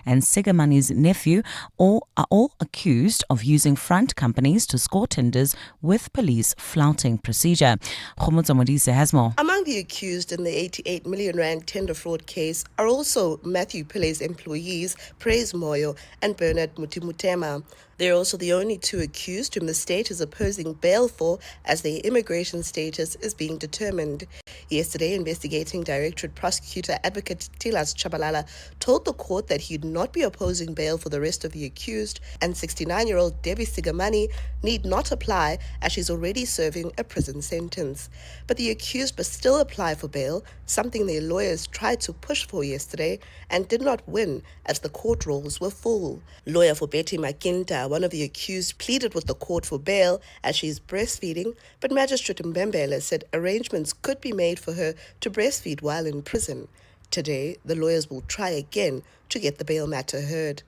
and Segamani's nephew are all accused of using front companies to score tenders with police flouting procedure. Khomotso Modise has more. Among the accused in the 88 million rand tender fraud case are also Matthew Pille's employees, Praise Moyo and Bernard Mutimutema. They're also the only two accused whom the state is opposing bail for as their immigration status is being determined. Yesterday, investigating Directorate Prosecutor Advocate Tilas Chabalala told the court that he'd not be opposing bail for the rest of the accused, and 69-year-old Debbie Sigamani need not apply as she's already serving a prison sentence. But the accused must still apply for bail, something their lawyers tried to push for yesterday and did not win as the court rolls were full. Lawyer for Betty Makinta, one of the accused, pleaded with the court for bail as she is breastfeeding, but Magistrate Mbembele said arrangements could be made for her to breastfeed while in prison. Today, the lawyers will try again to get the bail matter heard.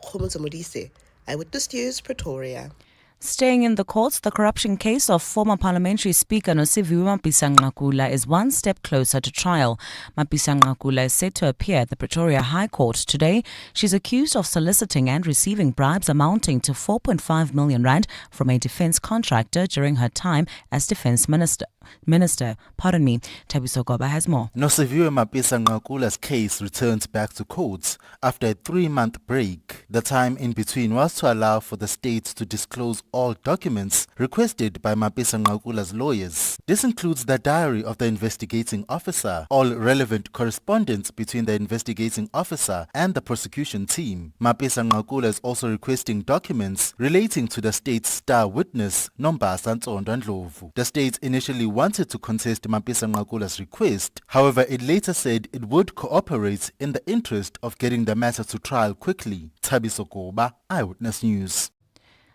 Khomotso Modise, Eyewitness News, Pretoria. Staying in the courts, the corruption case of former Parliamentary Speaker Nosiviwe Mapisa-Nqakula is one step closer to trial. Mapisa-Nqakula is set to appear at the Pretoria High Court today. She's accused of soliciting and receiving bribes amounting to 4.5 million rand from a defence contractor during her time as Defence Minister. Tabiso Goba has more. Nosiviwe Mapisa-Nqakula's case returns back to courts after a 3-month break. The time in between was to allow for the state to disclose all documents requested by Mapisa-Nqakula's lawyers. This includes the diary of the investigating officer, all relevant correspondence between the investigating officer and the prosecution team. Mapisa-Nqakula is also requesting documents relating to the state's star witness, Nombasa Ntsondwa Ndlovu. The state initially wanted to contest Mapisa-Nqakula's request. However, it later said it would cooperate in the interest of getting the matter to trial quickly. Tabiso Goba, Eyewitness News.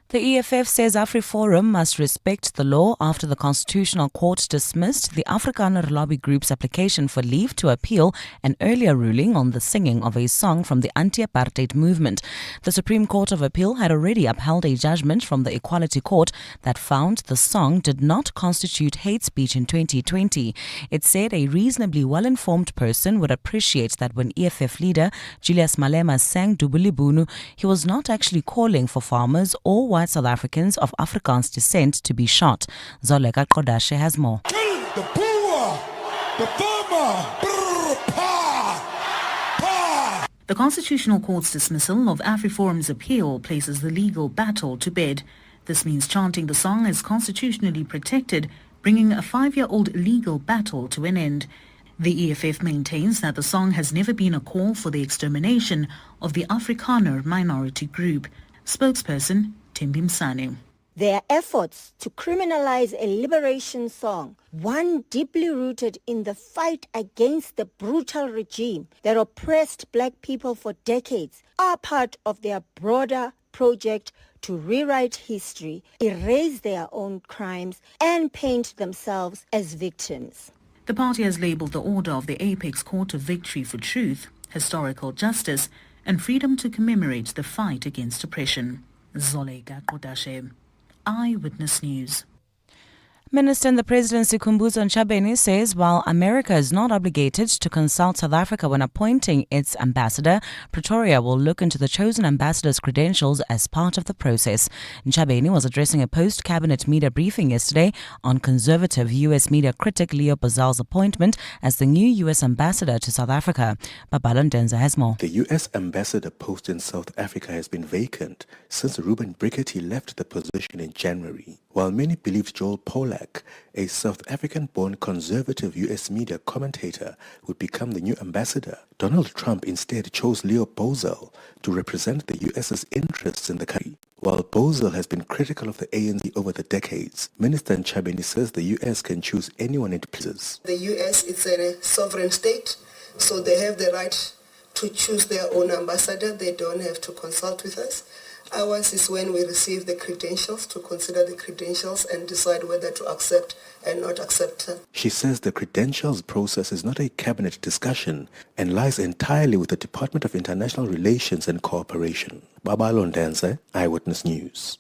The EFF says AfriForum must respect the law after the Constitutional Court dismissed the Afrikaner lobby group's application for leave to appeal an earlier ruling on the singing of a song from the anti-apartheid movement. The Supreme Court of Appeal had already upheld a judgment from the Equality Court that found the song did not constitute hate speech in 2020. It said a reasonably well-informed person would appreciate that when EFF leader Julius Malema sang Dubulibunu, he was not actually calling for farmers or white South Africans of Afrikaans descent to be shot. Zoleka Kodashe has more. Kill the Boer, the farmer, The Constitutional Court's dismissal of AfriForum's appeal places the legal battle to bed. This means chanting the song is constitutionally protected, bringing a 5-year-old legal battle to an end. The EFF maintains that the song has never been a call for the extermination of the Afrikaner minority group. Spokesperson Thembi Msane. Their efforts to criminalize a liberation song, one deeply rooted in the fight against the brutal regime that oppressed black people for decades, are part of their broader project to rewrite history, erase their own crimes, and paint themselves as victims. The party has labelled the order of the Apex Court of Victory for Truth, Historical Justice, and Freedom to commemorate the fight against oppression. Zoleka Kodashe, Eyewitness News. Minister in the Presidency Khumbudzo Ntshabeni says while America is not obligated to consult South Africa when appointing its ambassador, Pretoria will look into the chosen ambassador's credentials as part of the process. Ntshabeni was addressing a post-cabinet media briefing yesterday on conservative U.S. media critic Leo Bazal's appointment as the new U.S. ambassador to South Africa. Babalo Ndenza has more. The U.S. ambassador post in South Africa has been vacant since Ruben Brickety left the position in January. While many believed Joel Pollack, a South African-born conservative U.S. media commentator, would become the new ambassador, Donald Trump instead chose Leo Bozell to represent the U.S.'s interests in the country. While Bozell has been critical of the ANC over the decades, Minister Ntshabeni says the U.S. can choose anyone it pleases. The U.S. is a sovereign state, so they have the right to choose their own ambassador. They don't have to consult with us. Ours is when we receive the credentials, to consider the credentials and decide whether to accept and not accept. She says the credentials process is not a cabinet discussion and lies entirely with the Department of International Relations and Cooperation. Babalo Ndenze, Eyewitness News.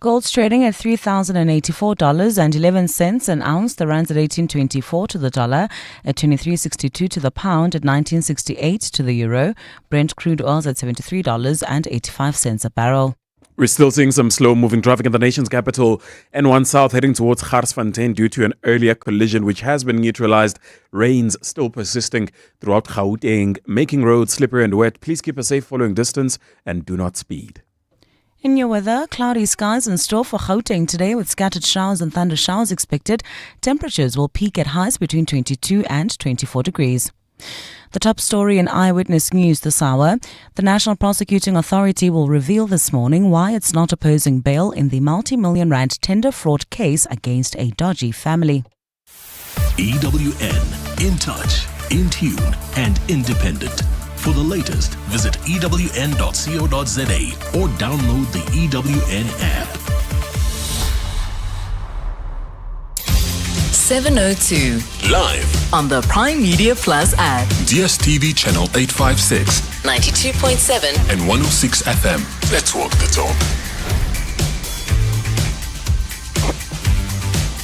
Gold's trading at $3,084.11 an ounce. The rand's at 18.24 to the dollar, at 23.62 to the pound, at 19.68 to the euro. Brent crude oil's at $73.85 a barrel. We're still seeing some slow-moving traffic in the nation's capital, N1 South heading towards Garsfontein due to an earlier collision which has been neutralized. Rains still persisting throughout Gauteng, making roads slippery and wet. Please keep a safe following distance and do not speed. In your weather, cloudy skies in store for Gauteng today with scattered showers and thunder showers expected. Temperatures will peak at highs between 22 and 24 degrees. The top story in Eyewitness News this hour. The National Prosecuting Authority will reveal this morning why it's not opposing bail in the multi-million rand tender fraud case against a dodgy family. EWN, in touch, in tune and independent. For the latest, visit ewn.co.za or download the EWN app. 7:02 Live on the Prime Media Plus app. DSTV channel 856, 92.7 and 106 FM. Let's walk the talk.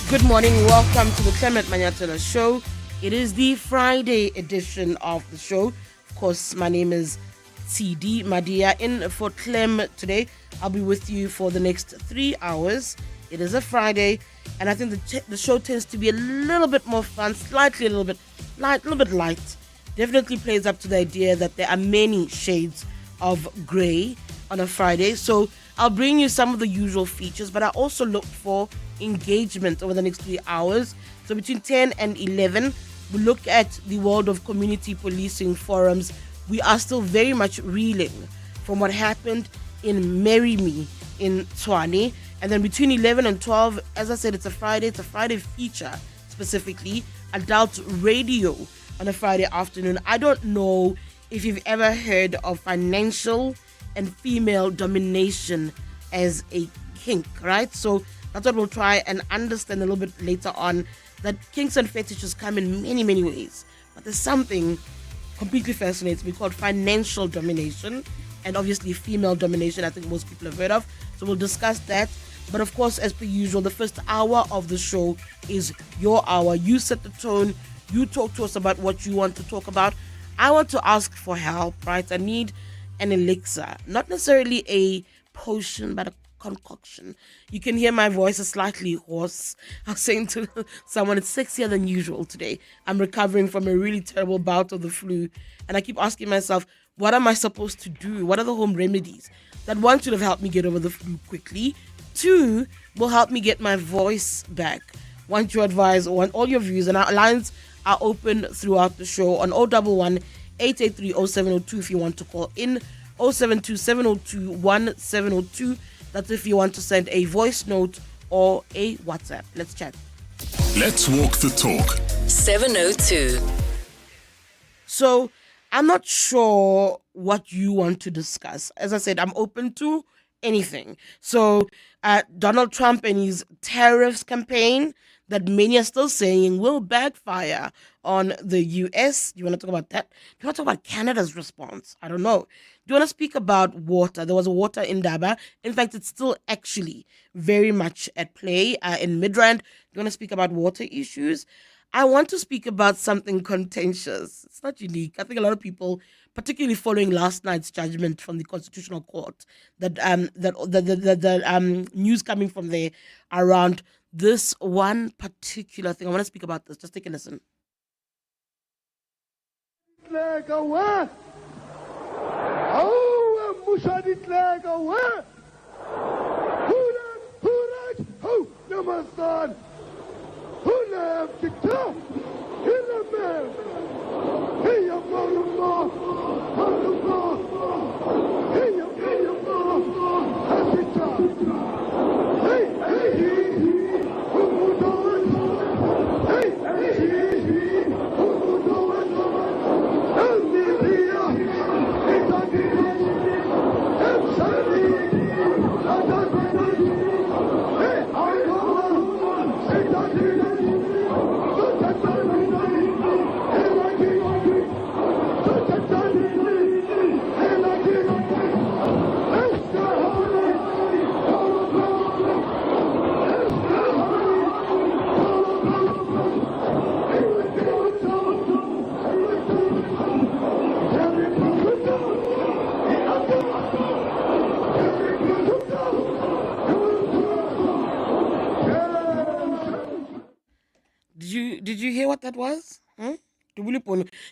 Good morning, welcome to the Clement Manyathela Show. It is the Friday edition of the show. Of course, my name is Tshidi, Madia in for Clem today. I'll be with you for the next 3 hours. It is a Friday, and I think the show tends to be a little bit more fun, slightly a little bit light. Definitely plays up to the idea that there are many shades of grey on a Friday. So I'll bring you some of the usual features, but I also look for engagement over the next 3 hours. So between 10 and 11, we look at the world of community policing forums. We are still very much reeling from what happened in Marry Me in Tshwane. And then between 11 and 12, as I said, it's a Friday feature, specifically adult radio on a Friday afternoon. I don't know if you've ever heard of financial and female domination as a kink, right? So that's what we'll try and understand a little bit later on, that kinks and fetishes come in many, many ways. But there's something completely fascinating me called financial domination, and obviously female domination, I think most people have heard of. So we'll discuss that. But of course, as per usual, the first hour of the show is your hour. You set the tone. You talk to us about what you want to talk about. I want to ask for help, right? I need an elixir, not necessarily a potion, but a concoction. You can hear my voice is slightly hoarse. I was saying to someone, it's sexier than usual today. I'm recovering from a really terrible bout of the flu, and I keep asking myself, what am I supposed to do? What are the home remedies that, one, should have helped me get over the flu quickly, two, will help me get my voice back? Want your advice, want all your views, and our lines are open throughout the show on 011 883 0702 if you want to call in, 072 702 1702. That's if you want to send a voice note or a WhatsApp. Let's chat. Let's walk the talk. 7:02. So I'm not sure what you want to discuss. As I said, I'm open to anything. So Donald Trump and his tariffs campaign that many are still saying will backfire on the U.S. Do you want to talk about that? Do you want to talk about Canada's response? I don't know. Do you want to speak about water? There was a water in Daba. In fact, it's still actually very much at play in Midrand. Do you want to speak about water issues? I want to speak about something contentious. It's not unique. I think a lot of people, particularly following last night's judgment from the Constitutional Court, that news coming from there around this one particular thing. I want to speak about this. Just take a listen. that was?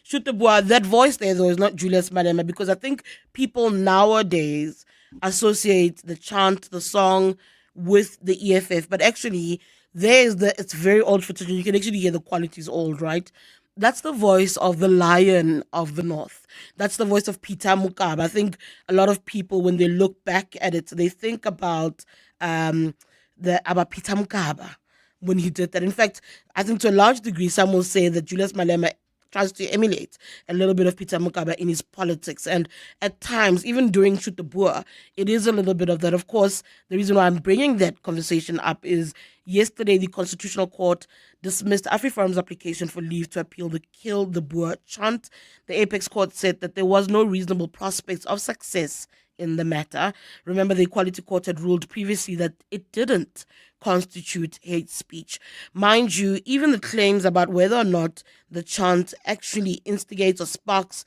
Shoot the boy. That voice there, though, is not Julius Malema, because I think people nowadays associate the chant, the song, with the EFF. But actually, it's very old footage. You can actually hear the quality is old, right? That's the voice of the Lion of the North. That's the voice of Peter Mokaba. I think a lot of people, when they look back at it, they think about about Peter Mokaba when he did that. In fact, I think to a large degree, some will say that Julius Malema tries to emulate a little bit of Peter Mokaba in his politics. And at times, even during Shoot the Boer, it is a little bit of that. Of course, the reason why I'm bringing that conversation up is yesterday the Constitutional Court dismissed AfriForum's application for leave to appeal the Kill the Boer chant. The Apex Court said that there was no reasonable prospects of success in the matter. Remember, the Equality Court had ruled previously that it didn't constitute hate speech. Mind you, even the claims about whether or not the chant actually instigates or sparks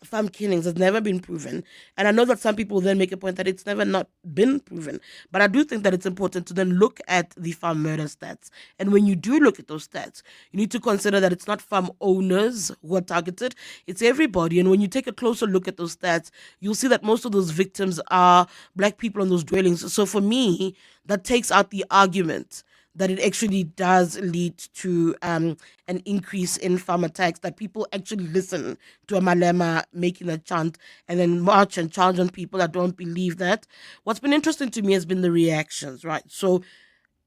farm killings has never been proven. And I know that some people then make a point that it's never not been proven. But I do think that it's important to then look at the farm murder stats. And when you do look at those stats, you need to consider that it's not farm owners who are targeted, it's everybody. And when you take a closer look at those stats, you'll see that most of those victims are black people in those dwellings. So for me, that takes out the argument that it actually does lead to an increase in farm attacks, that people actually listen to a Malema making a chant and then march and charge on people. I don't believe that. What's been interesting to me has been the reactions, right? So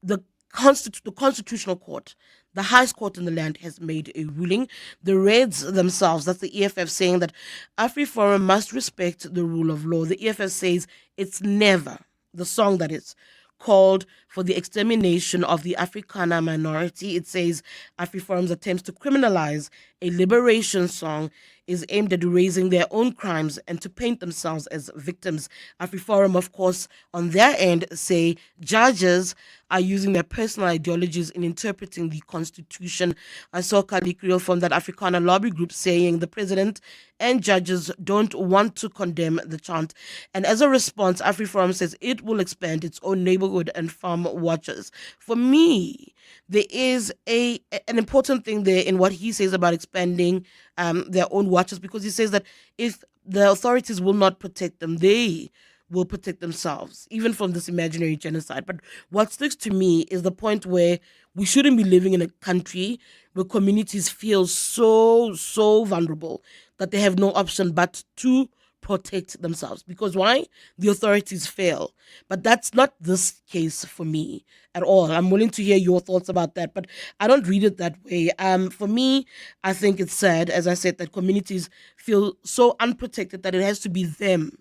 the Constitutional Court, the highest court in the land, has made a ruling. The Reds themselves, that's the EFF, saying that AfriForum must respect the rule of law. The EFF says it's never, the song that is, called for the extermination of the Afrikaner minority. It says AfriForum's attempts to criminalize a liberation song is aimed at erasing their own crimes and to paint themselves as victims. AfriForum, of course, on their end, say judges are using their personal ideologies in interpreting the Constitution. I saw Kali Kriel from that Afrikaner lobby group saying the president and judges don't want to condemn the chant. And as a response, AfriForum says it will expand its own neighborhood and farm watches. For me, there is an important thing there in what he says about expanding their own watches, because he says that if the authorities will not protect them, they will protect themselves, even from this imaginary genocide. But what sticks to me is the point where we shouldn't be living in a country where communities feel so vulnerable that they have no option but to protect themselves. Because why? The authorities fail. But that's not this case for me at all. I'm willing to hear your thoughts about that, but I don't read it that way. For me, I think it's sad, as I said, that communities feel so unprotected that it has to be them.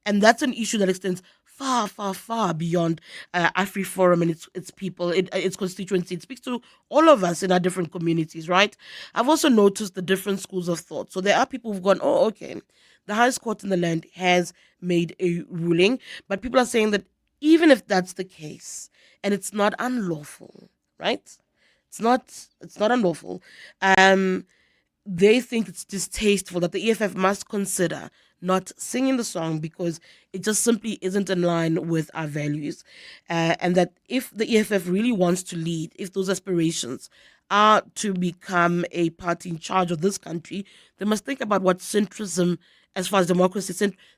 And that's an issue that extends far beyond AfriForum and its people, its constituency. It speaks to all of us in our different communities, right? I've also noticed the different schools of thought. So there are people who've gone, oh, okay, the highest court in the land has made a ruling, but people are saying that even if that's the case, and it's not unlawful, right? It's not unlawful. They think it's distasteful that the EFF must consider not singing the song because it just simply isn't in line with our values. And that if the EFF really wants to lead, if those aspirations are to become a party in charge of this country, they must think about what centrism, as far as democracy,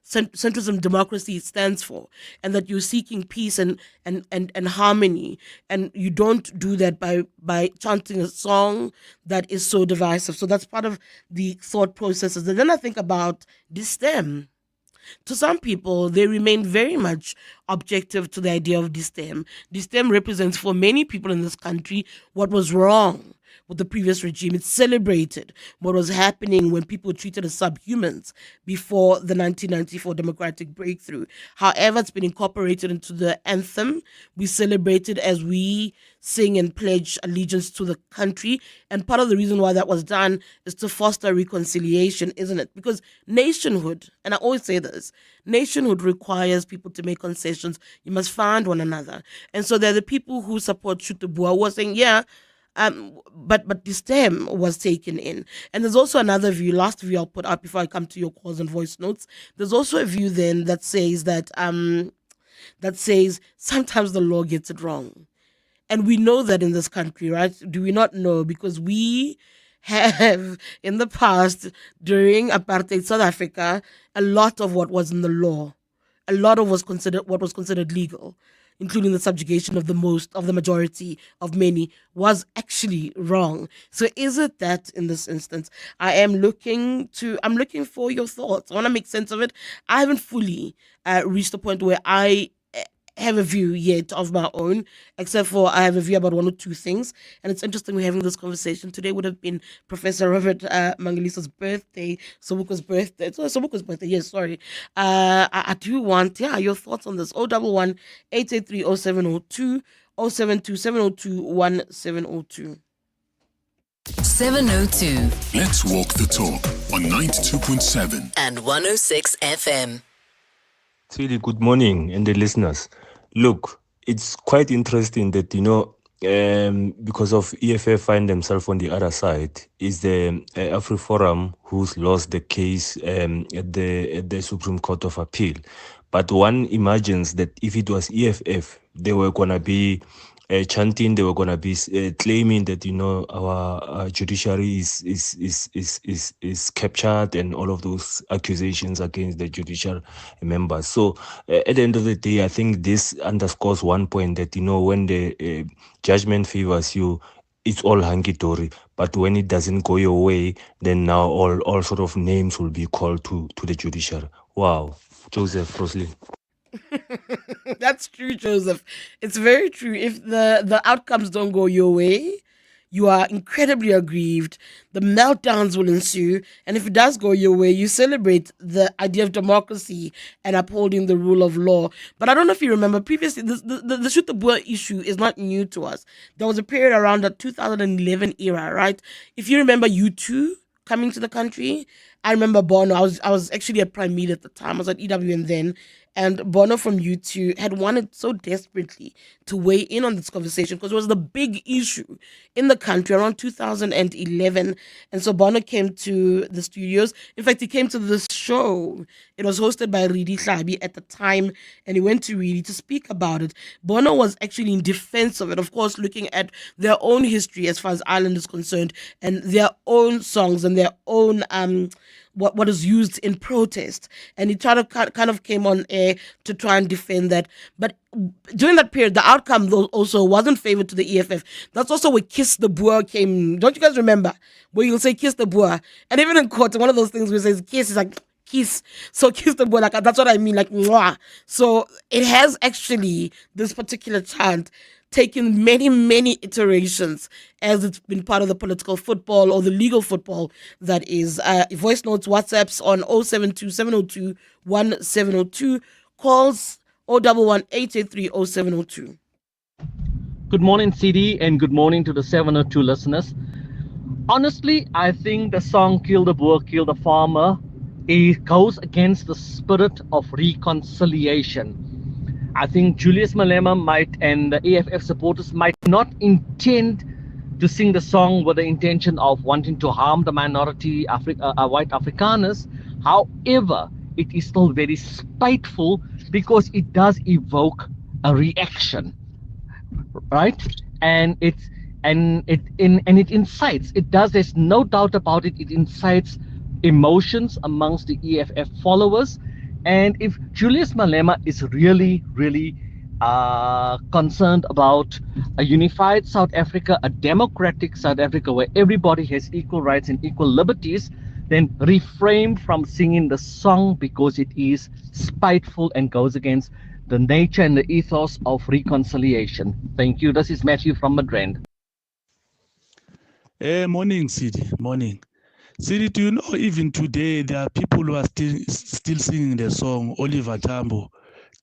centrism democracy stands for, and that you're seeking peace and harmony, and you don't do that by chanting a song that is so divisive. So that's part of the thought processes. And then I think about distem. To some people, they remain very much objective to the idea of distem. Distem represents for many people in this country what was wrong with the previous regime. It celebrated what was happening when people were treated as subhumans before the 1994 democratic breakthrough. However, it's been incorporated into the anthem. We celebrate it as we sing and pledge allegiance to the country. And part of the reason why that was done is to foster reconciliation, isn't it? Because nationhood, and I always say this, nationhood requires people to make concessions. You must find one another. And so there are the people who support Shoot Boer who are saying, yeah, but the stem was taken in. And there's also another view, last view I'll put up before I come to your calls and voice notes. There's also a view then that says that sometimes the law gets it wrong. And we know that in this country, right? Do we not know? Because we have in the past, during apartheid South Africa, a lot of what was in the law, a lot of what was considered legal, including the subjugation of the majority of many, was actually wrong. So is it that in this instance, I'm looking for your thoughts. I want to make sense of it. I haven't fully reached the point where I have a view yet of my own, except for I have a view about one or two things. And it's interesting we're having this conversation. Today would have been Professor Robert Mangalisa's birthday, Sobuko's birthday. It's Sobuko's birthday, yes, sorry. I do want, your thoughts on this. 011 883 0702 072 702 1702. 702 Let's walk the talk on 92.7 and 106 FM. Tshidi, good morning, and the listeners. Look, it's quite interesting that, because of EFF find themselves on the other side, is the AfriForum who's lost the case at the Supreme Court of Appeal. But one imagines that if it was EFF, they were going to be chanting, they were going to be claiming that our judiciary is captured, and all of those accusations against the judicial members. So at the end of the day, I think this underscores one point that when the judgment favors you, it's all hunky-dory. But when it doesn't go your way, then now all sort of names will be called to the judiciary. Wow. Joseph Rosley. That's true, Joseph. It's very true. If the outcomes don't go your way, you are incredibly aggrieved. The meltdowns will ensue. And if it does go your way, you celebrate the idea of democracy and upholding the rule of law. But I don't know if you remember, previously, the shoot the Boer issue is not new to us. There was a period around the 2011 era, right? If you remember U2 coming to the country, I remember Bono. I was actually at Prime Media at the time. I was at EWN then. And Bono from U2 had wanted so desperately to weigh in on this conversation because it was the big issue in the country around 2011. And so Bono came to the studios. In fact, he came to this show. It was hosted by Ridi Hlabi at the time, and he went to Ridi to speak about it. Bono was actually in defense of it, of course, looking at their own history as far as Ireland is concerned, and their own songs and their own what is used in protest. And he tried to kind of came on air to try and defend that. But during that period, the outcome also wasn't favored to the EFF. That's also where Kiss the Boer came. Don't you guys remember? Where you'll say Kiss the Boer. And even in court, one of those things where it says Kiss is like kiss. So Kiss the Boer, like that's what I mean, like mwah. So it has actually, this particular chant, taken many, many iterations as it's been part of the political football or the legal football that is. Voice notes, WhatsApps on 072 702 1702, calls 011 883 0702. Good morning, Tshidi, and good morning to the 702 listeners. Honestly, I think the song Kill the Boer, Kill the Farmer, it goes against the spirit of reconciliation. I think Julius Malema and the AFF supporters might not intend to sing the song with the intention of wanting to harm the minority white Afrikaners. However, it is still very spiteful because it does evoke a reaction, right? And it incites. It does. There's no doubt about it. It incites emotions amongst the EFF followers. And if Julius Malema is really, really concerned about a unified South Africa, a democratic South Africa where everybody has equal rights and equal liberties, then refrain from singing the song because it is spiteful and goes against the nature and the ethos of reconciliation. Thank you. This is Matthew from Madrid. Morning, Tshidi. Morning. Tshidi, do you know even today there are people who are still singing the song Oliver Tambo,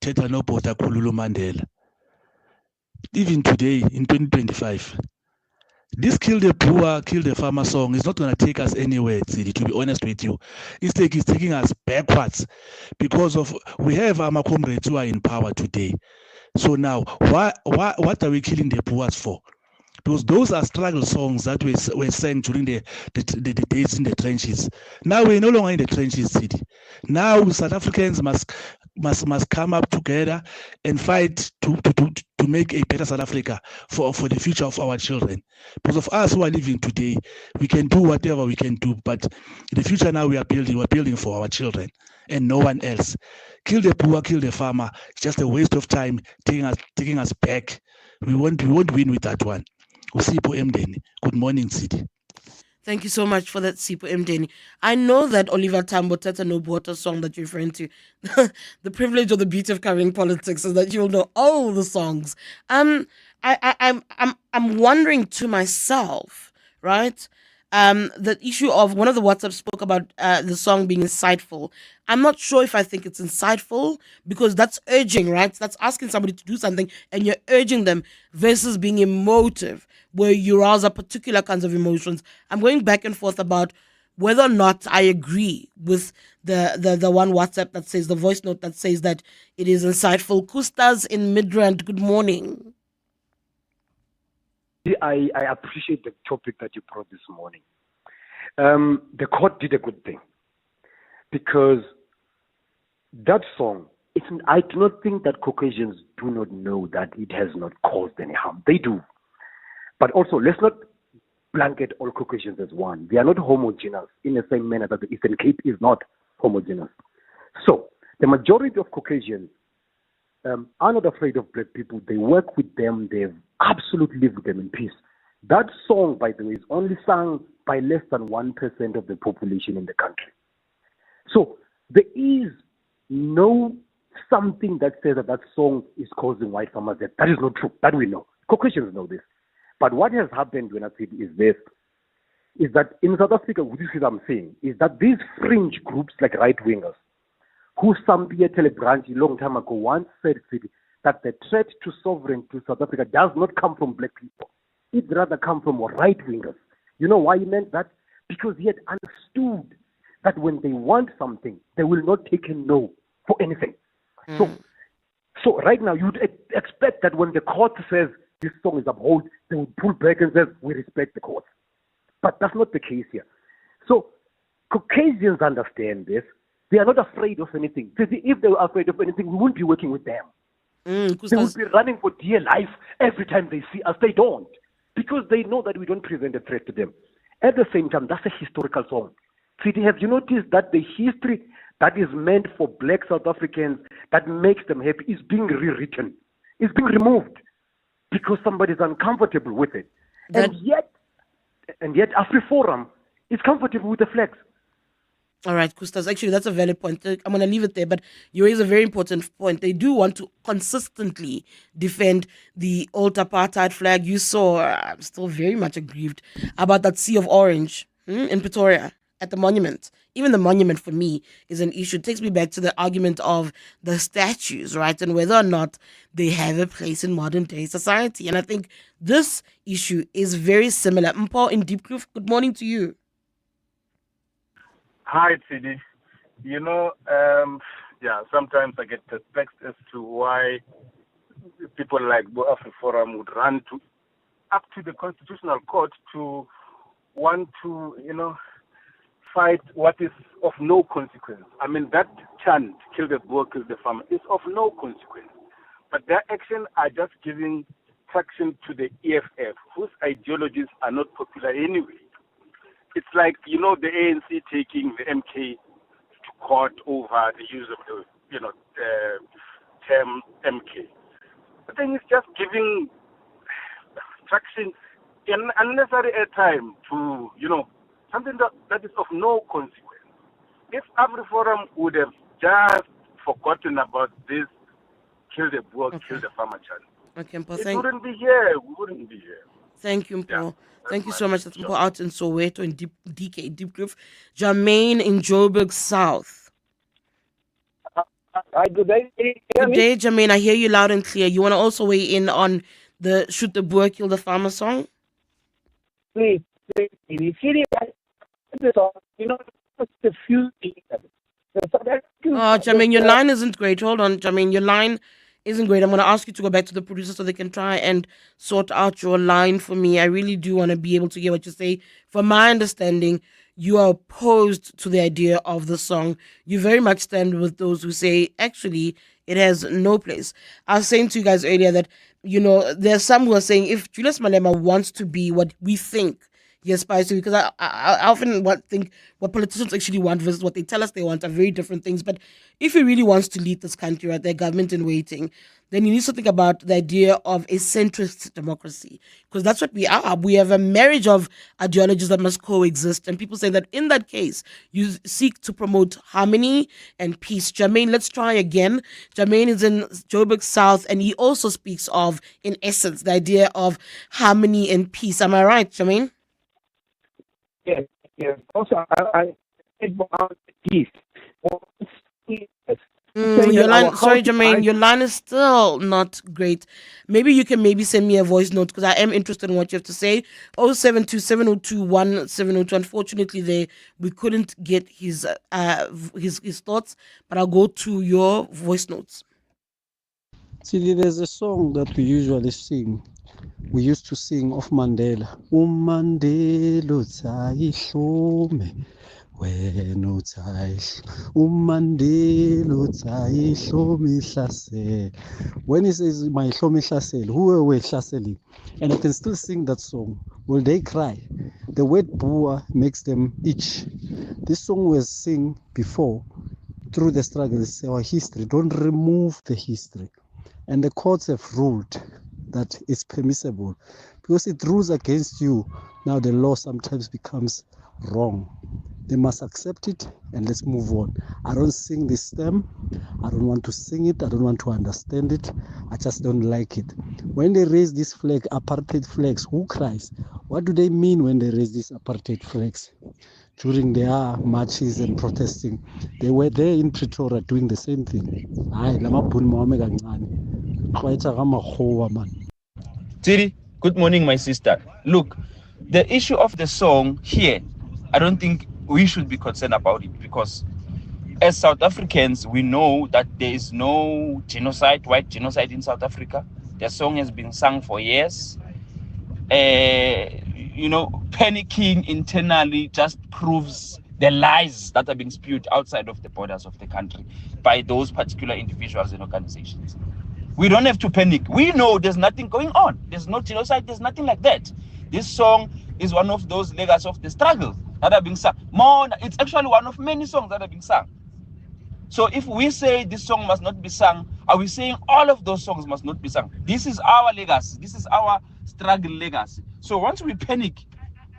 Teta Nobota Kululu Mandela? Even today in 2025. This Kill the Boer, Kill the Farmer song is not going to take us anywhere, Tshidi, to be honest with you. Instead, it's taking us backwards because we have our comrades who are in power today. So now, what are we killing the Boers for? Because those are struggle songs that were sang during the days in the trenches. Now we're no longer in the trenches, City. Now South Africans must come up together and fight to make a better South Africa for the future of our children. Because of us who are living today, we can do whatever we can do, but the future now we're building for our children and no one else. Kill the poor, kill the farmer. It's just a waste of time taking us back. We won't win with that one. Usipo Mdeni. Good morning, City. Thank you so much for that, Sipo Mdeni. I know that Oliver Tambo Tata No Water song that you're referring to. The privilege or the beauty of covering politics is that you'll know all the songs. I'm wondering to myself, right? The issue of one of the WhatsApp spoke about the song being insightful. I'm not sure if I think it's insightful because that's urging, right? That's asking somebody to do something and you're urging them versus being emotive, where you rouse up particular kinds of emotions. I'm going back and forth about whether or not I agree with the one WhatsApp that says, the voice note that says that it is insightful. Kustas in Midrand, good morning. I appreciate the topic that you brought this morning. The court did a good thing because that song, I do not think that Caucasians do not know that it has not caused any harm. They do. But also, let's not blanket all Caucasians as one. They are not homogeneous in the same manner that the Eastern Cape is not homogeneous. So, the majority of Caucasians are not afraid of black people. They work with them. They absolutely live with them in peace. That song, by the way, is only sung by less than 1% of the population in the country. So there is no something that says that song is causing white farmers death. That is not true. That we know. Caucasians know this. But what has happened when I say is this, is that in South Africa, this is what I'm saying, is that these fringe groups like right-wingers, who Sambia Telebranchi long time ago once said that the threat to sovereignty to South Africa does not come from black people. It rather come from right-wingers. You know why he meant that? Because he had understood that when they want something, they will not take a no for anything. So right now, you'd expect that when the court says this song is upheld, they would pull back and say, we respect the court. But that's not the case here. So Caucasians understand this. They are not afraid of anything. If they were afraid of anything, we wouldn't be working with them. They would be running for dear life every time they see us. They don't. Because they know that we don't present a threat to them. At the same time, that's a historical song. Tshidi, have you noticed that the history that is meant for black South Africans, that makes them happy, is being rewritten? It's being removed because somebody is uncomfortable with it. And yet AfriForum is comfortable with the flags. All right, Kustas. Actually, that's a valid point. I'm going to leave it there, but you raise a very important point. They do want to consistently defend the old apartheid flag. You saw, I'm still very much aggrieved about that sea of orange in Pretoria at the monument. Even the monument for me is an issue. It takes me back to the argument of the statues, right? And whether or not they have a place in modern day society. And I think this issue is very similar. Mpo in Deep Kloof, good morning to you. Hi, Tshidi. You know, sometimes I get perplexed as to why people like Boer Forum would run up to the Constitutional Court to want to, fight what is of no consequence. I mean, that chant, kill the Boer, kill the farmer, is of no consequence. But their actions are just giving traction to the EFF, whose ideologies are not popular anyway. It's like, the ANC taking the MK to court over the use of the, term MK. I think it's just giving traction, unnecessary airtime to, something that is of no consequence. If AfriForum would have just forgotten about this kill the Boer, kill the farmer chant, we wouldn't be here. Thank you, Mpo. Yeah, thank you so much. That's Mpo out in Soweto in Deep Kloof. Jermaine in Joburg South. Hi, good day. Good day, Jermaine. I hear you loud and clear. You want to also weigh in on the Shoot the Boer, Kill the Farmer song? Please. You see the song, just a few things. Oh, Jermaine, your line isn't great. Hold on, Jermaine. Your line isn't great. I'm going to ask you to go back to the producer so they can try and sort out your line for me. I really do want to be able to hear what you say. From my understanding, you are opposed to the idea of the song. You very much stand with those who say, actually, it has no place. I was saying to you guys earlier that, there's some who are saying if Julius Malema wants to be what we think he aspires to, because I often think what politicians actually want versus what they tell us they want are very different things. But if he really wants to lead this country, right, their government in waiting, then he needs to think about the idea of a centrist democracy, because that's what we are. We have a marriage of ideologies that must coexist, and people say that in that case, you seek to promote harmony and peace. Jermaine, let's try again. Jermaine is in Joburg South, and he also speaks of, in essence, the idea of harmony and peace. Am I right, Jermaine? Yes, yes. Also, I said about peace. Your line, sorry, Jermaine, your line is still not great. Maybe you can send me a voice note, because I am interested in what you have to say. 072-702-1702. Unfortunately, we couldn't get his thoughts, but I'll go to your voice notes. See, there's a song that we usually sing. We used to sing of Mandela. Mandela utsayihlume, wena utsayihlume. Mandela utsayihlume ihlasele. When he says mayihlume ihlasele, who are we hlaseling? And I can still sing that song. Will they cry? The word Boer makes them itch. This song was sung before through the struggle. It's our history. Don't remove the history. And the courts have ruled that it's permissible, because it rules against you. Now the law sometimes becomes wrong. They must accept it, and let's move on. I don't sing this stem. I don't want to sing it. I don't want to understand it. I just don't like it. When they raise this flag, apartheid flags, who cries? What do they mean when they raise these apartheid flags? During their marches and protesting, they were there in Pretoria doing the same thing. Tshidi, good morning, my sister. Look, the issue of the song here, I don't think we should be concerned about it, because as South Africans, we know that there is no genocide, white genocide in South Africa. The song has been sung for years. Panicking internally just proves the lies that are being spewed outside of the borders of the country by those particular individuals and organizations. We don't have to panic. We know there's nothing going on. There's no genocide. There's nothing like that. This song is one of those legacies of the struggle that are being sung. It's actually one of many songs that are being sung. So if we say this song must not be sung, are we saying all of those songs must not be sung? This is our legacy. This is our struggle legacy. So once we panic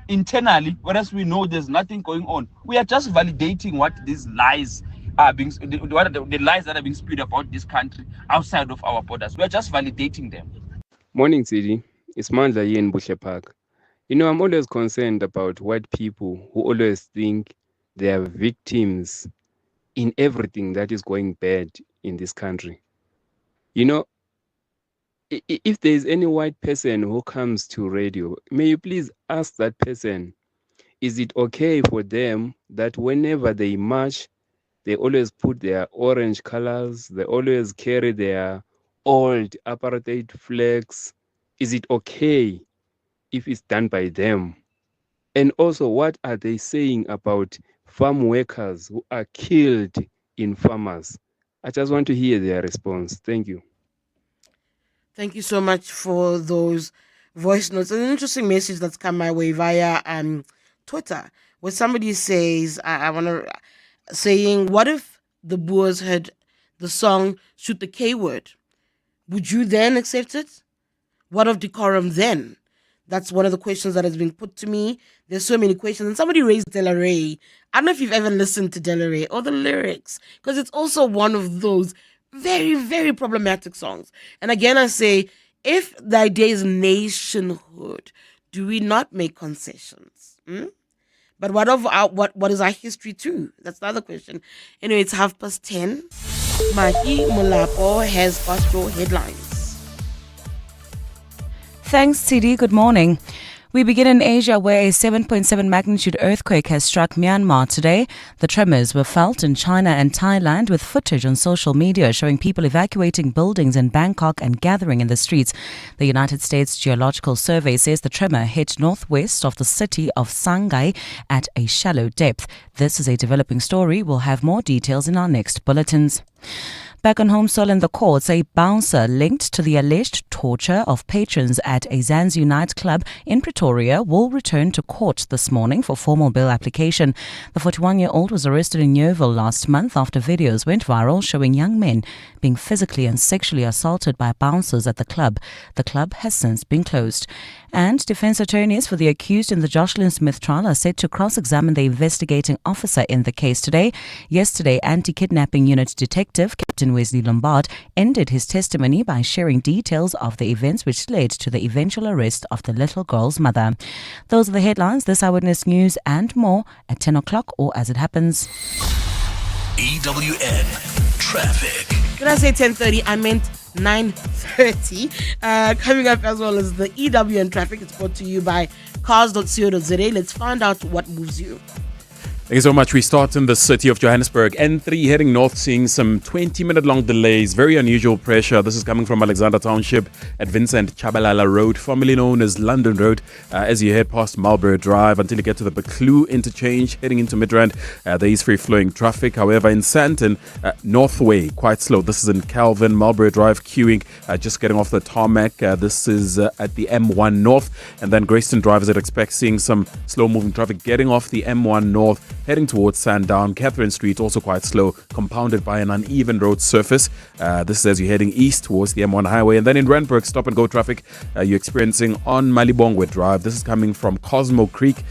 internally, whereas we know there's nothing going on, we are just validating what these lies are being, the lies that are being spewed about this country outside of our borders. We are just validating them. Morning, Tshidi. It's Mandla here in Bushe Park. I'm always concerned about white people who always think they are victims in everything that is going bad in this country. If there is any white person who comes to radio, may you please ask that person, is it okay for them that whenever they march, they always put their orange colors, they always carry their old apartheid flags? Is it okay if it's done by them? And also, what are they saying about farm workers who are killed in farmers? I just want to hear their response. Thank you. Thank you so much for those voice notes. An interesting message that's come my way via Twitter, where somebody says, saying, what if the Boers heard the song Shoot the K Word? Would you then accept it? What of decorum then? That's one of the questions that has been put to me. There's so many questions. And somebody raised Della Ray. I don't know if you've ever listened to Della Ray or the lyrics, because it's also one of those very, very problematic songs. And again, I say, if the idea is nationhood, do we not make concessions? But what is our history too? That's the other question. Anyway, it's 10:30. Maki Mulapo has past your headlines. Thanks, Tshidi. Good morning. We begin in Asia, where a 7.7 magnitude earthquake has struck Myanmar today. The tremors were felt in China and Thailand, with footage on social media showing people evacuating buildings in Bangkok and gathering in the streets. The United States Geological Survey says the tremor hit northwest of the city of Shanghai at a shallow depth. This is a developing story. We'll have more details in our next bulletins. Back on home soil in the courts, a bouncer linked to the alleged torture of patrons at a Zanzibar nightclub in Pretoria will return to court this morning for formal bail application. The 41-year-old was arrested in Yeovil last month after videos went viral showing young men being physically and sexually assaulted by bouncers at the club. The club has since been closed. And defense attorneys for the accused in the Jocelyn Smith trial are set to cross-examine the investigating officer in the case today. Yesterday, anti-kidnapping unit detective Captain Wesley Lombard ended his testimony by sharing details of the events which led to the eventual arrest of the little girl's mother. Those are the headlines. This Eyewitness News and more at 10 o'clock or as it happens. EWN Traffic. Did I say 10:30? I meant 9:30. Coming up as well as the EWN Traffic. It's brought to you by cars.co.za. Let's find out what moves you. Thank you so much. We start in the city of Johannesburg. N3 heading north, seeing some 20-minute long delays. Very unusual pressure. This is coming from Alexander Township at Vincent Chabalala Road, formerly known as London Road, as you head past Marlborough Drive until you get to the Buccleuch interchange, heading into Midrand. There is free-flowing traffic. However, in Sandton, Northway, quite slow. This is in Calvin, Marlborough Drive, queuing, just getting off the tarmac. This is at the M1 North. And then Grayston Drive, as I'd expect, seeing some slow-moving traffic getting off the M1 North, heading towards Sandown. Catherine Street also quite slow, compounded by an uneven road surface. This is as you're heading east towards the M1 highway. And then in Randburg, stop and go traffic you're experiencing on Malibongwe Drive. This is coming from Cosmo Creek,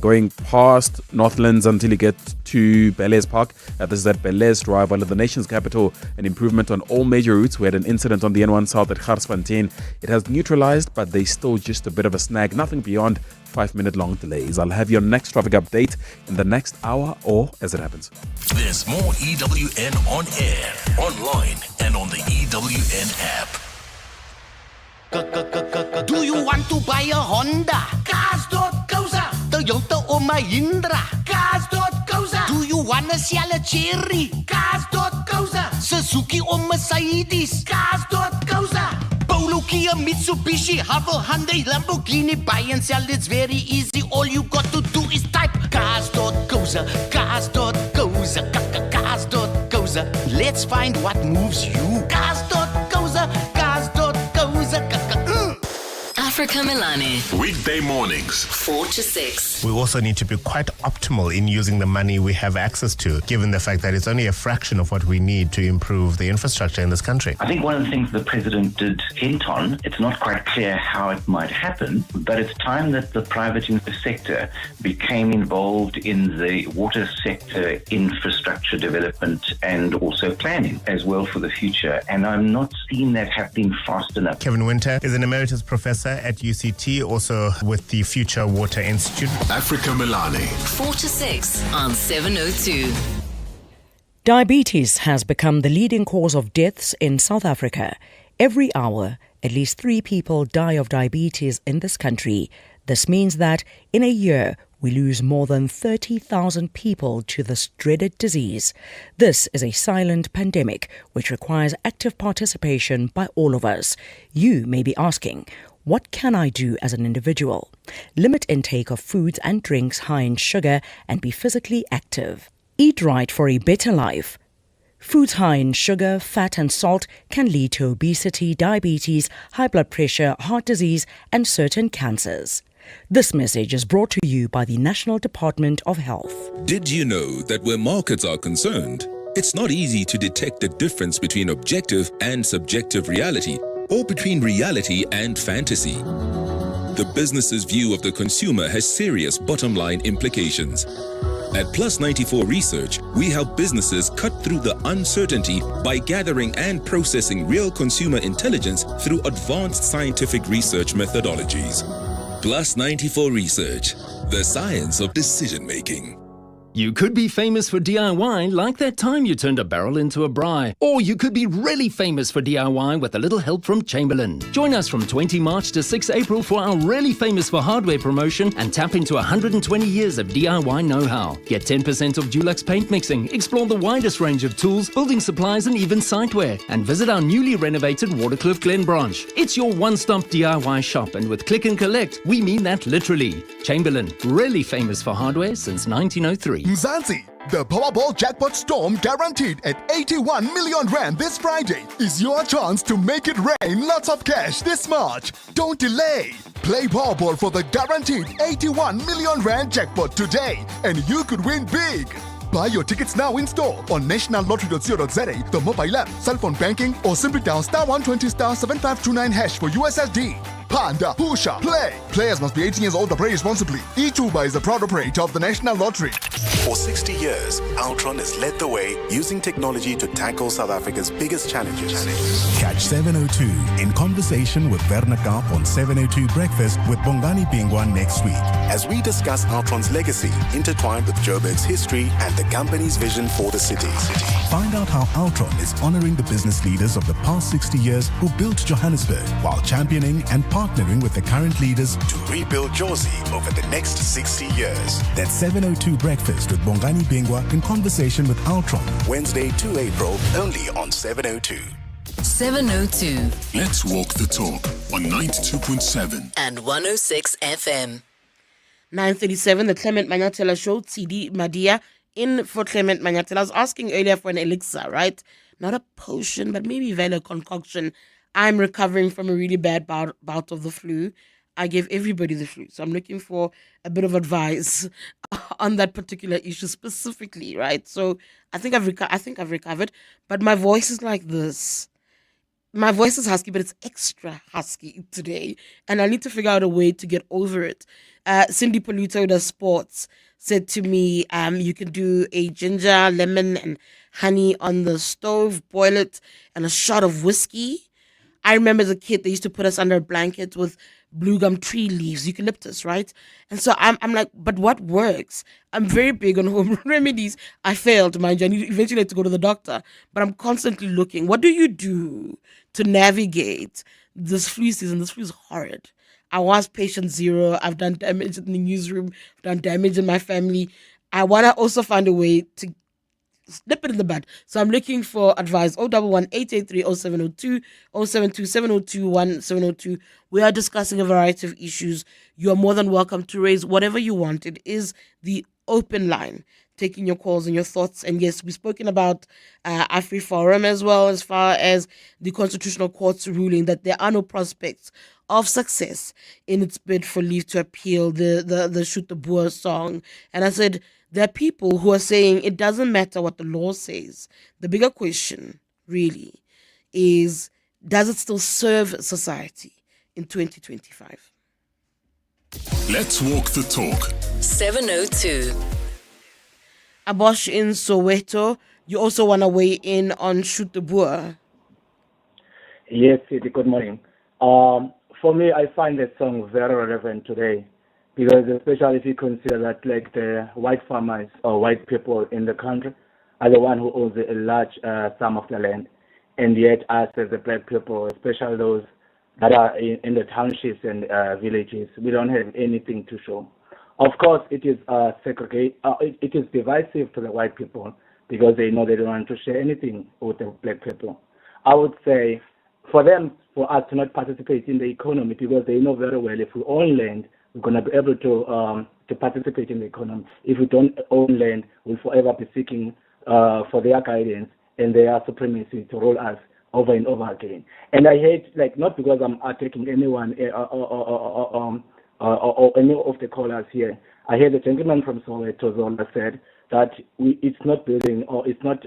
going past Northlands until you get to Belair's Park. This is at Belair's Drive, one of the nation's capital. An improvement on all major routes. We had an incident on the N1 South at Garsfontein. It has neutralized, but there's still just a bit of a snag. Nothing beyond 5-minute long delays. I'll have your next traffic update in the next hour or as it happens. There's more EWN on air, online, and on the EWN app. Do you want to buy a Honda? Cars.co.za. Toyota or Mahindra? Cars.co.za. Do you want to sell a Cherry? Cars.co.za. Suzuki or Mercedes? Cars.co.za. Polo, Kia, Mitsubishi, Havel, Hyundai, Lamborghini. Buy and sell, it's very easy. All you got to do is type cars.co.za, cars.co.za, cars.co.za. Let's find what moves you. Cars.co.za, cars.co.za. Africa Milani. Weekday mornings, 4 to 6. We also need to be quite optimal in using the money we have access to, given the fact that it's only a fraction of what we need to improve the infrastructure in this country. I think one of the things the president did hint on, it's not quite clear how it might happen, but it's time that the private sector became involved in the water sector infrastructure development and also planning as well for the future. And I'm not seeing that happening fast enough. Kevin Winter is an emeritus professor at UCT, also with the Future Water Institute. Africa Milani. 4 to 6 on 702. Diabetes has become the leading cause of deaths in South Africa. Every hour, at least 3 people die of diabetes in this country. This means that in a year, we lose more than 30,000 people to this dreaded disease. This is a silent pandemic which requires active participation by all of us. You may be asking, what can I do as an individual? Limit intake of foods and drinks high in sugar and be physically active. Eat right for a better life. Foods high in sugar, fat and salt can lead to obesity, diabetes, high blood pressure, heart disease and certain cancers. This message is brought to you by the National Department of Health. Did you know that where markets are concerned, it's not easy to detect the difference between objective and subjective reality, or between reality and fantasy? The business's view of the consumer has serious bottom-line implications. At Plus 94 Research, we help businesses cut through the uncertainty by gathering and processing real consumer intelligence through advanced scientific research methodologies. Plus 94 Research, the science of decision-making. You could be famous for DIY like that time you turned a barrel into a braai. Or you could be really famous for DIY with a little help from Chamberlain. Join us from 20 March to 6 April for our Really Famous for Hardware promotion and tap into 120 years of DIY know-how. Get 10% off Dulux paint mixing, explore the widest range of tools, building supplies and even siteware. And visit our newly renovated Waterkloof Glen branch. It's your one-stop DIY shop, and with click and collect, we mean that literally. Chamberlain, really famous for hardware since 1903. Mzansi, the Powerball jackpot storm guaranteed at 81 million rand this Friday is your chance to make it rain lots of cash this March. Don't delay. Play Powerball for the guaranteed 81 million rand jackpot today and you could win big. Buy your tickets now in store on nationallottery.co.za, the mobile app, cell phone banking, or simply dial *120*7529# for USSD. Panda, Pusha, play. Players must be 18 years old or play responsibly. eTuba is a proud operator of the National Lottery. For 60 years, Altron has led the way using technology to tackle South Africa's biggest challenges. Catch 702 in conversation with Werner Kaap on 702 Breakfast with Bongani Bingwa next week, as we discuss Altron's legacy intertwined with Joburg's history and the company's vision for the city. Find out how Altron is honoring the business leaders of the past 60 years who built Johannesburg while championing and partnering with the current leaders to rebuild Jozi over the next 60 years. That's 702 Breakfast with Bongani Bingwa in conversation with Altron. Wednesday, 2 April, only on 702. 702. Let's walk the talk on 92.7 and 106 FM. 9:37, the Clement Manyathela Show, Tshidi, Madia, in for Clement Manyathela. I was asking earlier for an elixir, right? Not a potion, but maybe even a concoction. I'm recovering from a really bad bout of the flu. I gave everybody the flu, so I'm looking for a bit of advice on that particular issue specifically, right? So I think I've recovered, but my voice is like this. My voice is husky, but it's extra husky today, and I need to figure out a way to get over it. Cindy Paluto does sports said to me, you can do a ginger, lemon, and honey on the stove, boil it, and a shot of whiskey. I remember as a kid, they used to put us under a blanket with blue gum tree leaves, eucalyptus, right? And so I'm like, but what works? I'm very big on home remedies. I failed, mind you. I eventually had to go to the doctor, but I'm constantly looking. What do you do to navigate this flu season? This flu is horrid. I was patient zero. I've done damage in the newsroom. I've done damage in my family. I want to also find a way to snip it in the bud. So I'm looking for advice. 011-883-0702, 072-702-1702. We are discussing a variety of issues. You are more than welcome to raise whatever you want. It is the open line, taking your calls and your thoughts. And yes, we've spoken about AfriForum as well, as far as the Constitutional Court's ruling that there are no prospects of success in its bid for leave to appeal the Shoot the Boer song. And I said, there are people who are saying it doesn't matter what the law says. The bigger question, really, is does it still serve society in 2025? Let's walk the talk. 702. Abosh in Soweto, you also want to weigh in on Shoot the Boer? Yes, good morning. For me, I find that song very relevant today. Because especially if you consider that like the white farmers or white people in the country are the one who owns a large sum of the land. And yet us as the black people, especially those that are in the townships and villages, we don't have anything to show. Of course, it is it is divisive to the white people because they know they don't want to share anything with the black people. I would say for us to not participate in the economy because they know very well if we own land, we're going to be able to participate in the economy. If we don't own land, we'll forever be seeking for their guidance and their supremacy to rule us over and over again. And I hate, like, not because I'm attacking anyone or any of the callers here. I heard the gentleman from Soweto Zola said that it's not building or it's not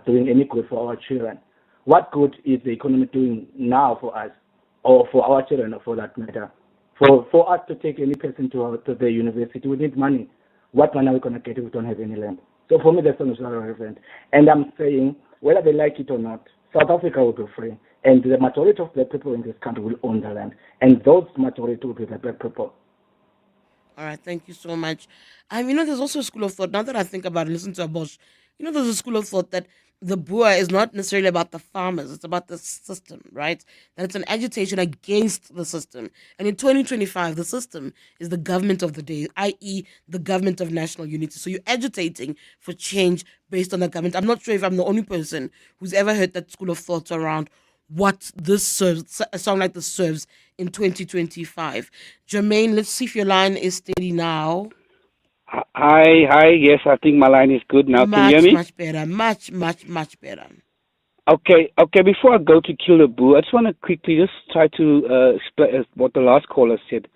doing any good for our children. What good is the economy doing now for us or for our children, for that matter? For us to take any person to the university, we need money. What money are we going to get if we don't have any land? So for me, that's not relevant. And I'm saying, whether they like it or not, South Africa will be free. And the majority of the people in this country will own the land. And those majority will be the black people. All right, thank you so much. There's also a school of thought. Now that I think about it, listen to Abosh. There's a school of thought that the Boer is not necessarily about the farmers; it's about the system, right? That it's an agitation against the system. And in 2025, the system is the government of the day, i.e., the government of national unity. So you're agitating for change based on the government. I'm not sure if I'm the only person who's ever heard that school of thought around what this serves, a song like this serves in 2025. Jermaine, let's see if your line is steady now. Hi. Yes, I think my line is good now. Can you hear me? Much better. Much better. Okay. Before I go to Kill the Boo, I just want to quickly just try to explain what the last caller said.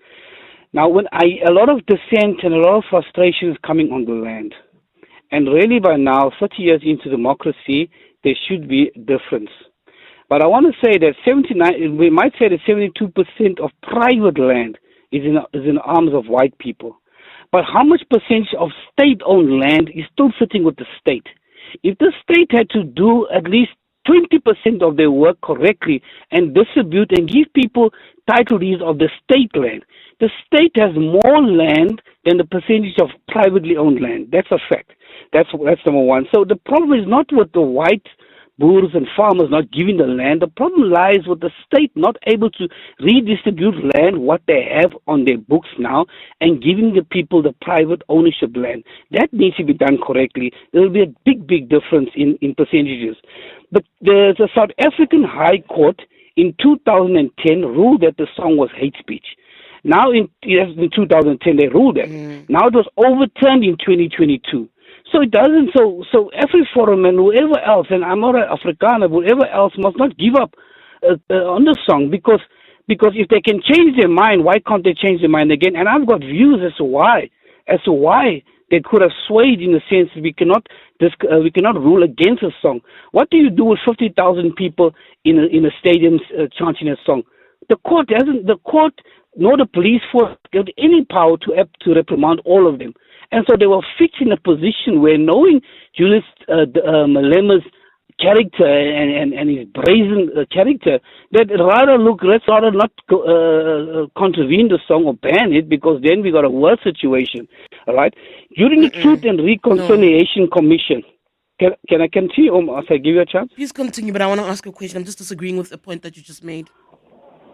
Now, a lot of dissent and a lot of frustration is coming on the land. And really by now, 30 years into democracy, there should be a difference. But I want to say that we might say that 72% of private land is in the arms of white people. But how much percentage of state-owned land is still sitting with the state? If the state had to do at least 20% of their work correctly and distribute and give people title deeds of the state land, the state has more land than the percentage of privately owned land. That's a fact. That's number one. So the problem is not with the white Boers and farmers not giving the land. The problem lies with the state not able to redistribute land, what they have on their books now, and giving the people the private ownership land. That needs to be done correctly. There will be a big difference in percentages. But the South African High Court in 2010 ruled that the song was hate speech. Now in 2010 they ruled that. Now it was overturned in 2022. So it doesn't. So every forum and whoever else, and I'm not an Afrikaner, whoever else must not give up on the song because if they can change their mind, why can't they change their mind again? And I've got views as to why they could have swayed in the sense we cannot rule against a song. What do you do with 50,000 people in a stadium chanting a song? The court nor the police force got any power to reprimand all of them. And so they were fixed in a position where, knowing Julius Malema's character and his brazen character, let's rather not contravene the song or ban it, because then we got a worse situation. All right. During the Truth and Reconciliation Commission, can I continue, or must I give you a chance? Please continue, but I want to ask a question. I'm just disagreeing with the point that you just made.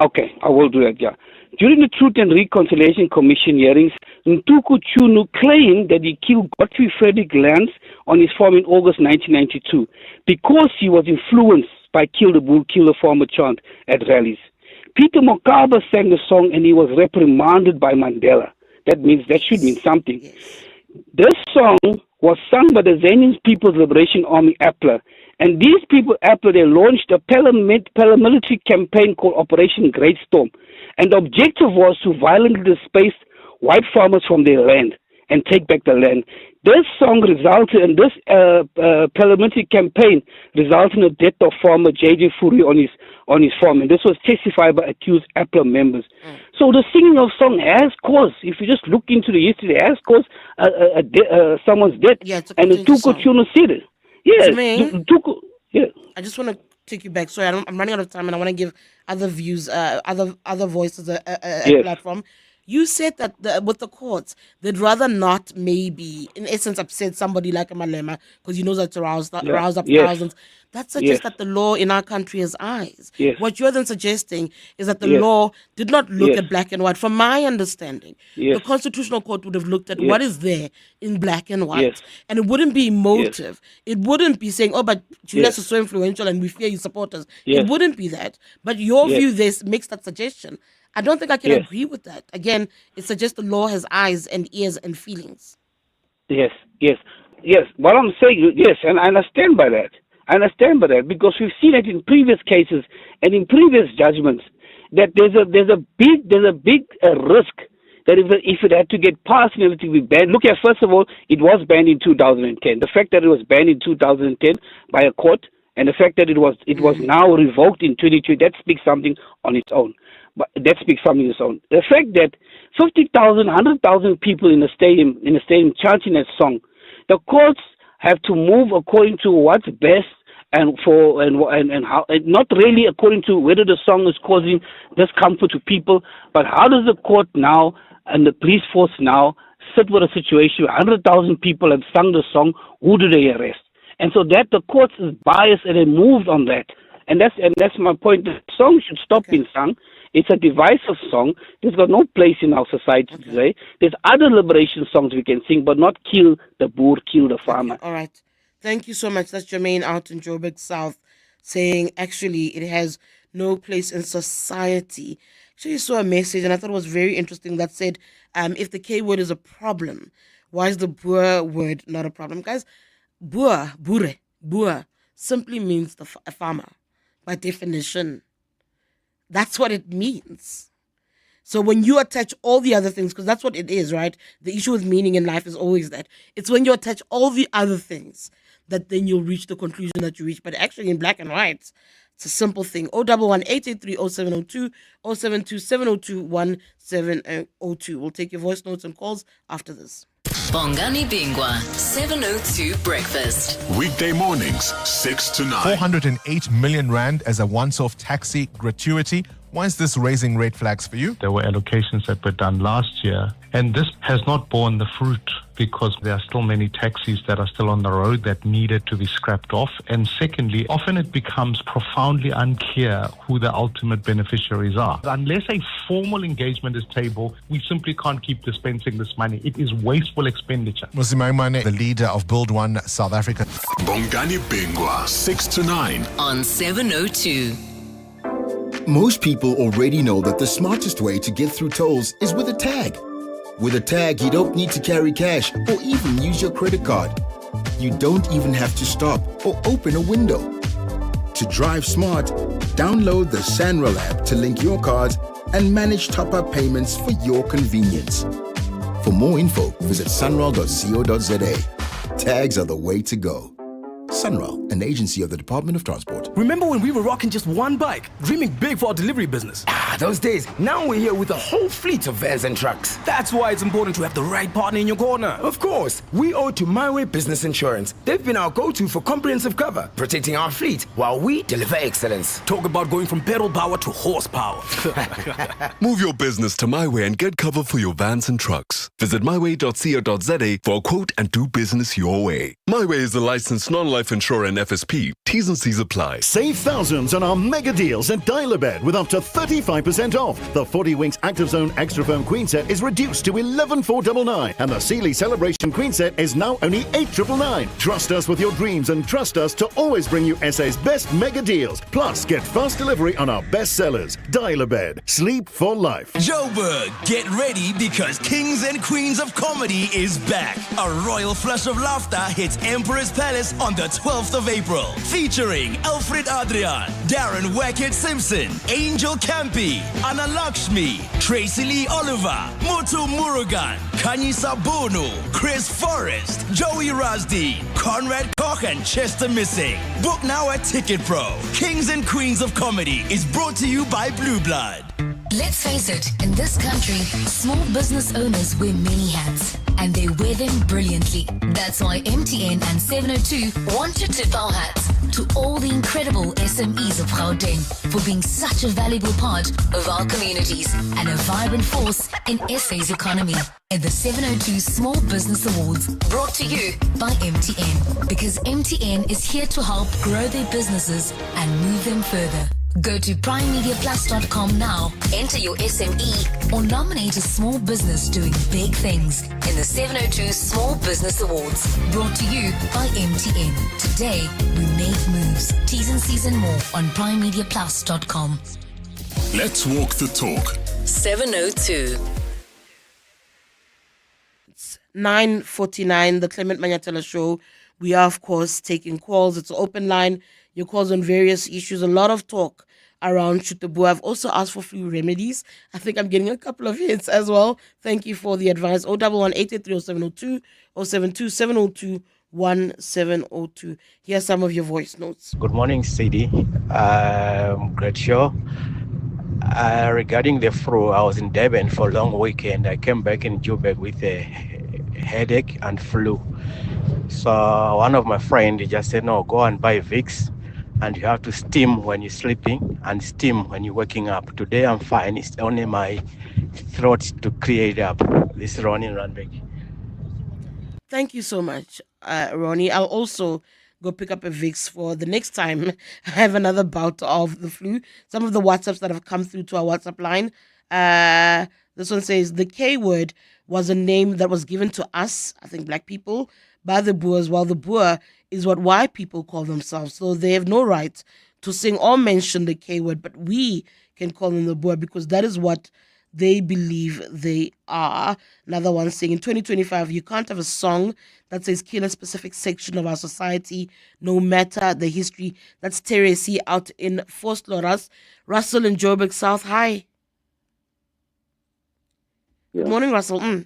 Okay, I will do that, yeah. During the Truth and Reconciliation Commission hearings, Ntuku Chunu claimed that he killed Godfrey Frederick Lance on his farm in August 1992 because he was influenced by Kill the Bull, Kill the Farmer chant at rallies. Peter Mokaba sang the song and he was reprimanded by Mandela. That should mean something. Yes. This song was sung by the Zambian People's Liberation Army, APLA. And these people, APLA, they launched a paramilitary campaign called Operation Great Storm. And the objective was to violently displace white farmers from their land and take back the land. This song resulted in this paramilitary campaign resulted in the death of farmer J.J. Fourie on his farm. And this was testified by accused APLA members. So the singing of song has caused, if you just look into the history, it has caused someone's death. Yeah, and the Tuko Chunu said it. Yes. Yeah. I just want to take you back. Sorry, I'm running out of time, and I want to give other views, other voices a platform. You said that with the courts, they'd rather not maybe, in essence, upset somebody like a Malema because he knows that to rouse up thousands. That suggests that the law in our country has eyes. Yes. What you're then suggesting is that the law did not look at black and white. From my understanding, the Constitutional Court would have looked at what is there in black and white. And it wouldn't be emotive. It wouldn't be saying, oh, but Julius is so influential and we fear you support us. It wouldn't be that. But your view makes that suggestion. I don't think I can agree with that. Again, it suggests the law has eyes and ears and feelings. Yes. What I'm saying, and I understand by that. Because we've seen it in previous cases and in previous judgments that there's a big risk that if it had to get passed and it to be banned. Look at, first of all, it was banned in 2010. The fact that it was banned in 2010 by a court, and the fact that it was now revoked in 2020, that speaks something on its own. But that speaks something on its own. The fact that 50,000, 100,000 people in a stadium chanting that song, the courts have to move according to what's best and how, not really according to whether the song is causing discomfort to people, but how does the court now and the police force now sit with a situation where 100,000 people have sung the song, who do they arrest? And so that the courts is biased and they moved on that. And that's my point. The song should stop being sung. It's a divisive song. It's got no place in our society today. There's other liberation songs we can sing, but not kill the Boer, kill the farmer. All right. Thank you so much. That's Jermaine out in Joburg South saying actually it has no place in society. Actually, I saw a message and I thought it was very interesting that said, if the K word is a problem, why is the Boer word not a problem? Guys, Boer simply means a farmer by definition. That's what it means. So when you attach all the other things, because that's what it is, right? The issue with meaning in life is always that. It's when you attach all the other things that then you'll reach the conclusion that you reach. But actually in black and white, it's a simple thing. 011-883-0702, 072-702-1702. We'll take your voice notes and calls after this. Bongani Bingwa, 702 Breakfast. Weekday mornings, 6 to 9. 408 million rand as a once-off taxi gratuity. Why is this raising red flags for you? There were allocations that were done last year, and this has not borne the fruit because there are still many taxis that are still on the road that needed to be scrapped off. And secondly, often it becomes profoundly unclear who the ultimate beneficiaries are. Unless a formal engagement is tabled, we simply can't keep dispensing this money. It is wasteful expenditure. Musimane, the leader of Build One South Africa. Bongani Bingwa, 6 to 9. On 702. Most people already know that the smartest way to get through tolls is with a tag. With a tag, you don't need to carry cash or even use your credit card. You don't even have to stop or open a window. To drive smart, download the Sanral app to link your cards and manage top-up payments for your convenience. For more info, visit sunral.co.za. Tags are the way to go. Sunral, an agency of the Department of Transport. Remember when we were rocking just one bike, dreaming big for our delivery business? Those days. Now we're here with a whole fleet of vans and trucks. That's why it's important to have the right partner in your corner. Of course, we owe to My Way Business Insurance. They've been our go-to for comprehensive cover, protecting our fleet while we deliver excellence. Talk about going from pedal power to horsepower. Move your business to My Way and get cover for your vans and trucks. Visit myway.co.za for a quote and do business your way. My Way is a licensed non-life insurer and FSP. T's and C's apply. Save thousands on our mega deals at Dial-A-Bed with up to 35% off. The 40 Winks Active Zone Extra Firm Queen Set is reduced to 11,499 and the Sealy Celebration Queen Set is now only 8,999. Trust us with your dreams and trust us to always bring you SA's best mega deals. Plus, get fast delivery on our best sellers. Dial-A-Bed. Sleep for life. Joburg, get ready because Kings and Queens of Comedy is back. A royal flush of laughter hits Emperor's Palace on the 12th of April. Featuring Alfred Adrian, Darren Wackett Simpson, Angel Campy, Anna Lakshmi, Tracy Lee Oliver, Mutu Murugan, Kanyisa Bono, Chris Forrest, Joey Rasdi, Conrad Koch and Chester Missing. Book now at Ticket Pro. Kings and Queens of Comedy is brought to you by Blue Blood. Let's face it, in this country, small business owners wear many hats, and they wear them brilliantly. That's why MTN and 702 wanted to tip our hats to all the incredible SMEs of Gauteng for being such a valuable part of our communities and a vibrant force in SA's economy. At the 702 Small Business Awards, brought to you by MTN, because MTN is here to help grow their businesses and move them further. Go to primemediaplus.com now, enter your SME, or nominate a small business doing big things in the 702 Small Business Awards. Brought to you by MTN. Today, we make moves. T's and C's and more on primemediaplus.com. Let's walk the talk. 702. 9:49, the Clement Manyathela Show. We are, of course, taking calls. It's an open line. Your calls on various issues. A lot of talk around Boer. I've also asked for flu remedies. I think I'm getting a couple of hits as well. Thank you for the advice. 011-883-0702, 072-702-1702. Here are some of your voice notes. Good morning, Tshidi. Great show. Regarding the flu, I was in Durban for a long weekend. I came back in Joburg with a headache and flu. So one of my friends just said, no, go and buy Vicks, and you have to steam when you're sleeping and steam when you're waking up. Today I'm fine. It's only my throat to create up. This is Ronnie Randbeck. Thank you so much, Ronnie. I'll also go pick up a Vicks for the next time I have another bout of the flu. Some of the WhatsApps that have come through to our WhatsApp line. This one says the K word was a name that was given to us, I think black people, by the Boers, while the Boer is what white people call themselves. So they have no right to sing or mention the K word, but we can call them the Boer because that is what they believe they are. Another one saying in 2025, you can't have a song that says kill a specific section of our society, no matter the history. That's Teresi out in Vosloorus. Russell in Joburg South. Hi. Yeah. Good morning, Russell.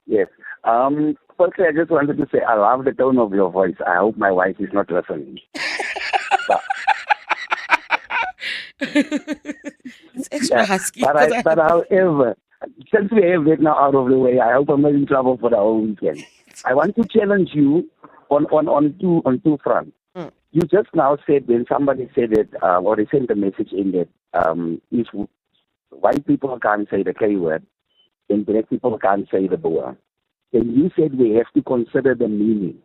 Yes. Firstly, I just wanted to say I love the tone of your voice. I hope my wife is not listening. It's extra husky. But however, since we have that now out of the way, I hope I'm not in trouble for the whole weekend. I want to challenge you on two fronts. You just now said when somebody said that, or they sent a message in that if white people can't say the K word, then black people can't say the Boer. Then you said we have to consider the meaning.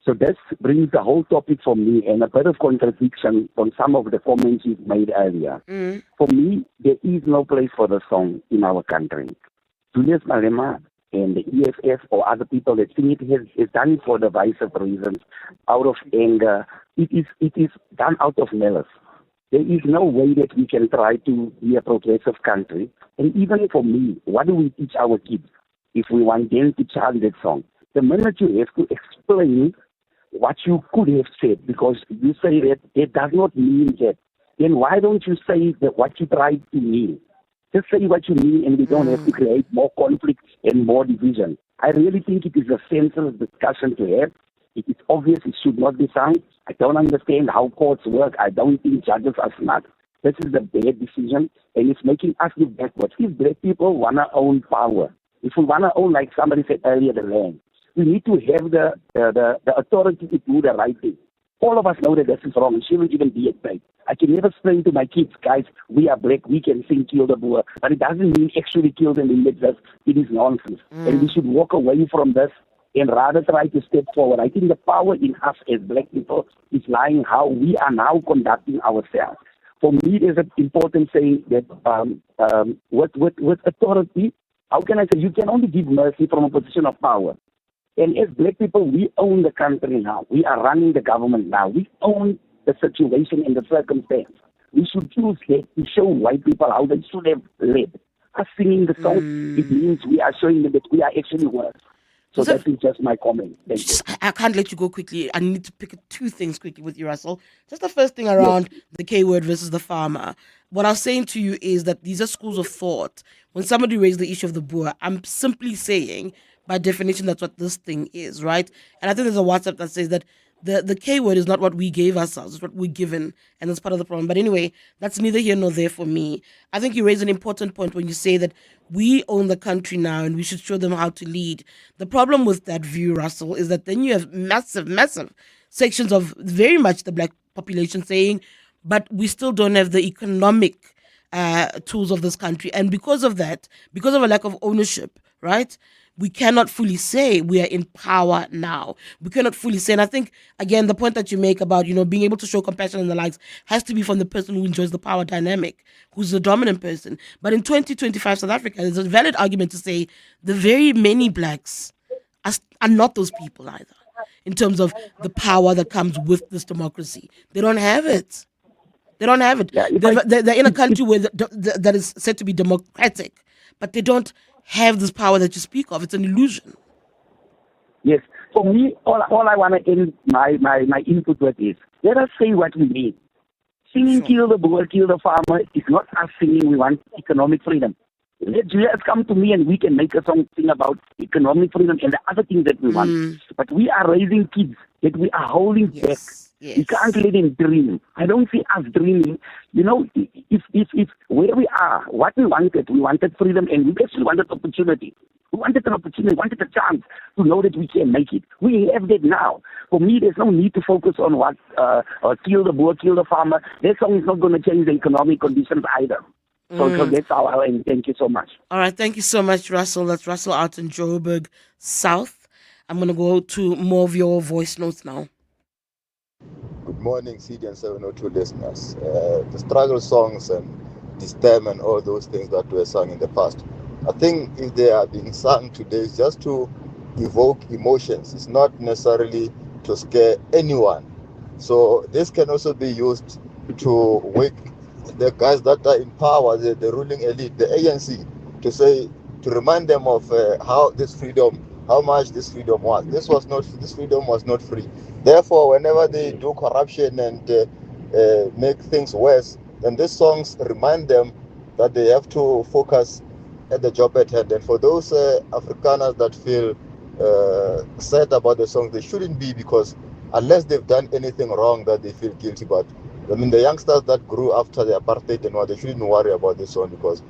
So this brings the whole topic for me and a bit of contradiction on some of the comments you've made earlier. For me, there is no place for the song in our country. Julius Malema and the EFF or other people that sing it has done it for divisive reasons, out of anger. It is done out of malice. There is no way that we can try to be a progressive country. And even for me, what do we teach our kids if we want them to chant that song? The minute you have to explain what you could have said, because you say that it does not mean that, then why don't you say that what you tried to mean? Just say what you mean and we don't have to create more conflict and more division. I really think it is a senseless discussion to have. It is obvious it should not be sung. I don't understand how courts work. I don't think judges are smart. This is a bad decision and it's making us look backwards. If black people want to own power, if we want to own, like somebody said earlier, the land, we need to have the authority to do the right thing. All of us know that this is wrong. It shouldn't even be a debate. I can never explain to my kids, guys, we are black, we can sing kill the Boer, but it doesn't mean actually kill them in this. It is nonsense. And we should walk away from this and rather try to step forward. I think the power in us as black people is lying how we are now conducting ourselves. For me, there's an important saying that with authority, how can I say, you can only give mercy from a position of power. And as black people, we own the country now. We are running the government now. We own the situation and the circumstance. We should choose that to show white people how they should have led. Us singing the song, it means we are showing them that we are actually worse. So that is just my comment. Thank you. I can't let you go quickly. I need to pick two things quickly with you, Russell. Just the first thing around the K word versus the farmer. What I was saying to you is that these are schools of thought. When somebody raised the issue of the Boer, I'm simply saying, by definition, that's what this thing is, right? And I think there's a WhatsApp that says that the K word is not what we gave ourselves, it's what we're given, and that's part of the problem. But anyway, that's neither here nor there for me. I think you raise an important point when you say that we own the country now and we should show them how to lead. The problem with that view, Russell, is that then you have massive sections of very much the black population saying, but we still don't have the economic tools of this country. And because of that, because of a lack of ownership, right, we cannot fully say we are in power now. We cannot fully say, and I think, again, the point that you make about, being able to show compassion and the likes has to be from the person who enjoys the power dynamic, who's the dominant person. But in 2025 South Africa, there's a valid argument to say the very many blacks are not those people either, in terms of the power that comes with this democracy. They don't have it. They don't have it. Yeah, they're in a country where that is said to be democratic, but they don't have this power that you speak of. It's an illusion. Yes. For me, all I want to end my input with is, let us say what we need. Singing kill the Boer, kill the farmer is not us singing we want economic freedom. Let Julius come to me and we can make a song sing about economic freedom and the other things that we want. But we are raising kids that we are holding back. We can't let them dream. I don't see us dreaming. If where we are, what we wanted freedom, and we actually wanted opportunity. We wanted an opportunity, wanted a chance to know that we can make it. We have that now. For me, there's no need to focus on what kill the Boer, kill the farmer. That song is not going to change the economic conditions either. So that's how I end. Thank you so much. All right, thank you so much, Russell. That's Russell out in Joburg South. I'm going to go to more of your voice notes now. Good morning, Tshidi and 702 listeners. The struggle songs and Distem and all those things that were sung in the past, I think if they are being sung today, it's just to evoke emotions. It's not necessarily to scare anyone. So this can also be used to wake the guys that are in power, the ruling elite, the ANC, to remind them of how much this freedom was. This freedom was not free. Therefore, whenever they do corruption and make things worse, then these songs remind them that they have to focus at the job at hand. And for those Afrikaners that feel sad about the songs, they shouldn't be, because unless they've done anything wrong that they feel guilty about. I mean, the youngsters that grew after the apartheid and what, they shouldn't worry about this one, because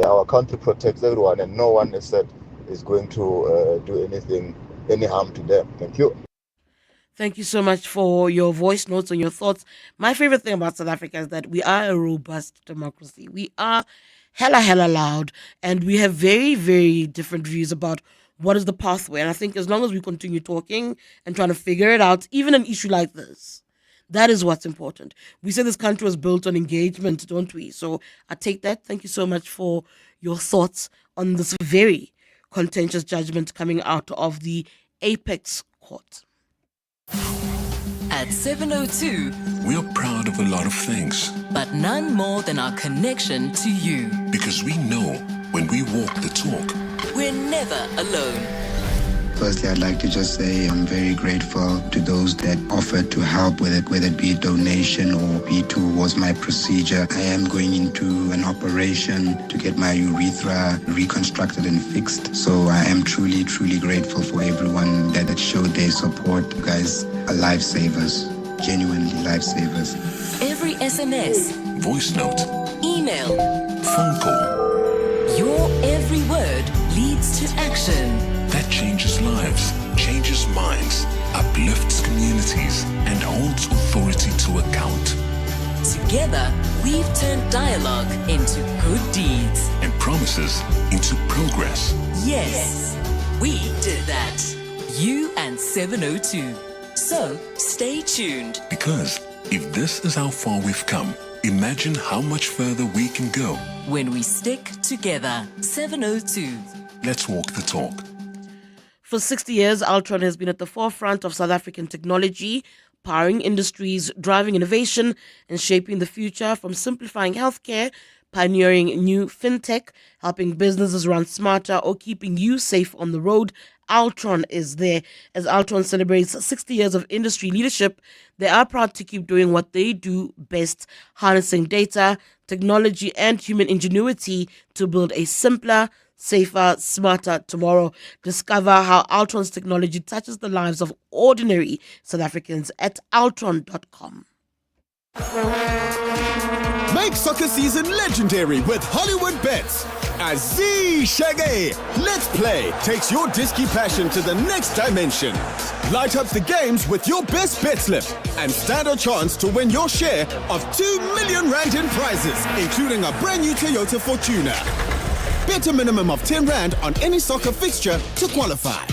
our country protects everyone and no one is going to do any harm to them. Thank you. Thank you so much for your voice notes and your thoughts. My favorite thing about South Africa is that we are a robust democracy. We are hella loud, and we have very, very different views about what is the pathway. And I think as long as we continue talking and trying to figure it out, even an issue like this, that is what's important. We say this country was built on engagement, don't we? So I take that. Thank you so much for your thoughts on this very contentious judgment coming out of the Apex Court. At 702, we're proud of a lot of things, but none more than our connection to you. because we know when we walk the talk, We're never alone. Firstly, I'd like to just say I'm very grateful to those that offered to help with it, whether it be a donation or be towards my procedure. I am going into an operation to get my urethra reconstructed and fixed. So I am truly, truly grateful for everyone that showed their support. You guys are lifesavers, genuinely lifesavers. Every SMS, voice note, email, phone call, your every word leads to action. that changes lives, changes minds, uplifts communities, and holds authority to account. Together, we've turned dialogue into good deeds. And promises into progress. Yes, we did that. You and 702. So, stay tuned. Because if this is how far we've come, imagine how much further we can go. When we stick together. 702. Let's walk the talk. For 60 years, Altron has been at the forefront of South African technology, powering industries, driving innovation, and shaping the future, from simplifying healthcare, pioneering new fintech, helping businesses run smarter, or keeping you safe on the road. Altron is there. As Altron celebrates 60 years of industry leadership, they are proud to keep doing what they do best, harnessing data, technology, and human ingenuity to build a simpler, safer, smarter tomorrow. Discover how Altron's technology touches the lives of ordinary South Africans at altron.com. Make soccer season legendary with Hollywood Bets. Aziz Shagay, Let's Play takes your disky passion to the next dimension. Light up the games with your best bet slip and stand a chance to win your share of 2 million rand in prizes, including a brand new Toyota Fortuner. Bet a minimum of 10 rand on any soccer fixture to qualify.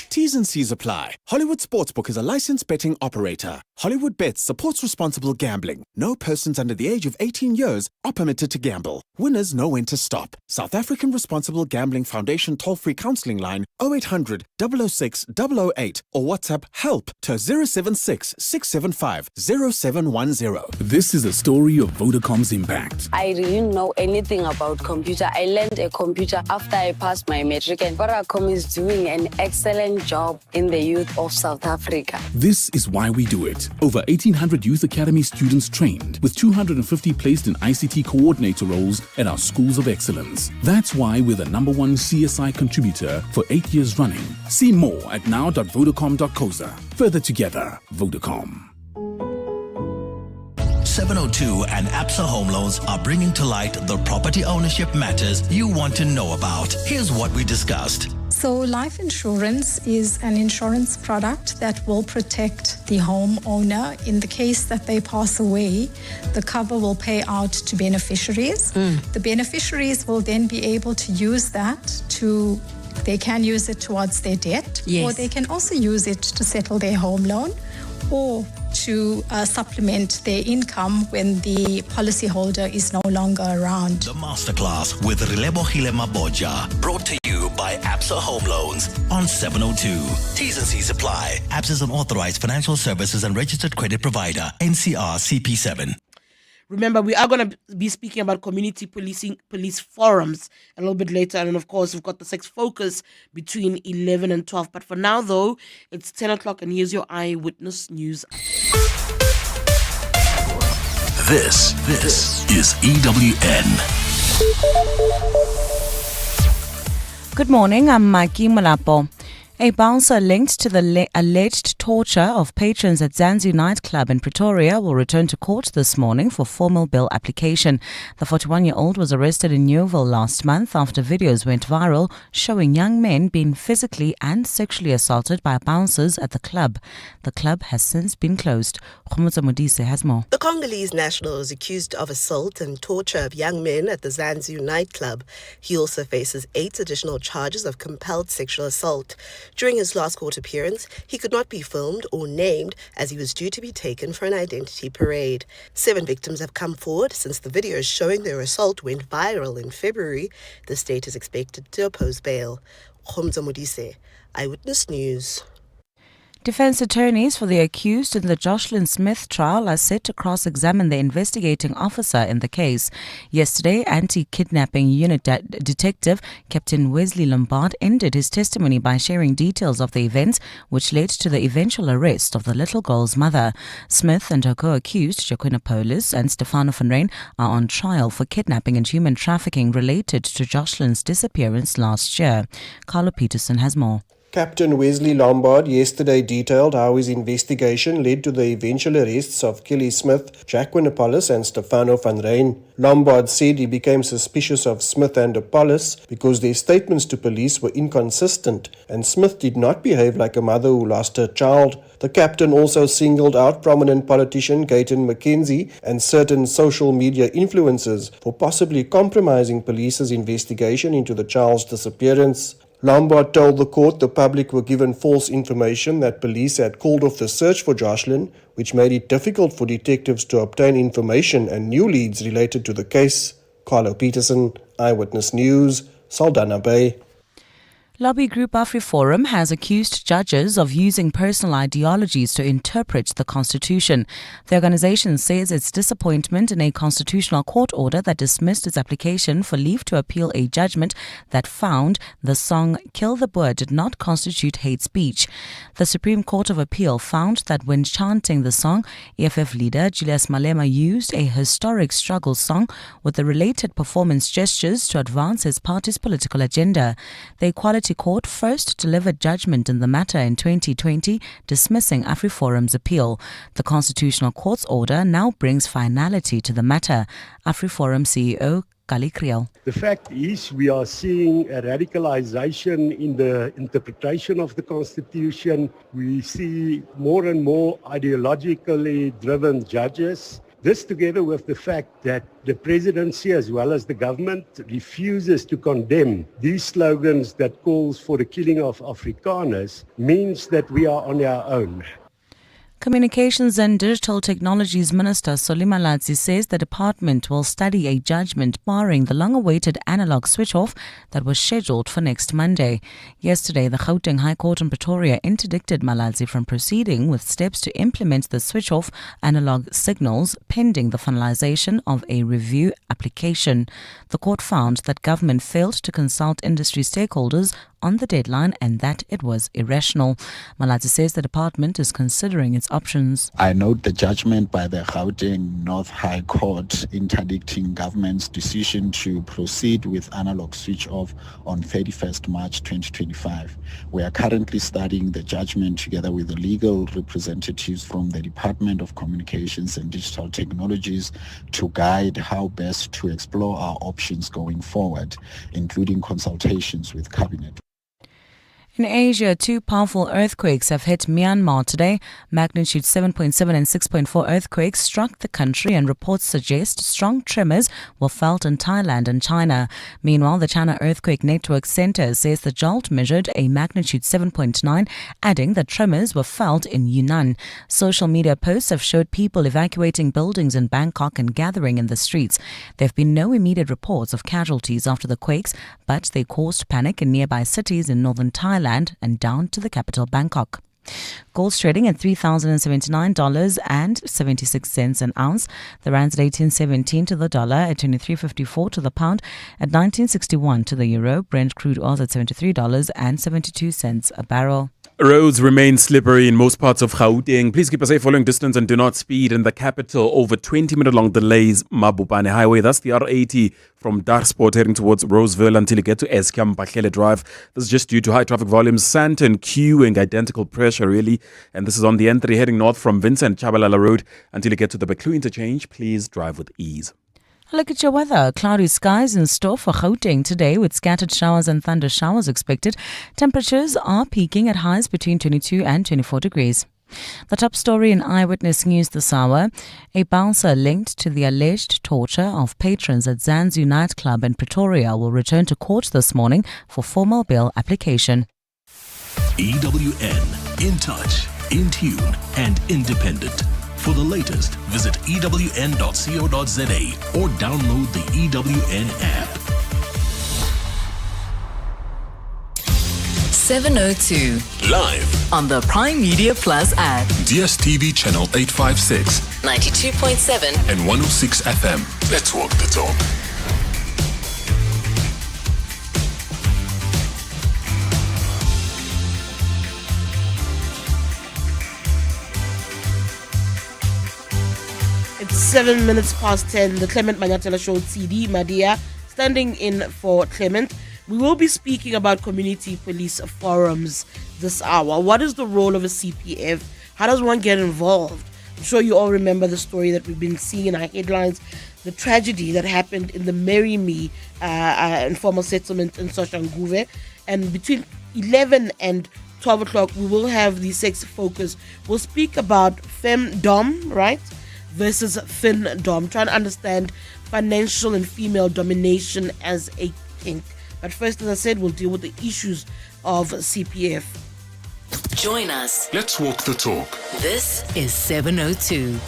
T's and C's apply. Hollywood Sportsbook is a licensed betting operator. Hollywood Bets supports responsible gambling. No persons under the age of 18 years are permitted to gamble. Winners know when to stop. South African Responsible Gambling Foundation toll-free counseling line 0800 006 008 or WhatsApp HELP to 076 675 0710. This is a story of Vodacom's impact. I didn't know anything about computer. I learned a computer after I passed my matric, and Vodacom is doing an excellent job in the youth of South Africa. This is why we do it. Over 1,800 Youth Academy students trained, with 250 placed in ICT coordinator roles at our schools of excellence. That's why we're the #1 CSI contributor for 8 years running. See more at now.vodacom.coza. Further together, Vodacom. 702 and Absa Home Loans are bringing to light the property ownership matters you want to know about. Here's what we discussed. So life insurance is an insurance product that will protect the homeowner. In the case that they pass away, the cover will pay out to beneficiaries. The beneficiaries will then be able to use that they can use it towards their debt, or they can also use it to settle their home loan, or to supplement their income when the policyholder is no longer around. The Masterclass with Relebohile Maboja, brought to you by Absa Home Loans on 702. T's and C's apply. Absa is an authorized financial services and registered credit provider. NCR CP7. Remember, we are going to be speaking about community police forums a little bit later. And of course, we've got the sex focus between 11 and 12. But for now, though, it's 10 o'clock and here's your eyewitness news. This is EWN. Good morning, I'm Maki Malapo. A bouncer linked to the alleged torture of patrons at Zanzi nightclub in Pretoria will return to court this morning for formal bail application. The 41-year-old was arrested in Yeoville last month after videos went viral showing young men being physically and sexually assaulted by bouncers at the club. The club has since been closed. Khomotso Modise has more. The Congolese national is accused of assault and torture of young men at the Zanzi nightclub. He also faces 8 additional charges of compelled sexual assault. During his last court appearance, he could not be filmed or named as he was due to be taken for an identity parade. 7 victims have come forward since the videos showing their assault went viral in February. The state is expected to oppose bail. Khomotso Modise, Eyewitness News. Defense attorneys for the accused in the Jocelyn Smith trial are set to cross-examine the investigating officer in the case. Yesterday, anti-kidnapping unit detective Captain Wesley Lombard ended his testimony by sharing details of the events which led to the eventual arrest of the little girl's mother. Smith and her co-accused, Jacquina Polis and Stefano van Rijn, are on trial for kidnapping and human trafficking related to Jocelyn's disappearance last year. Carlo Peterson has more. Captain Wesley Lombard yesterday detailed how his investigation led to the eventual arrests of Kelly Smith, Jacqueline Apollos and Stefano van Rijn. Lombard said he became suspicious of Smith and Apollos because their statements to police were inconsistent and Smith did not behave like a mother who lost her child. The captain also singled out prominent politician Gayton McKenzie and certain social media influencers for possibly compromising police's investigation into the child's disappearance. Lombard told the court the public were given false information that police had called off the search for Jocelyn, which made it difficult for detectives to obtain information and new leads related to the case. Carlo Peterson, Eyewitness News, Saldanha Bay. Lobby group AfriForum has accused judges of using personal ideologies to interpret the Constitution. The organization says its disappointment in a constitutional court order that dismissed its application for leave to appeal a judgment that found the song Kill the Boer did not constitute hate speech. The Supreme Court of Appeal found that when chanting the song, EFF leader Julius Malema used a historic struggle song with the related performance gestures to advance his party's political agenda. The Equality Court first delivered judgment in the matter in 2020, dismissing AfriForum's appeal. The Constitutional Court's order now brings finality to the matter. AfriForum CEO Kali Kriel. The fact is we are seeing a radicalization in the interpretation of the Constitution. We see more and more ideologically driven judges. This together with the fact that the presidency as well as the government refuses to condemn these slogans that calls for the killing of Afrikaners means that we are on our own. Communications and Digital Technologies Minister Solima Latsi says the department will study a judgment barring the long-awaited analog switch-off that was scheduled for next Monday. Yesterday, the Gauteng High Court in Pretoria interdicted Malatsi from proceeding with steps to implement the switch-off analog signals pending the finalization of a review application. The court found that government failed to consult industry stakeholders on the deadline and that it was irrational. Malatsi says the department is considering its options. I note the judgment by the Gauteng North High Court interdicting government's decision to proceed with analog switch-off on 31st March 2025. We are currently studying the judgment together with the legal representatives from the Department of Communications and Digital Technologies to guide how best to explore our options going forward, including consultations with Cabinet. In Asia, two powerful earthquakes have hit Myanmar today. Magnitude 7.7 and 6.4 earthquakes struck the country, and reports suggest strong tremors were felt in Thailand and China. Meanwhile, the China Earthquake Network Center says the jolt measured a magnitude 7.9, adding that tremors were felt in Yunnan. Social media posts have showed people evacuating buildings in Bangkok and gathering in the streets. There have been no immediate reports of casualties after the quakes, but they caused panic in nearby cities in northern Thailand and down to the capital Bangkok. Gold's trading at $3,079.76 an ounce. The rand's at 18.17 to the dollar, at 23.54 to the pound, at 19.61 to the euro. Brent crude oil at $73.72 a barrel. Roads remain slippery in most parts of Gauteng. Please keep a safe following distance and do not speed. In the capital, over 20-minute long delays, Mabopane Highway. That's the R80 from Darsport heading towards Roseville until you get to Eskom Bakhele Drive. This is just due to high traffic volumes, Sandton queuing, identical pressure really. And this is on the N3 heading north from Vincent Chabalala Road until you get to the Beklu interchange. Please drive with ease. Look at your weather. Cloudy skies in store for Gauteng today with scattered showers and thunder showers expected. Temperatures are peaking at highs between 22 and 24 degrees. The top story in Eyewitness News this hour. A bouncer linked to the alleged torture of patrons at Zanzu nightclub in Pretoria will return to court this morning for formal bail application. EWN, in touch, in tune, and independent. For the latest, visit ewn.co.za or download the EWN app. 702. Live On the Prime Media Plus app. DSTV channel 856 92.7 and 106 FM. Let's walk the talk. It's 7 minutes past 10. The Clement Manyathela Show, Tshidi, Madia, standing in for Clement. We will be speaking about community police forums this hour. What is the role of a CPF? How does one get involved? I'm sure you all remember the story that we've been seeing in our headlines, the tragedy that happened in the Marry Me informal settlement in Soshanguve. And between 11 and 12 o'clock, we will have the sex focus. We'll speak about femdom, right, versus findom, trying to understand financial and female domination as a kink. But first, as I said, we'll deal with the issues of CPF. Join us. Let's walk the talk. This is 702.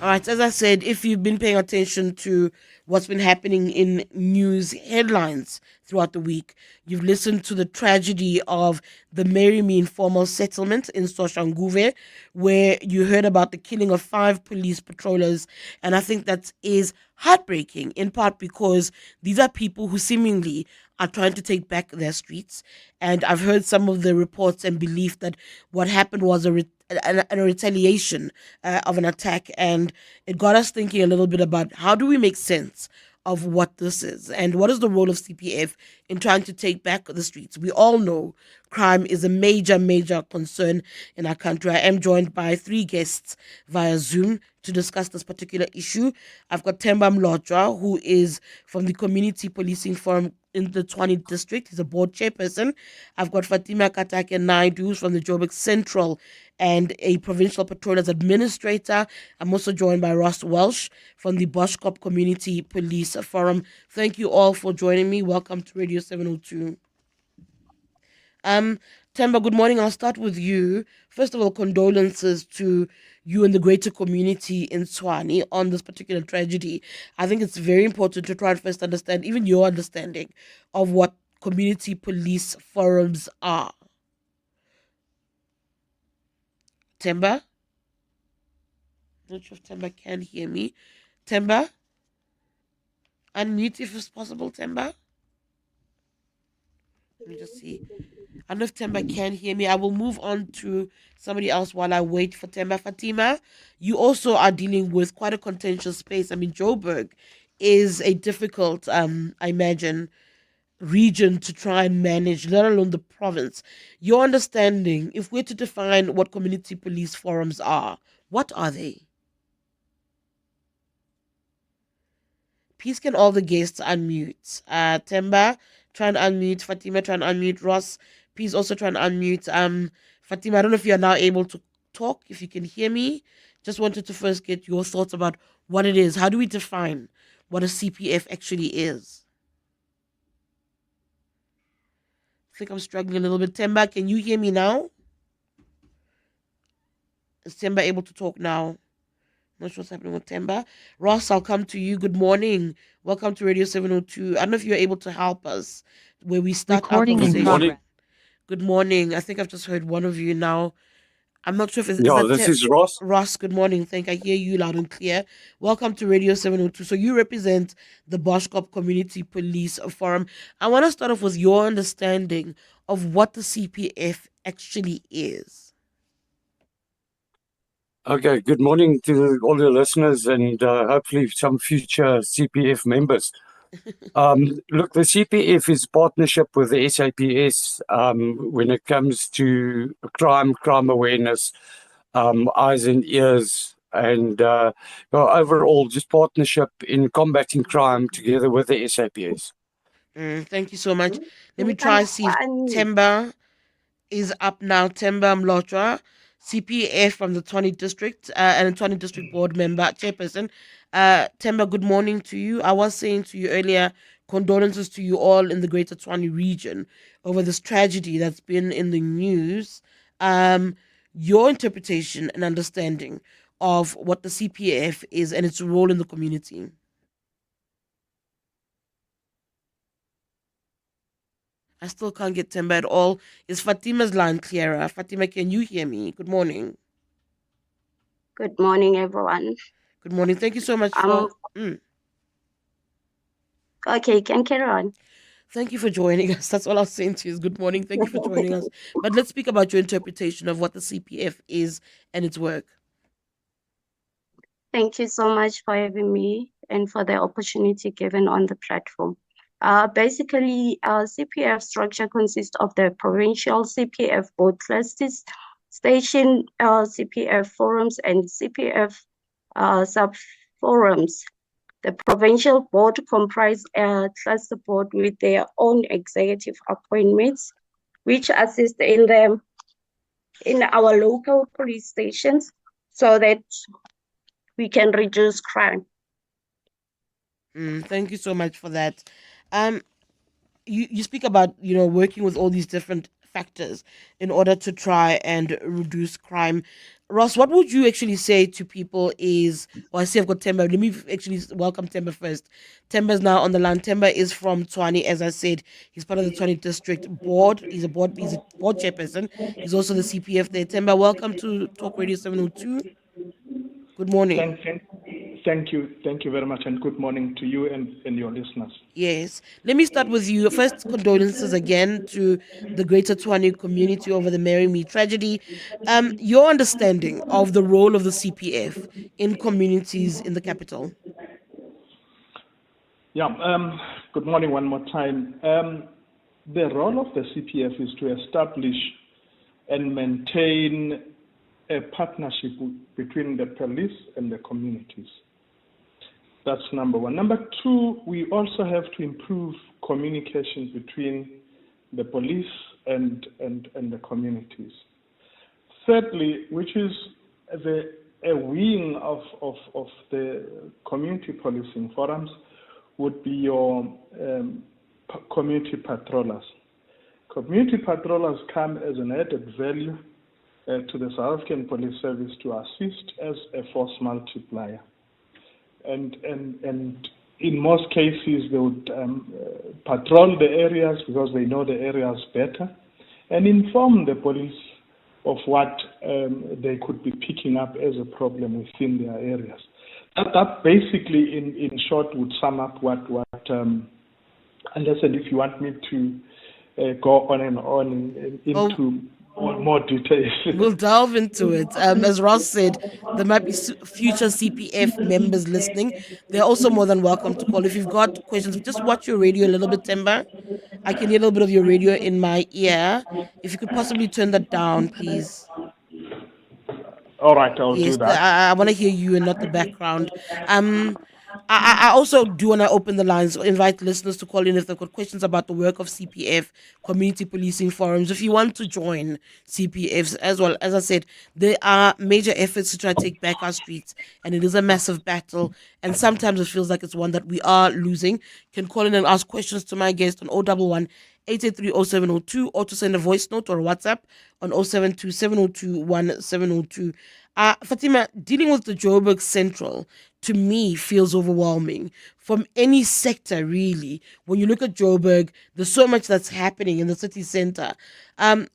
All right, as I said, if you've been paying attention to what's been happening in news headlines throughout the week, you've listened to the tragedy of the Marry Me informal settlement in Soshanguve, where you heard about the killing of 5 police patrollers. And I think that is heartbreaking, in part because these are people who seemingly are trying to take back their streets. And I've heard some of the reports and belief that what happened was a retaliation of an attack. And it got us thinking a little bit about how do we make sense of what this is and what is the role of CPF in trying to take back the streets. We all know crime is a major, major concern in our country. I am joined by 3 guests via Zoom to discuss this particular issue. I've got Themba Mlotshwa, who is from the Community Policing Forum in the Tshwane district. He's a board chairperson. I've got Fatima Katake Naidu, who's from the Joburg Central and a provincial patrollers administrator. I'm also joined by Ross Welsh from the Boschkop Community Police Forum. Thank you all for joining me. Welcome to Radio 702. Themba, good morning. I'll start with you. First of all, condolences to you and the greater community in Tshwane on this particular tragedy. I think it's very important to try and first understand, even your understanding of what community police forums are. Themba? Not sure if Themba can hear me. Themba? Unmute if it's possible, Themba. Let me just see. I don't know if Themba can hear me. I will move on to somebody else while I wait for Themba. Fatima, you also are dealing with quite a contentious space. I mean, Joburg is a difficult, I imagine, region to try and manage, let alone the province. Your understanding, if we're to define what community police forums are, what are they? Please can all the guests unmute. Themba, try and unmute. Fatima, try and unmute. Ross, Please also try and unmute. Fatima, I don't know if you are now able to talk, if you can hear me. Just wanted to first get your thoughts about what it is. How do we define what a CPF actually is? I think I'm struggling a little bit. Temba, can you hear me now? Is Temba able to talk now? Not sure what's happening with Temba. Ross, I'll come to you. Good morning. Welcome to Radio 702. I don't know if you're able to help us where we start our conversation. Good morning. I think I've just heard one of you now. I'm not sure if it's... this is Ross. Ross, good morning. I hear you loud and clear. Welcome to Radio 702. So you represent the Boschkop Community Police Forum. I want to start off with your understanding of what the CPF actually is. Okay, good morning to all your listeners and hopefully some future CPF members. Look, the CPF is partnership with the SAPS when it comes to crime awareness, eyes and ears, and overall just partnership in combating crime together with the SAPS. Thank you so much. Let me try see if Temba is up now. Temba Mlotra, CPF from the Tshidi District and a Tshidi District Board member, chairperson. Temba, good morning to you. I was saying to you earlier, condolences to you all in the Greater Tshwane region over this tragedy that's been in the news. Your interpretation and understanding of what the CPF is and its role in the community. I still can't get Temba at all. Is Fatima's line clearer? Fatima, can you hear me? Good morning. Good morning, everyone. Good morning. Thank you so much for... Okay, can carry on. Thank you for joining us. That's all I was saying to you is good morning. Thank you for joining us. But let's speak about your interpretation of what the CPF is and its work. Thank you so much for having me and for the opportunity given on the platform. Basically, CPF structure consists of the provincial CPF board clusters, station CPF forums, and CPF sub-forums. The provincial board comprises a cluster board with their own executive appointments, which assist in our local police stations so that we can reduce crime. Thank you so much for that. You speak about working with all these different factors in order to try and reduce crime. Ross, what would you actually say to people I see I've got Temba. Let me actually welcome Temba first. Temba's now on the line. Temba is from Tshwane, as I said. He's part of the Tshwane District Board. He's a board chairperson. He's also the CPF there. Temba, welcome to Talk Radio 702. Good morning. Thank you very much, and good morning to you and your listeners. Yes. Let me start with you. First, condolences again to the Greater Tshwane community over the Mary Me tragedy. Your understanding of the role of the CPF in communities in the capital. Yeah. Good morning one more time. The role of the CPF is to establish and maintain a partnership between the police and the communities. That's number one. Number two, we also have to improve communication between the police and the communities. Thirdly, which is a wing of the community policing forums, would be your community patrollers. Community patrollers come as an added value to the South African Police Service to assist as a force multiplier. And in most cases, they would patrol the areas because they know the areas better and inform the police of what they could be picking up as a problem within their areas. That basically, in short, would sum up what unless and if you want me to go on and on into more details. We'll delve into it. As Ross said, there might be future CPF members listening. They're also more than welcome to call. If you've got questions, just watch your radio a little bit, Temba. I can hear a little bit of your radio in my ear. If you could possibly turn that down, please. All right, I'll do that. I want to hear you and not the background. I also do want to open the lines, invite listeners to call in if they've got questions about the work of CPF, community policing forums. If you want to join CPFs as well, as I said, there are major efforts to try to take back our streets, and it is a massive battle. And sometimes it feels like it's one that we are losing. You can call in and ask questions to my guest on 011 883 0702, or to send a voice note or a WhatsApp on 072 702 1702. Fatima, dealing with the Joburg Central, to me, feels overwhelming from any sector, really. When you look at Joburg, there's so much that's happening in the city center.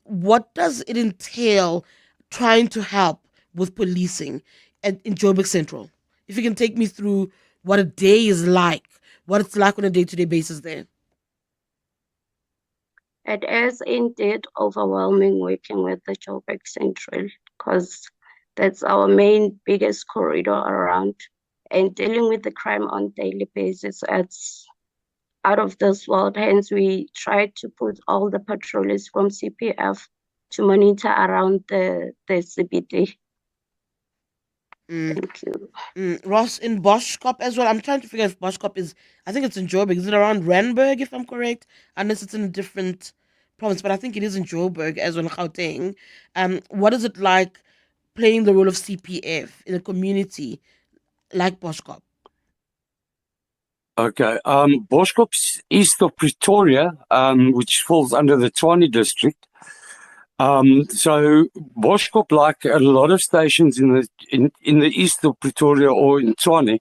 What does it entail trying to help with policing in Joburg Central? If you can take me through what a day is like, what it's like on a day-to-day basis there. It is indeed overwhelming working with the Joburg Central, because that's our main biggest corridor around, and dealing with the crime on daily basis, it's out of this world. Hence, we try to put all the patrollers from CPF to monitor around the CBD. Thank you. Ross, in Boschkop as well. I'm trying to figure if Boschkop is, I think it's in Joburg. Is it around Randburg, if I'm correct? Unless it's in a different province, but I think it is in Joburg as well, in Gauteng. What is it like playing the role of CPF in a community like Boschkop? Okay. Boschkop's east of Pretoria, which falls under the Tshwane district. So Boschkop, like a lot of stations in the east of Pretoria or in Tshwane,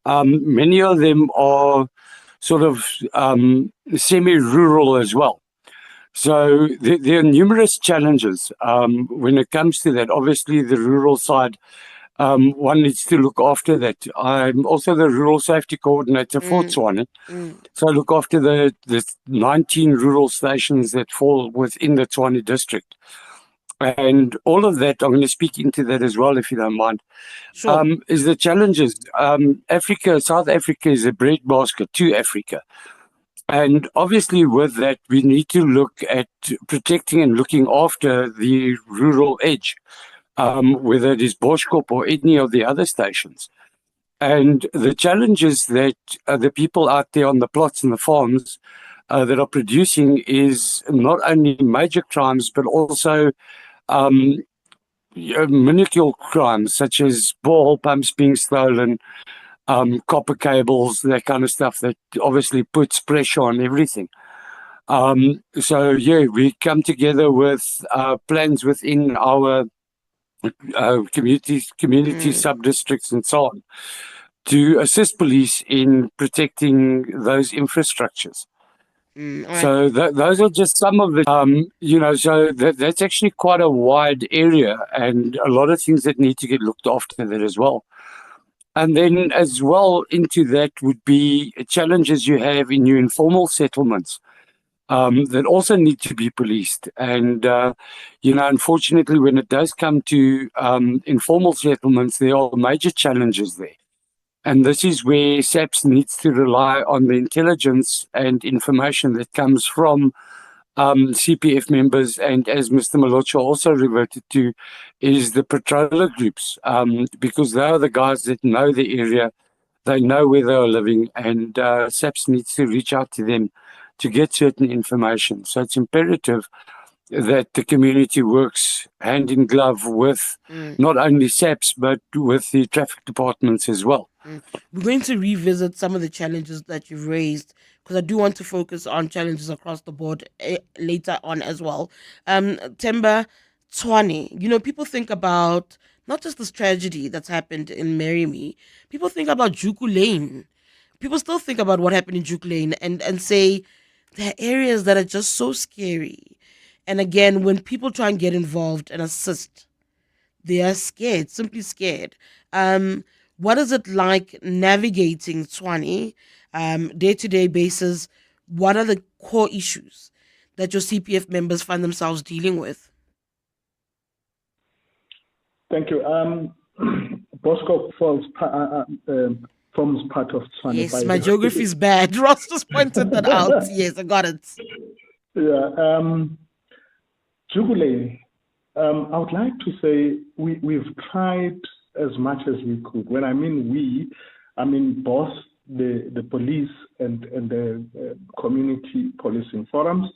many of them are sort of semi-rural as well. So there are numerous challenges when it comes to that. Obviously, the rural side, one needs to look after that. I'm also the rural safety coordinator for Tshwane. So I look after the 19 rural stations that fall within the Tshwane district. And all of that, I'm going to speak into that as well, if you don't mind, is the challenges. South Africa is a breadbasket to Africa. And obviously with that, we need to look at protecting and looking after the rural edge, whether it is Boschkop or any of the other stations. And the challenges that the people out there on the plots and the farms that are producing is not only major crimes, but also minuscule crimes, such as borehole pumps being stolen, copper cables, that kind of stuff that obviously puts pressure on everything. So yeah, we come together with plans within our community sub-districts and so on to assist police in protecting those infrastructures. So those are just some of the, so that's actually quite a wide area, and a lot of things that need to get looked after that as well. And then as well into that would be challenges you have in your informal settlements that also need to be policed. And, unfortunately, when it does come to informal settlements, there are major challenges there. And this is where SAPS needs to rely on the intelligence and information that comes from CPF members, and as Mr. Malocho also reverted to, is the patroller groups, because they are the guys that know the area, they know where they are living, and SAPS needs to reach out to them to get certain information. So it's imperative that the community works hand in glove with not only SAPS, but with the traffic departments as well. We're going to revisit some of the challenges that you've raised, because I do want to focus on challenges across the board later on as well. Themba, Tshwane, people think about not just this tragedy that's happened in Marimi, people think about Juku Lane. People still think about what happened in Juku Lane and say there are areas that are just so scary. And again, when people try and get involved and assist, they are scared, simply scared. What is it like navigating Tshwane day-to-day basis? What are the core issues that your CPF members find themselves dealing with? Thank you. Boschkop forms part of Tshwane. Yes, my geography is bad. Ross just pointed that out. Yes, I got it. Yeah. Juku Lane, I would like to say we've tried as much as we could. When I mean we, both the police and the community policing forums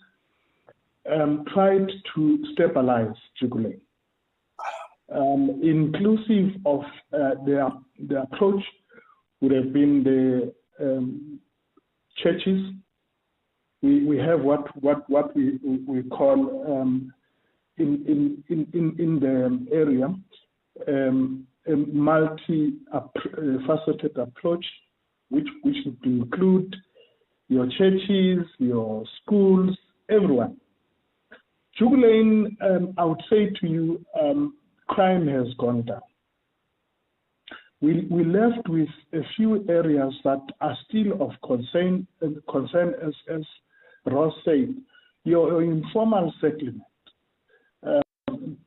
tried to stabilize Jugulayne. Inclusive of the approach would have been the churches. We have what we call in the area a multi-faceted approach, which would include your churches, your schools, everyone. Jugulayne, I would say to you, crime has gone down. We left with a few areas that are still of concern as Ross said. Your informal settlement.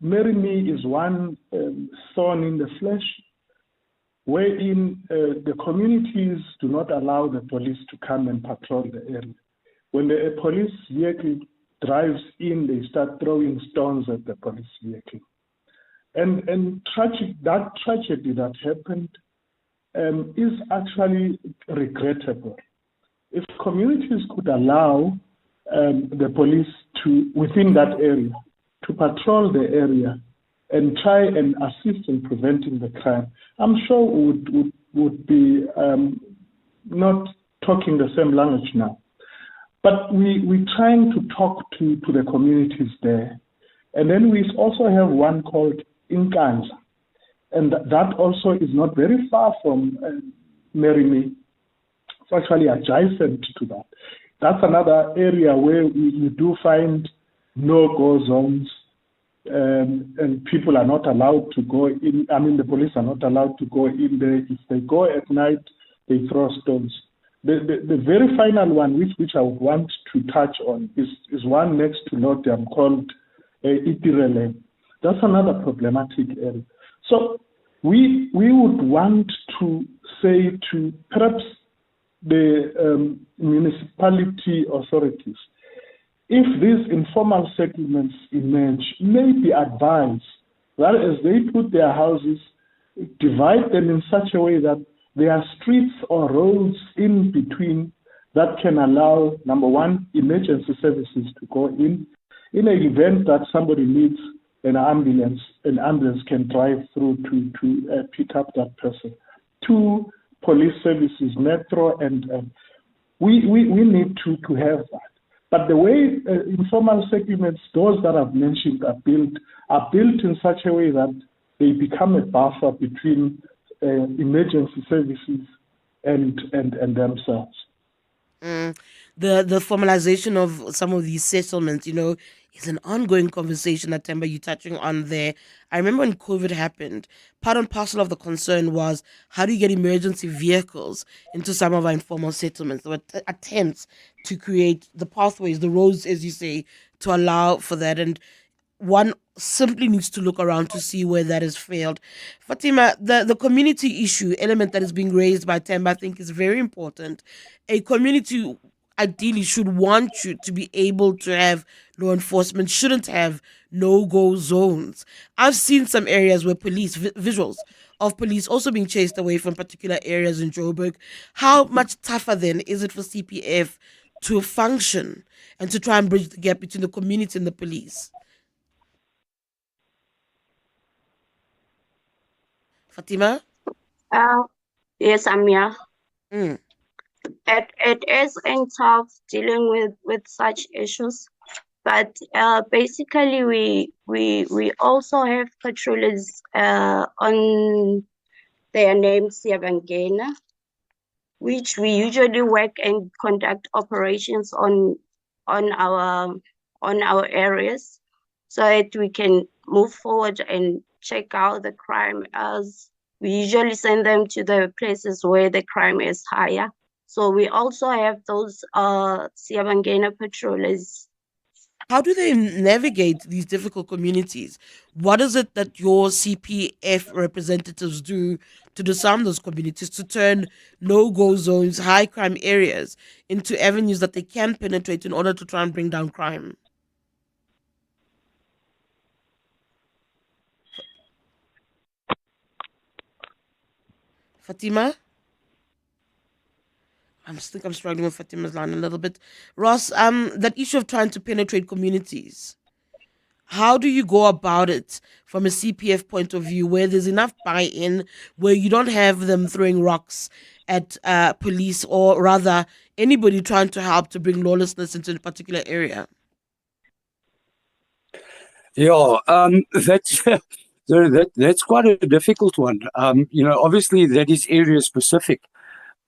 Marry Me is one thorn in the flesh, wherein the communities do not allow the police to come and patrol the area. When the police vehicle drives in, they start throwing stones at the police vehicle. And that tragedy that happened is actually regrettable. If communities could allow the police to, within that area, to patrol the area and try and assist in preventing the crime, I'm sure would be not talking the same language now. But we're trying to talk to the communities there. And then we also have one called Inkanza. And that also is not very far from Marry Me. It's actually adjacent to that. That's another area where you do find no-go zones, and people are not allowed to go in. The police are not allowed to go in there. If they go at night, they throw stones. The very final one, which I would want to touch on, is one next to Lothian called Itirele. That's another problematic area. So we would want to say to perhaps the municipality authorities, if these informal settlements emerge, may be advised that as they put their houses, divide them in such a way that there are streets or roads in between that can allow, number one, emergency services to go in an event that somebody needs an ambulance can drive through to pick up that person. Two, police services, metro, and we need to have that. But the way informal settlements, those that I've mentioned, are built in such a way that they become a buffer between emergency services and themselves. The formalization of some of these settlements, is an ongoing conversation that, Temba, you're touching on there. I remember when COVID happened, part and parcel of the concern was how do you get emergency vehicles into some of our informal settlements? There were attempts to create the pathways, the roads, as you say, to allow for that. And one simply needs to look around to see where that has failed. Fatima, the community issue element that is being raised by Temba, I think, is very important. A community ideally should want you to be able to have law enforcement, shouldn't have no-go zones. I've seen some areas where police, visuals of police also being chased away from particular areas in Joburg. How much tougher then is it for CPF to function and to try and bridge the gap between the community and the police? Fatima? Yes, I'm here. It is tough dealing with such issues, but basically we also have patrollers on their name Siyabangena, which we usually work and conduct operations on our areas, so that we can move forward and check out the crime, as we usually send them to the places where the crime is higher. So we also have those Siyabangena patrollers. How do they navigate these difficult communities? What is it that your CPF representatives do to disarm those communities, to turn no-go zones, high crime areas, into avenues that they can penetrate in order to try and bring down crime? Fatima? I think I'm struggling with Fatima's line a little bit. Ross, that issue of trying to penetrate communities. How do you go about it from a CPF point of view, where there's enough buy-in, where you don't have them throwing rocks at police, or rather anybody trying to help to bring lawlessness into a particular area? Yeah, that's quite a difficult one. Obviously that is area specific.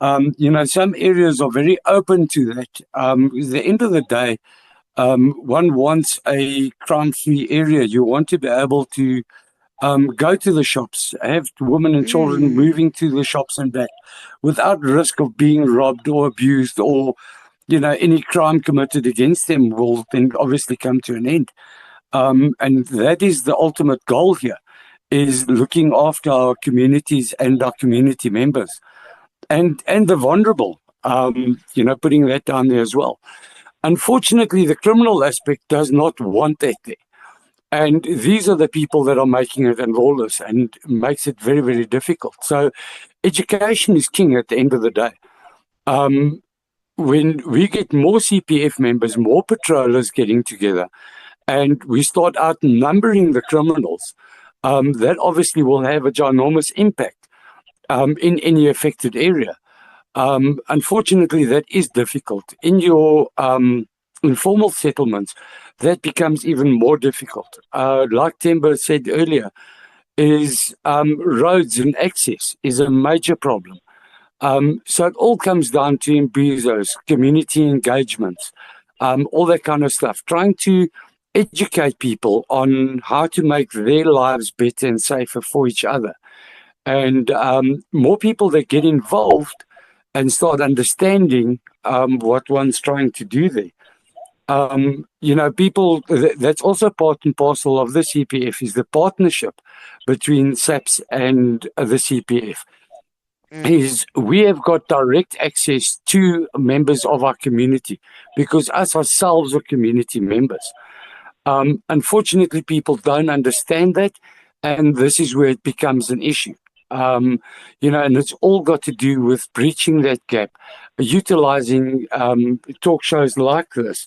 Some areas are very open to that. At the end of the day, one wants a crime-free area. You want to be able to go to the shops, have women and children moving to the shops and back without risk of being robbed or abused, or, any crime committed against them will then obviously come to an end. And that is the ultimate goal here, is looking after our communities and our community members and the vulnerable, putting that down there as well. Unfortunately, the criminal aspect does not want that there. And these are the people that are making it lawless and makes it very, very difficult. So education is king at the end of the day. When we get more CPF members, more patrollers getting together, and we start outnumbering the criminals, that obviously will have a ginormous impact in any affected area. Unfortunately, that is difficult. In your informal settlements, that becomes even more difficult. Like Temba said earlier, is roads and access is a major problem. So it all comes down to imbizos, community engagements, all that kind of stuff, trying to educate people on how to make their lives better and safer for each other. And more people that get involved and start understanding what one's trying to do there. People, that's also part and parcel of the CPF, is the partnership between SAPS and the CPF. Is we have got direct access to members of our community because us ourselves are community members. Unfortunately, people don't understand that, and this is where it becomes an issue. And it's all got to do with breaching that gap, utilizing talk shows like this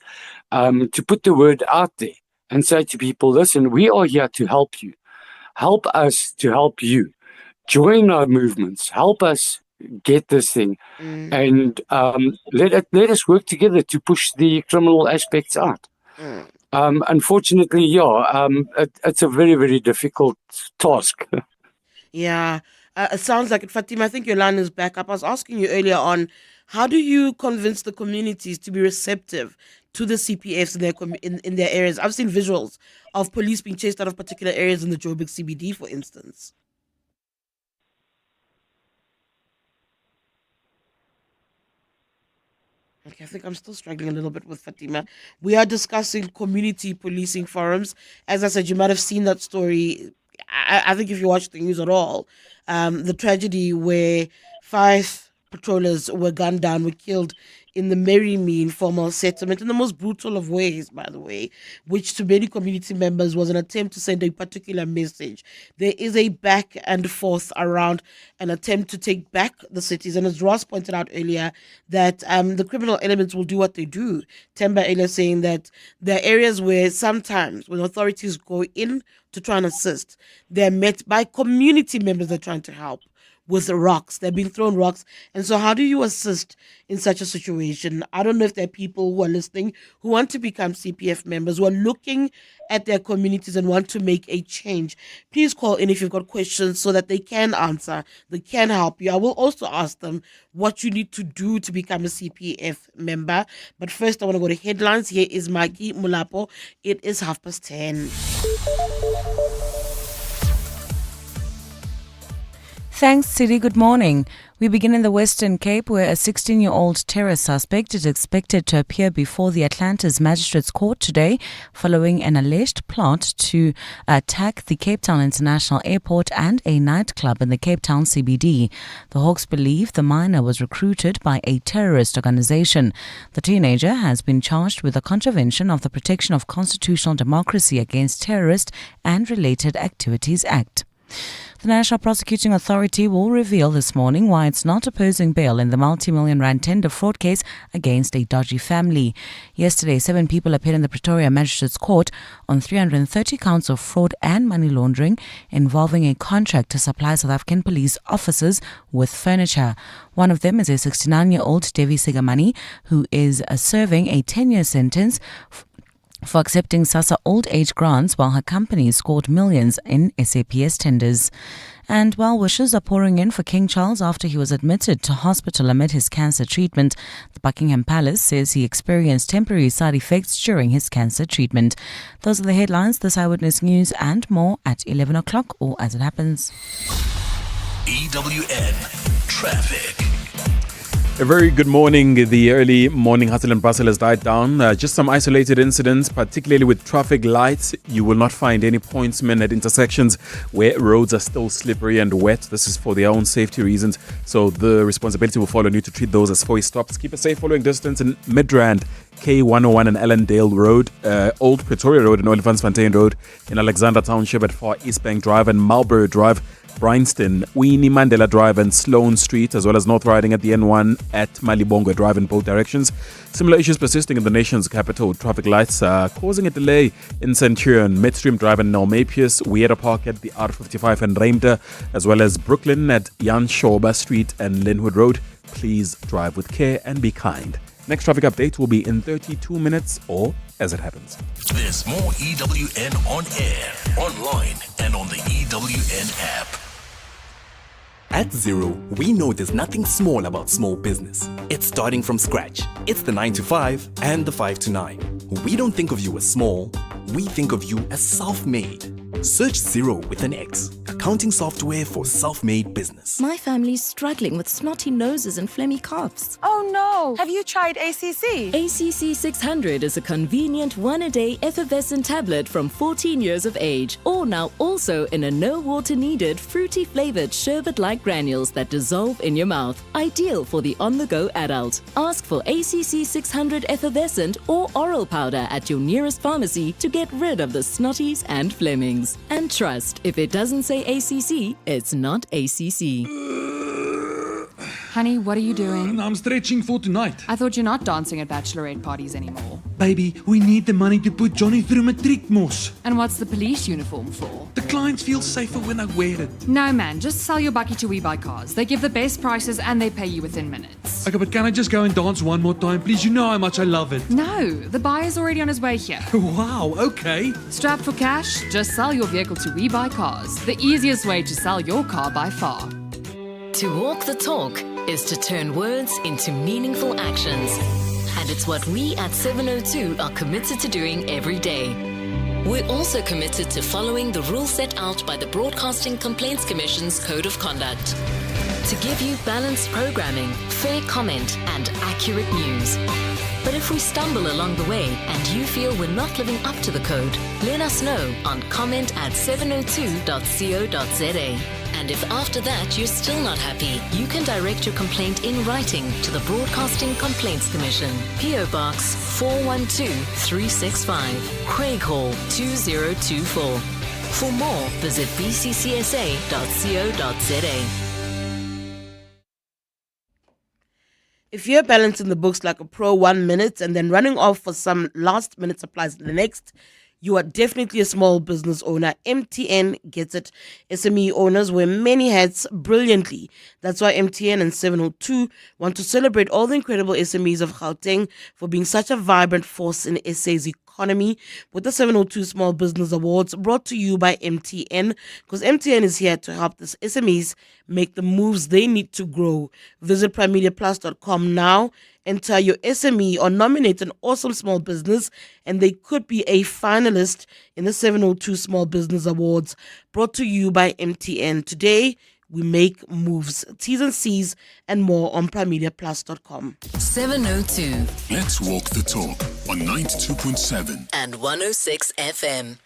to put the word out there and say to people, listen, we are here to help you. Help us to help you. Join our movements. Help us get this thing. And let us work together to push the criminal aspects out. Unfortunately, it's a very, very difficult task. Yeah, it sounds like it, Fatima. I think your line is back up. I was asking you earlier on, how do you convince the communities to be receptive to the CPFs in their areas? I've seen visuals of police being chased out of particular areas in the Joburg CBD, for instance. Okay, I think I'm still struggling a little bit with Fatima. We are discussing community policing forums. As I said, you might have seen that story. I think if you watch the news at all, the tragedy where 5 patrollers were gunned down, were killed in the Merryme informal settlement in the most brutal of ways, by the way, which to many community members was an attempt to send a particular message. There is a back and forth around an attempt to take back the cities. And as Ross pointed out earlier, that the criminal elements will do what they do. Temba earlier saying that there are areas where sometimes when authorities go in to try and assist, they're met by community members that are trying to help with rocks. They're being thrown rocks. And so how do you assist in such a situation? I don't know if there are people who are listening who want to become CPF members, who are looking at their communities and want to make a change. Please call in if you've got questions so that they can answer, they can help you. I will also ask them what you need to do to become a CPF member. But first, I want to go to headlines. Here is Maggie Mulapo. It is 10:30. Thanks, Tshidi. Good morning. We begin in the Western Cape, where a 16-year-old terror suspect is expected to appear before the Atlantis Magistrates Court today following an alleged plot to attack the Cape Town International Airport and a nightclub in the Cape Town CBD. The Hawks believe the minor was recruited by a terrorist organization. The teenager has been charged with the contravention of the Protection of Constitutional Democracy Against Terrorist and Related Activities Act. The National Prosecuting Authority will reveal this morning why it's not opposing bail in the multi-million rand tender fraud case against a dodgy family. Yesterday, 7 people appeared in the Pretoria Magistrates Court on 330 counts of fraud and money laundering involving a contract to supply South African police officers with furniture. One of them is a 69-year-old Devi Sigamani who is serving a 10-year sentence for accepting SASSA old age grants while her company scored millions in SAPS tenders. And well wishes are pouring in for King Charles after he was admitted to hospital amid his cancer treatment. The Buckingham Palace says he experienced temporary side effects during his cancer treatment. Those are the headlines, this Eyewitness News and more at 11 o'clock or as it happens. EWN Traffic. A very good morning. The early morning hustle and bustle has died down. Just some isolated incidents, particularly with traffic lights. You will not find any pointsmen at intersections where roads are still slippery and wet. This is for their own safety reasons. So the responsibility will fall on you to treat those as 4 stops. Keep a safe following distance in Midrand, K101 and Allendale Road, Old Pretoria Road and Olifantsfontein Road, in Alexander Township at Far East Bank Drive and Marlborough Drive, Bryanston, Winnie Mandela Drive and Sloane Street, as well as North Riding at the N1 at Malibongo Drive in both directions. Similar issues persisting in the nation's capital. Traffic lights are causing a delay in Centurion, Midstream Drive and Nelmapius, Weeda Park at the R55 and Reimter, as well as Brooklyn at Jan Shoba Street and Linwood Road. Please drive with care and be kind. Next traffic update will be in 32 minutes or as it happens. There's more EWN on air, online, and on the EWN app. At Zero, we know there's nothing small about small business. It's starting from scratch. It's the 9 to 5 and the 5 to 9. We don't think of you as small, we think of you as self-made. Search Zero with an X, accounting software for self-made business. My family's struggling with snotty noses and phlegmy coughs. Oh no! Have you tried ACC? ACC 600 is a convenient one-a-day effervescent tablet from 14 years of age, or now also in a no-water-needed, fruity-flavored sherbet-like granules that dissolve in your mouth. Ideal for the on-the-go adult. Ask for ACC 600 effervescent or oral powder at your nearest pharmacy to get rid of the snotties and flemings. And trust, if it doesn't say ACC, it's not ACC. Honey, what are you doing? I'm stretching for tonight. I thought you're not dancing at bachelorette parties anymore. Baby, we need the money to put Johnny through matric mos. And what's the police uniform for? The clients feel safer when I wear it. No man, just sell your bucky to We Buy Cars. They give the best prices and they pay you within minutes. Okay, but can I just go and dance one more time, please? You know how much I love it. No, the buyer's already on his way here. Wow, okay. Strapped for cash? Just sell your vehicle to We Buy Cars. The easiest way to sell your car by far. To walk the talk is to turn words into meaningful actions. And it's what we at 702 are committed to doing every day. We're also committed to following the rules set out by the Broadcasting Complaints Commission's Code of Conduct. To give you balanced programming, fair comment, and accurate news. But if we stumble along the way and you feel we're not living up to the code, let us know on comment@702.co.za. And if after that you're still not happy, you can direct your complaint in writing to the Broadcasting Complaints Commission, PO Box 412365, Craig Hall 2024. For more, visit bccsa.co.za. If you're balancing the books like a pro 1 minute and then running off for some last minute supplies in the next, you are definitely a small business owner. MTN gets it. SME owners wear many hats brilliantly. That's why MTN and 702 want to celebrate all the incredible SMEs of Gauteng for being such a vibrant force in SA's economy with the 702 Small Business Awards brought to you by MTN, because MTN is here to help the SMEs make the moves they need to grow. Visit primediaplus.com now, enter your SME or nominate an awesome small business and they could be a finalist in the 702 Small Business Awards brought to you by MTN. Today, we make moves. T's and C's and more on primediaplus.com. 702. Let's walk the talk on 92.7 and 106 FM.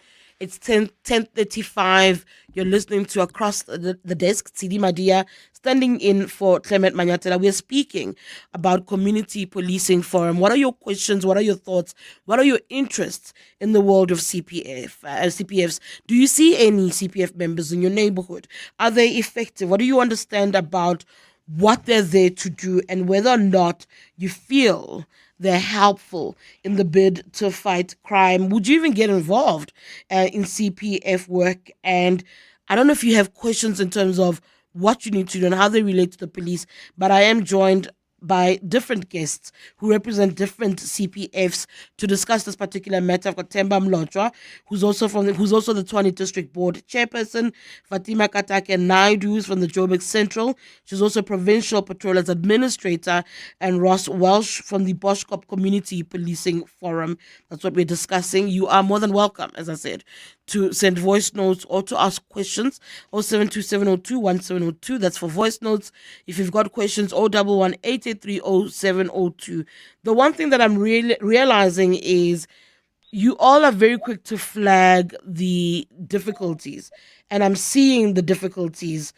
It's 10:35. You're listening to Across the Desk, Tshidi Madia, standing in for Clement Manyathela. We're speaking about Community Policing Forum. What are your questions? What are your thoughts? What are your interests in the world of CPFs? Do you see any CPF members in your neighborhood? Are they effective? What do you understand about what they're there to do and whether or not you feel they're helpful in the bid to fight crime? Would you even get involved in CPF work? And I don't know if you have questions in terms of what you need to do and how they relate to the police, but I am joined by different guests who represent different CPFs to discuss this particular matter. I've got Themba Mlotshwa, who's also the Tshwane District Board Chairperson, Fatima Katake Naidu, who's from the Joburg Central. She's also Provincial Patrollers Administrator, and Ross Welsh from the Boschkop Community Policing Forum. That's what we're discussing. You are more than welcome, as I said, to send voice notes or to ask questions. 0727021702. That's for voice notes. If you've got questions, 011-883-0702. The one thing that I'm realizing is you all are very quick to flag the difficulties, and I'm seeing the difficulties.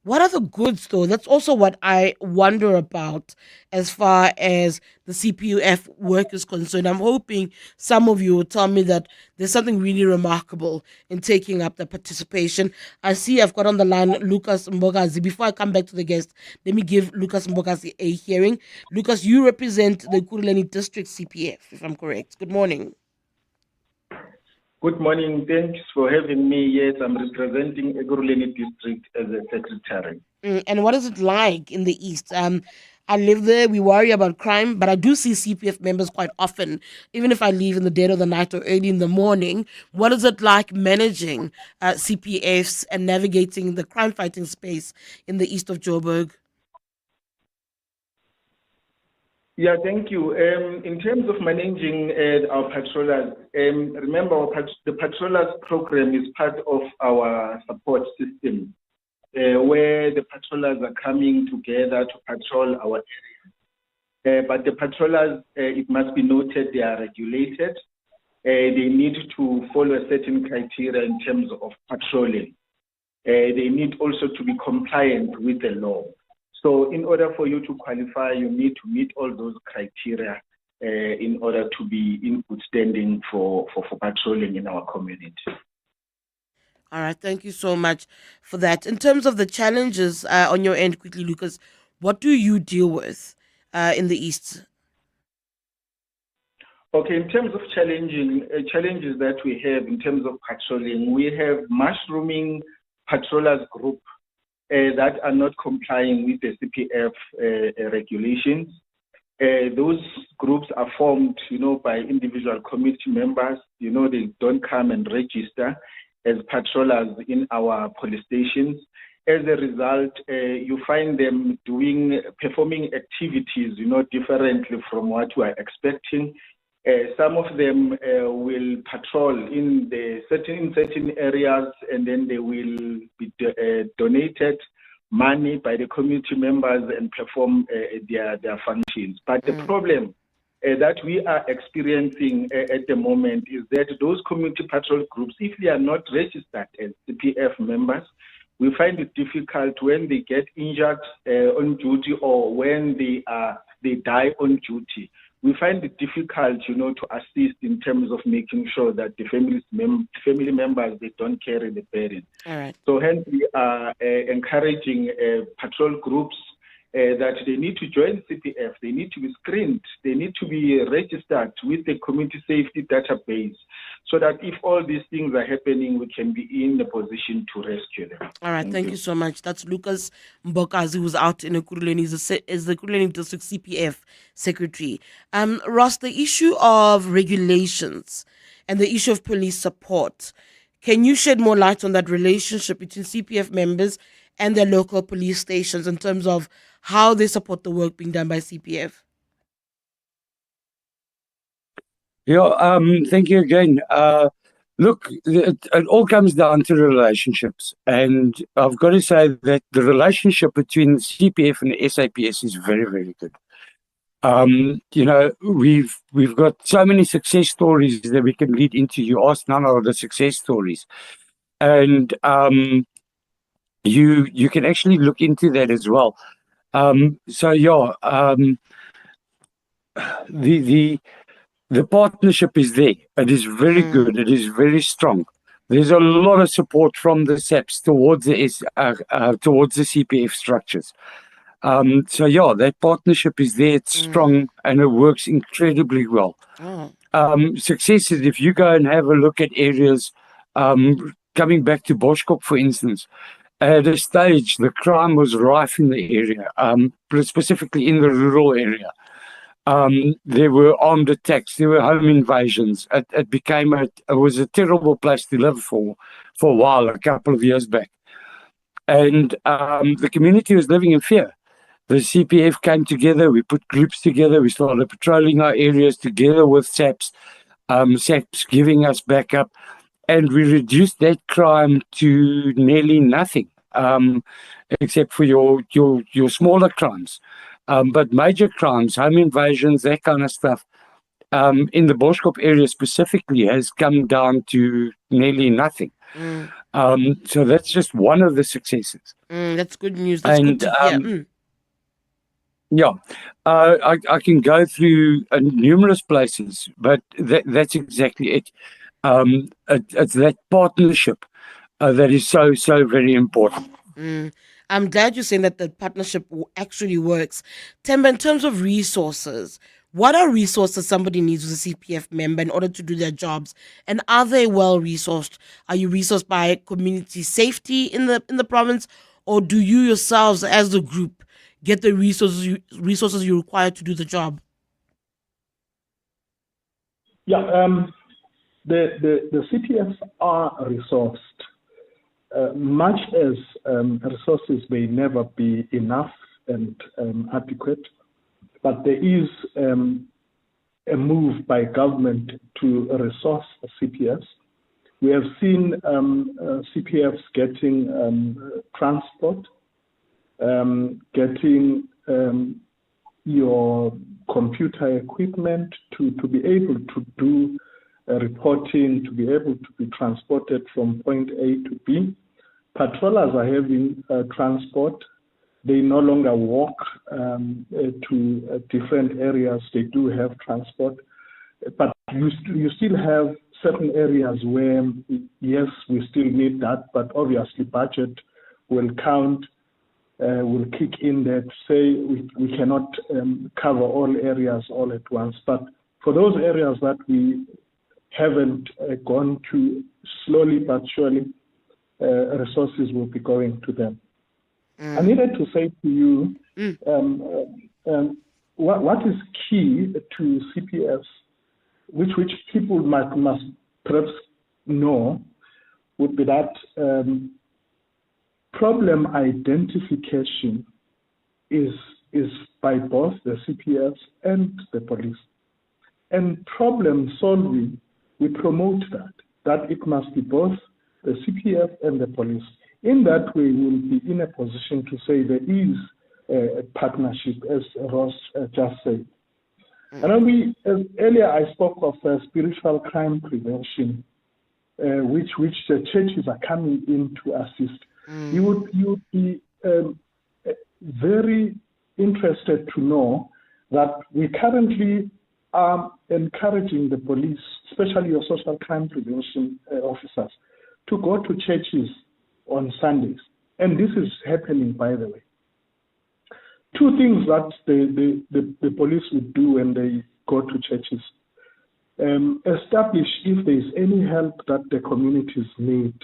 What are the goods, though? That's also what I wonder about as far as the CPF work is concerned. I'm hoping some of you will tell me that there's something really remarkable in taking up the participation. I see I've got on the line Lucas Mbokazi. Before I come back to the guest, let me give Lucas Mbokazi a hearing. Lucas, you represent the Ekurhuleni District CPF, if I'm correct. Good morning. Good morning. Thanks for having me. Yes, I'm representing Ekurhuleni District as a secretary. And what is it like in the East? I live there. We worry about crime, but I do see CPF members quite often, even if I leave in the dead of the night or early in the morning. What is it like managing CPFs and navigating the crime-fighting space in the east of Joburg? Yeah, thank you. In terms of managing our patrollers, remember the patrollers program is part of our support system, where the patrollers are coming together to patrol our area. But the patrollers, it must be noted, they are regulated. They need to follow a certain criteria in terms of patrolling. They need also to be compliant with the law. So in order for you to qualify, you need to meet all those criteria in order to be in good standing for patrolling in our community. All right, thank you so much for that. In terms of the challenges on your end, quickly, Lucas, what do you deal with in the East? Okay, in terms of challenges that we have in terms of patrolling, we have mushrooming patrollers group that are not complying with the CPF regulations. Those groups are formed, by individual community members. They don't come and register as patrollers in our police stations. As a result, you find them performing activities, differently from what we are expecting. Some of them will patrol in certain areas, and then they will be donated money by the community members and perform their functions. But the problem that we are experiencing at the moment is that those community patrol groups, if they are not registered as CPF members, we find it difficult when they get injured on duty or when they die on duty. We find it difficult, to assist in terms of making sure that the family members, they don't carry the burden. All right. So hence we are encouraging patrol groups that they need to join CPF, they need to be screened, they need to be registered with the community safety database, so that if all these things are happening, we can be in the position to rescue them. All right, thank you so much. That's Lucas Mbokazi, who's out in Ekurhuleni, is the Ekurhuleni District CPF Secretary. Ross, the issue of regulations and the issue of police support, can you shed more light on that relationship between CPF members and their local police stations in terms of how they support the work being done by CPF? Yeah, thank you again. Look, it all comes down to relationships. And I've got to say that the relationship between CPF and the SAPS is very, very good. You know, we've got so many success stories that we can lead into. You asked none of the success stories, and you can actually look into that as well. So yeah, the partnership is there. It is very good. It is very strong. There's a lot of support from the SAPs towards towards the CPF structures. So yeah, that partnership is there. It's strong and it works incredibly well. Success is if you go and have a look at areas, coming back to Boschkop, for instance, at a stage, the crime was rife in the area, specifically in the rural area. There were armed attacks, there were home invasions. It was a terrible place to live for a while, a couple of years back. And the community was living in fear. The CPF came together, we put groups together, we started patrolling our areas together with SAPs, SAPs giving us backup, and we reduced that crime to nearly nothing, except for your smaller crimes. But major crimes, home invasions, that kind of stuff, in the Boschkop area specifically has come down to nearly nothing. So that's just one of the successes. That's good news. That's good to hear. Yeah, I can go through numerous places, but that's exactly it. It's that partnership that is so very important. I'm glad you're saying that the partnership actually works. Temba, in terms of resources, what are resources somebody needs as a CPF member in order to do their jobs? And are they well resourced? Are you resourced by community safety in the province, or do you yourselves as the group get the resources you require to do the job? Yeah, the CPFs are resourced. Much as resources may never be enough and adequate, but there is a move by government to resource CPFs. We have seen CPFs getting transport, getting your computer equipment to be able to do reporting, to be able to be transported from point A to B. Patrollers are having transport. They no longer walk to different areas. They do have transport. But you still have certain areas where, yes, we still need that, but obviously budget will count, will kick in there to say we cannot cover all areas all at once. But for those areas that we haven't gone to, slowly but surely, resources will be going to them. I needed to say to you, what is key to CPFs, which people must perhaps know, would be that problem identification is by both the CPFs and the police. And problem solving, we promote that it must be both the CPF and the police. In that way, we'll be in a position to say there is a partnership, as Ross just said. And earlier I spoke of spiritual crime prevention, which the churches are coming in to assist. You would be very interested to know that we currently are encouraging the police, especially your social crime prevention officers, to go to churches on Sundays. And this is happening, by the way. Two things that the police would do when they go to churches. Establish if there is any help that the communities need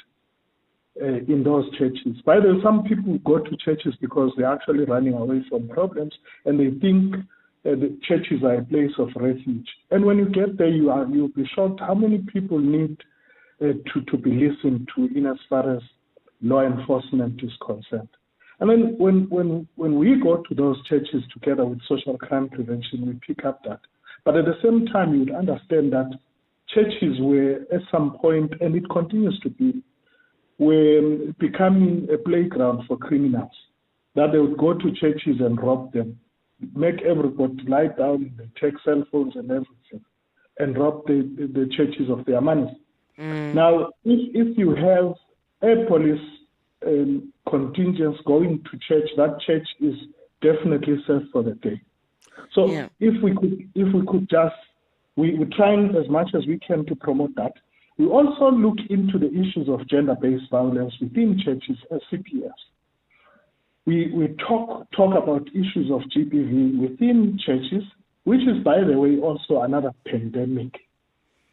in those churches. By the way, some people go to churches because they're actually running away from problems and they think the churches are a place of refuge. And when you get there, you'll be shocked how many people need to be listened to in as far as law enforcement is concerned. And then when we go to those churches together with social crime prevention, we pick up that. But at the same time, you would understand that churches were at some point, and it continues to be, were becoming a playground for criminals, that they would go to churches and rob them. make everybody lie down, they take cell phones and everything, and rob the churches of their money. Now, if you have a police contingent going to church, that church is definitely safe for the day. So if we could just, we're trying as much as we can to promote that. We also look into the issues of gender-based violence within churches as CPS. We talk about issues of GBV within churches, which is, by the way, also another pandemic.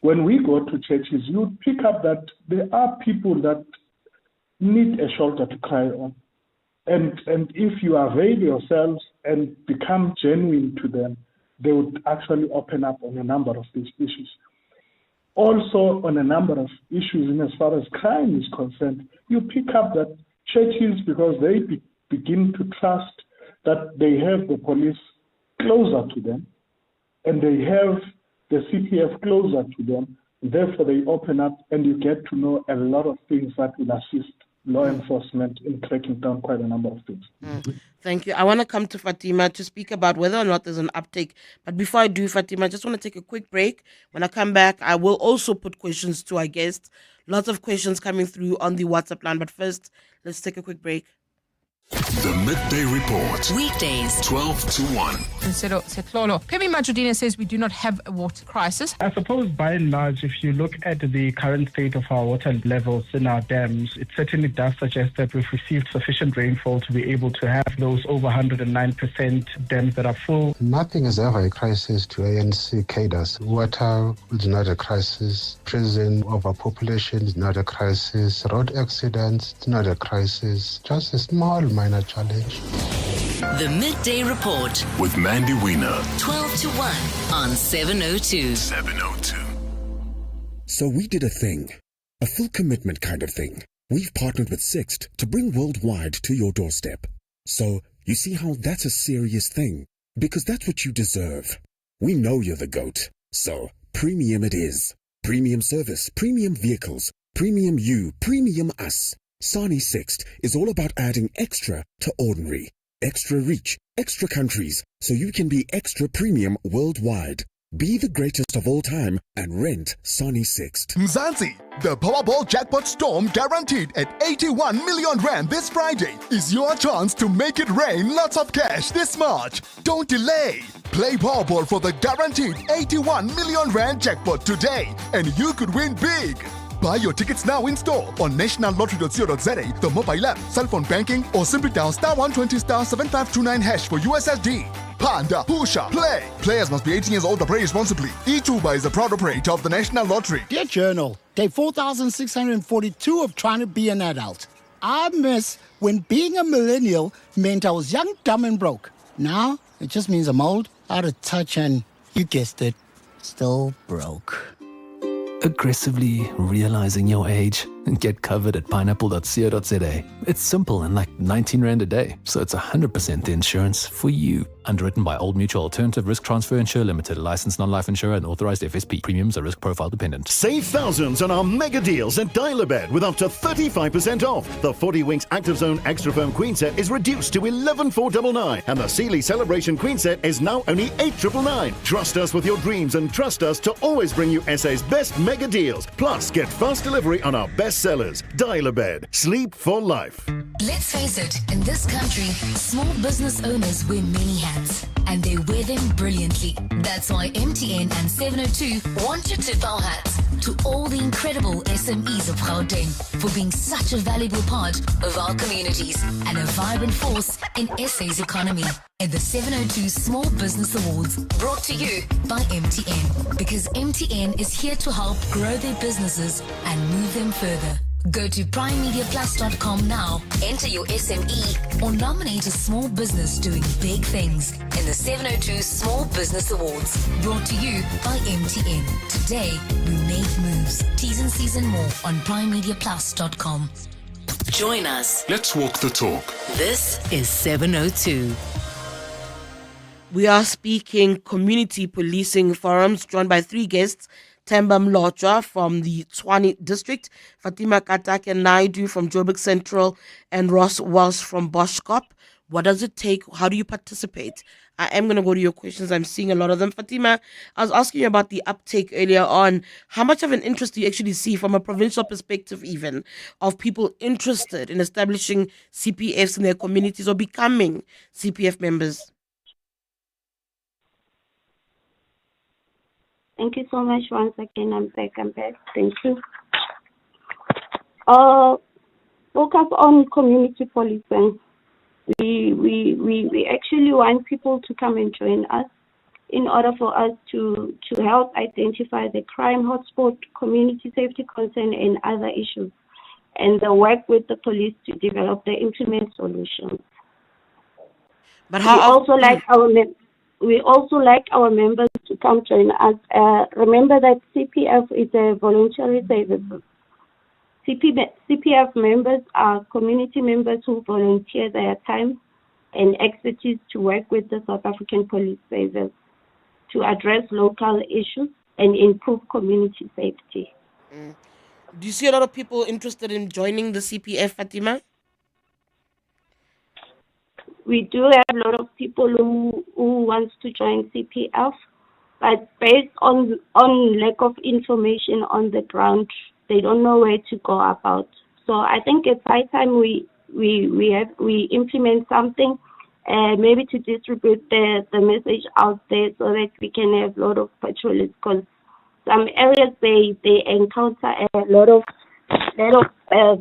When we go to churches, you pick up that there are people that need a shoulder to cry on. And if you avail yourselves and become genuine to them, they would actually open up on a number of these issues. Also, on a number of issues in as far as crime is concerned, you pick up that churches, because they begin to trust that they have the police closer to them and they have the CPF closer to them, therefore they open up and you get to know a lot of things that will assist law enforcement in tracking down quite a number of things. Thank you. I want to come to Fatima to speak about whether or not there's an uptake. But before I do, Fatima, I just want to take a quick break. When I come back, I will also put questions to our guests. Lots of questions coming through on the WhatsApp line. But first, let's take a quick break. The Midday Report. Weekdays, 12 to 1. Kemi Majudina says we do not have a water crisis. I suppose by and large, if you look at the current state of our water levels in our dams, it certainly does suggest that we've received sufficient rainfall to be able to have those over 109% dams that are full. Nothing is ever a crisis to ANC cadres. Water is not a crisis. Prison overpopulation is not a crisis. Road accidents, it's not a crisis. Just a small minor challenge. The Midday Report With Mandy Wiener. 12 to 1 on 702. 702. So we did a thing, a full commitment kind of thing. We've partnered with Sixt to bring worldwide to your doorstep. So you see how that's a serious thing, because that's what you deserve. We know you're the GOAT, so premium it is. Premium service, premium vehicles, premium you, premium us. Sani Sixt is all about adding extra to ordinary. Extra reach, extra countries, so you can be extra premium worldwide. Be the greatest of all time and rent Sani Sixt. Mzansi, the Powerball jackpot storm guaranteed at 81 million rand this Friday is your chance to make it rain lots of cash this March. Don't delay. Play Powerball for the guaranteed 81 million rand jackpot today and you could win big. Buy your tickets now in store on nationallottery.co.za, the mobile app, cell phone banking, or simply dial *120*7529# for USSD. Panda, Pusha, play. Players must be 18 years old to play responsibly. eTuba is a proud operator of the National Lottery. Dear Journal, day 4642 of trying to be an adult. I miss when being a millennial meant I was young, dumb, and broke. Now, it just means I'm old, out of touch, and, you guessed it, still broke. Aggressively realizing your age? Get covered at pineapple.co.za. It's simple and like 19 Rand a day, so it's 100% the insurance for you. Underwritten by Old Mutual Alternative Risk Transfer Insurer Limited, licensed non-life insurer and authorized FSP. Premiums are risk profile dependent. Save thousands on our mega deals at Dial-A-Bed with up to 35% off. The 40 Winks Active Zone Extra Firm Queen Set is reduced to 11,499, and the Sealy Celebration Queen Set is now only 8,999. Trust us with your dreams and trust us to always bring you SA's best mega deals. Plus, get fast delivery on our best sellers. Dial-A-Bed. Sleep for life. Let's face it, in this country, small business owners wear many hats, and they wear them brilliantly. That's why MTN and 702 want to tip our hats to all the incredible SMEs of Gauteng for being such a valuable part of our communities and a vibrant force in SA's economy. At the 702 Small Business Awards, brought to you by MTN, because MTN is here to help grow their businesses and move them further. Go to primemediaplus.com now, enter your SME, or nominate a small business doing big things in the 702 Small Business Awards, brought to you by MTN. Today, we make moves. T's and C's and more on primemediaplus.com. Join us. Let's walk the talk. This is 702. We are speaking community policing forums, joined by three guests. Themba Mlotshwa from the Tshwane district, Fatima Katake Naidu from Joburg Central, and Ross Walsh from Boschkop. What does it take? How do you participate? I am going to go to your questions. I'm seeing a lot of them. Fatima, I was asking you about the uptake earlier on. How much of an interest do you actually see from a provincial perspective even of people interested in establishing CPFs in their communities or becoming CPF members? Thank you so much once again. I'm back. Thank you. Focus on community policing. We actually want people to come and join us in order for us to help identify the crime hotspot, community safety concern, and other issues, and work with the police to develop the implement solutions. But how we also like our members to come join us. Remember that CPF is a voluntary service. CPF members are community members who volunteer their time and expertise to work with the South African Police Service to address local issues and improve community safety. Do you see a lot of people interested in joining the CPF, Fatima? We do have a lot of people who wants to join CPF, but based on lack of information on the ground, they don't know where to go about. So I think it's high time we implement something, maybe to distribute the message out there so that we can have a lot of patrollers, because some areas they encounter a lot of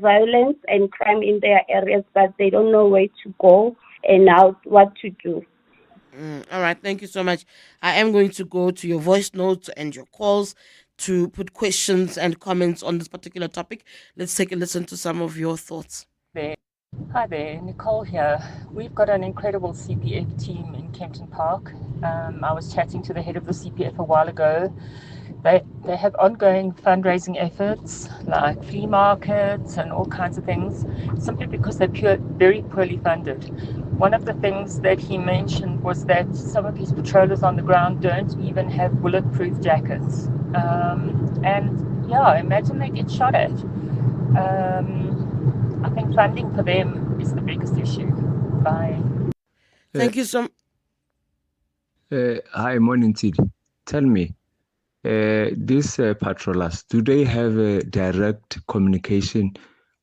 violence and crime in their areas, but they don't know where to go and what to do. All right, thank you so much. I am going to go to your voice notes and your calls to put questions and comments on this particular topic. Let's take a listen to some of your thoughts. Hi there, Nicole here. We've got an incredible CPF team in Kempton Park. I was chatting to the head of the CPF a while ago. They have ongoing fundraising efforts like flea markets and all kinds of things, simply because they're very poorly funded. One of the things that he mentioned was that some of his patrollers on the ground don't even have bulletproof jackets. And yeah, imagine they get shot at. I think funding for them is the biggest issue. Bye. Thank you so much. Hi, morning, Tshidi. Tell me, these patrollers, do they have a direct communication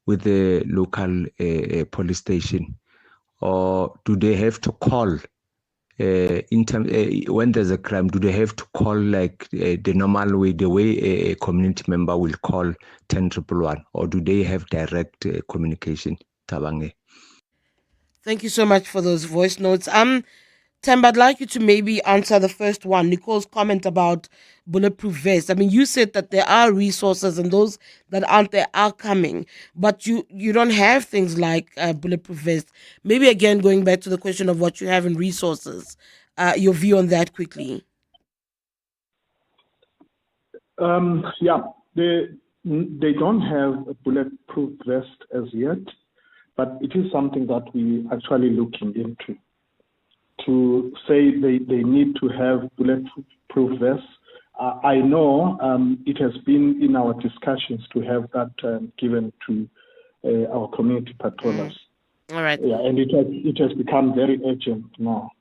with the local police station, or do they have to call when there's a crime? Do they have to call like the normal way, the way a community member will call 10-111, or do they have direct communication? Tabange. Thank you so much for those voice notes. Temba, I'd like you to maybe answer the first one, Nicole's comment about bulletproof vests. I mean, you said that there are resources and those that aren't there are coming, but you don't have things like bulletproof vests. Maybe again, going back to the question of what you have in resources, your view on that quickly. Yeah, they don't have a bulletproof vest as yet, but it is something that we actually looking into. To say they need to have bulletproof vests, I know it has been in our discussions to have that given to our community patrollers. All right. Yeah, and it has become very urgent now.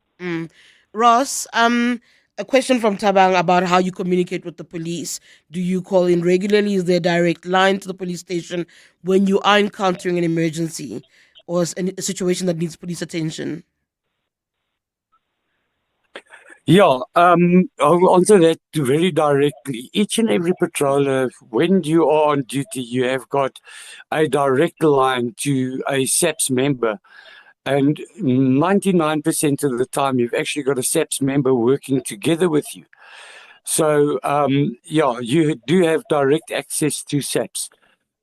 Ross, a question from Tabang about how you communicate with the police. Do you call in regularly? Is there a direct line to the police station when you are encountering an emergency or a situation that needs police attention? Yeah, I'll answer that very directly. Each and every patroller, when you are on duty, you have got a direct line to a SAPS member. And 99% of the time, you've actually got a SAPS member working together with you. So, yeah, you do have direct access to SAPS.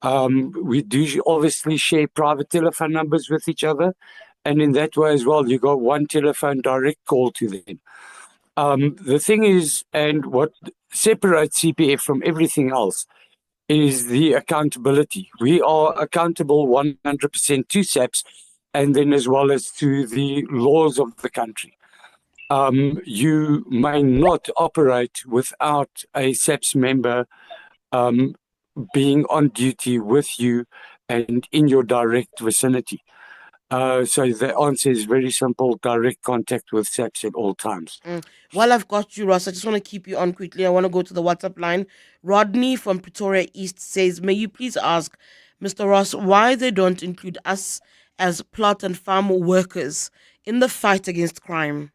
We do obviously share private telephone numbers with each other. And in that way as well, you got one telephone direct call to them. The thing is, and what separates CPF from everything else, is the accountability. We are accountable 100% to SAPS, and then as well as to the laws of the country. You may not operate without a SAPS member being on duty with you and in your direct vicinity. So the answer is very simple: direct contact with SAPS at all times. While I've got you, Ross, I just want to keep you on quickly. I want to go to the WhatsApp line. Rodney from Pretoria East says, may you please ask Mr. Ross why they don't include us as plot and farm workers in the fight against crime?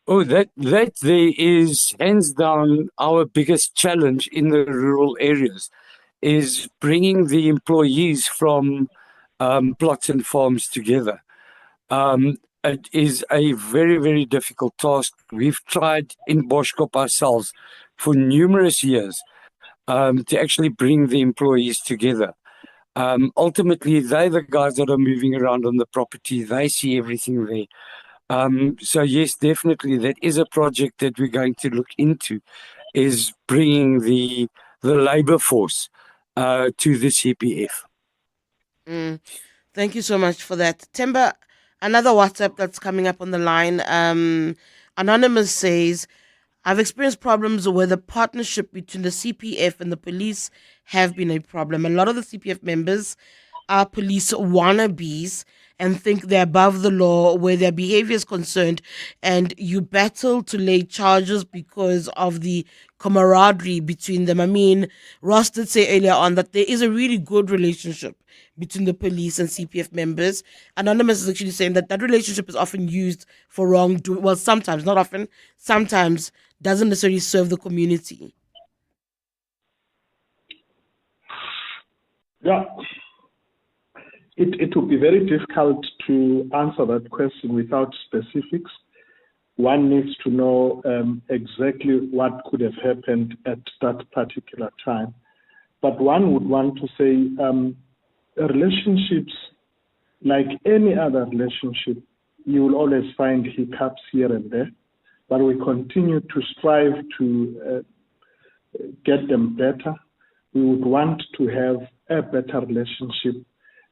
Oh, that there is hands down our biggest challenge in the rural areas, is bringing the employees from plots and farms together. It is a very, very difficult task. We've tried in Boschkop ourselves for numerous years to actually bring the employees together. Ultimately, they're the guys that are moving around on the property. They see everything there. So yes, definitely, that is a project that we're going to look into, is bringing the labor force to the CPF. Thank you so much for that. Temba, another WhatsApp that's coming up on the line. Anonymous says, I've experienced problems where the partnership between the CPF and the police have been a problem. A lot of the CPF members are police wannabes and think they're above the law where their behavior is concerned, and you battle to lay charges because of the camaraderie between them. I mean, Ross did say earlier on that there is a really good relationship between the police and CPF members. Anonymous is actually saying that that relationship is often used for wrongdoing. Well, sometimes, not often, sometimes doesn't necessarily serve the community. Yeah. It would be very difficult to answer that question without specifics. One needs to know exactly what could have happened at that particular time. But one would want to say relationships, like any other relationship, you will always find hiccups here and there, but we continue to strive to get them better. We would want to have a better relationship,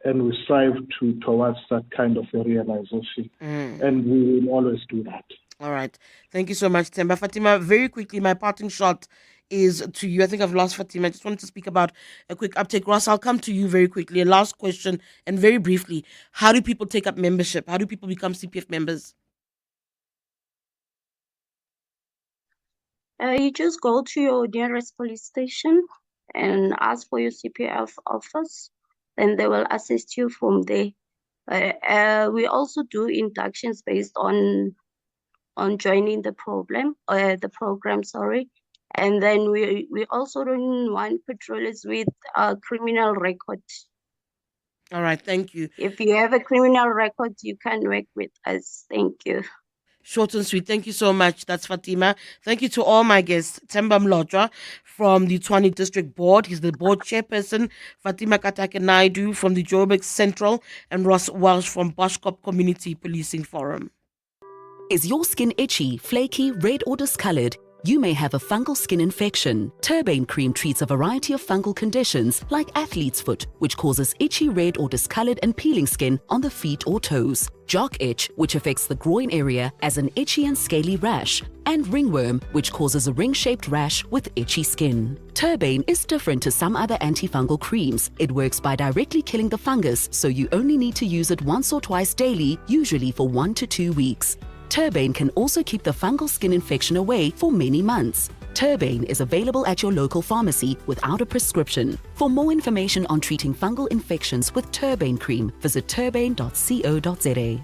and we strive towards that kind of a realization. And we will always do that. All right. Thank you so much, Temba. Fatima, very quickly, my parting shot is to you. I think I've lost Fatima. I just wanted to speak about a quick uptake. Ross, I'll come to you very quickly. A last question, and very briefly, how do people take up membership? How do people become CPF members? You just go to your nearest police station and ask for your CPF office, and they will assist you from there. We also do inductions based on joining the program. And then we also don't want patrollers with a criminal record. All right, thank you. If you have a criminal record, you can work with us. Thank you. Short and sweet. Thank you so much. That's Fatima. Thank you to all my guests. Temba Mlodra from the Tshwane District Board. He's the board chairperson. Fatima Katake Naidu from the Joburg Central. And Ross Welsh from Boschkop Community Policing Forum. Is your skin itchy, flaky, red or discolored? You may have a fungal skin infection. Turbane cream treats a variety of fungal conditions like athlete's foot, which causes itchy, red or discolored and peeling skin on the feet or toes. Jock itch, which affects the groin area as an itchy and scaly rash. And ringworm, which causes a ring-shaped rash with itchy skin. Turbane is different to some other antifungal creams. It works by directly killing the fungus, so you only need to use it once or twice daily, usually for 1 to 2 weeks. Turbane can also keep the fungal skin infection away for many months. Turbane is available at your local pharmacy without a prescription. For more information on treating fungal infections with Turbane cream, visit turbane.co.za.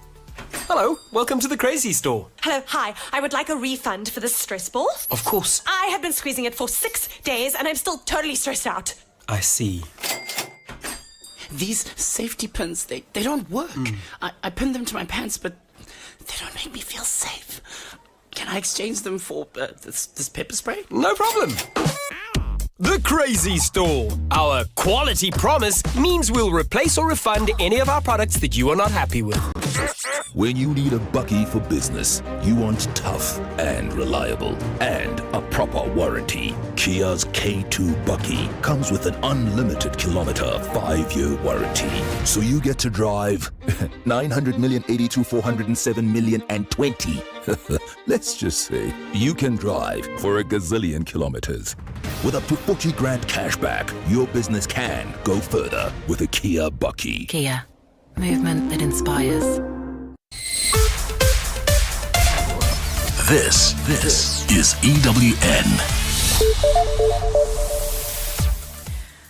Hello, welcome to the Crazy Store. Hello, hi. I would like a refund for the stress ball. Of course. I have been squeezing it for 6 days and I'm still totally stressed out. I see. These safety pins, they don't work. I pinned them to my pants, but they don't make me feel safe. Can I exchange them for this pepper spray? No problem. The Crazy Store. Our quality promise means we'll replace or refund any of our products that you are not happy with. When you need a bucky for business, you want tough and reliable and a proper warranty. Kia's K2 Bucky comes with an unlimited kilometer 5-year warranty. So you get to drive 982,407,020. Let's just say you can drive for a gazillion kilometers. With up to 40 grand cash back, your business can go further with a Kia Bucky. Kia, movement that inspires. This is EWN.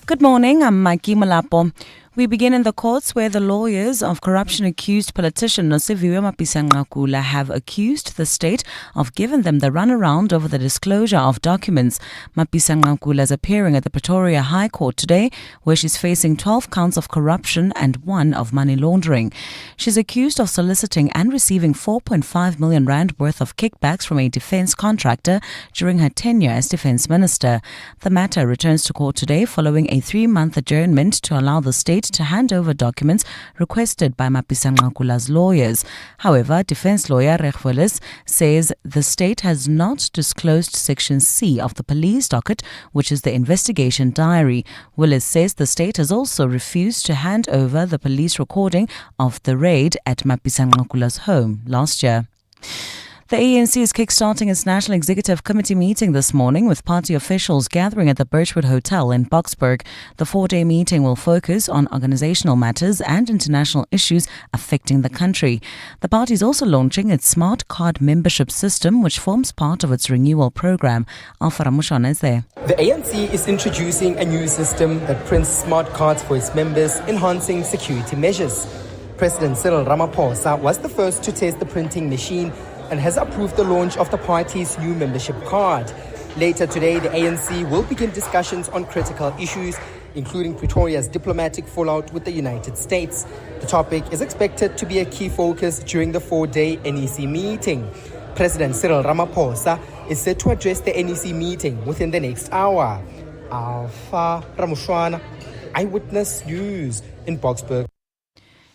Good morning, I'm Mikey Malapo. We begin in the courts where the lawyers of corruption-accused politician Nosiviwe Mapisanqakula have accused the state of giving them the runaround over the disclosure of documents. Mapisanqakula is appearing at the Pretoria High Court today, where she's facing 12 counts of corruption and 1 of money laundering. She's accused of soliciting and receiving 4.5 million rand worth of kickbacks from a defence contractor during her tenure as defence minister. The matter returns to court today following a 3-month adjournment to allow the state to hand over documents requested by Mapisanqakula's lawyers. However, defense lawyer Reg Willis says the state has not disclosed Section C of the police docket, which is the investigation diary. Willis says the state has also refused to hand over the police recording of the raid at Mapisanqakula's home last year. The ANC is kickstarting its National Executive Committee meeting this morning with party officials gathering at the Birchwood Hotel in Boksburg. The 4-day meeting will focus on organizational matters and international issues affecting the country. The party is also launching its smart card membership system, which forms part of its renewal program. Alpha Ramushana is there. The ANC is introducing a new system that prints smart cards for its members, enhancing security measures. President Cyril Ramaphosa was the first to test the printing machine and has approved the launch of the party's new membership card. Later today, the ANC will begin discussions on critical issues, including Pretoria's diplomatic fallout with the United States. The topic is expected to be a key focus during the 4-day NEC meeting. President Cyril Ramaphosa is set to address the NEC meeting within the next hour. Alpha Ramushwana, Eyewitness News in Boksburg.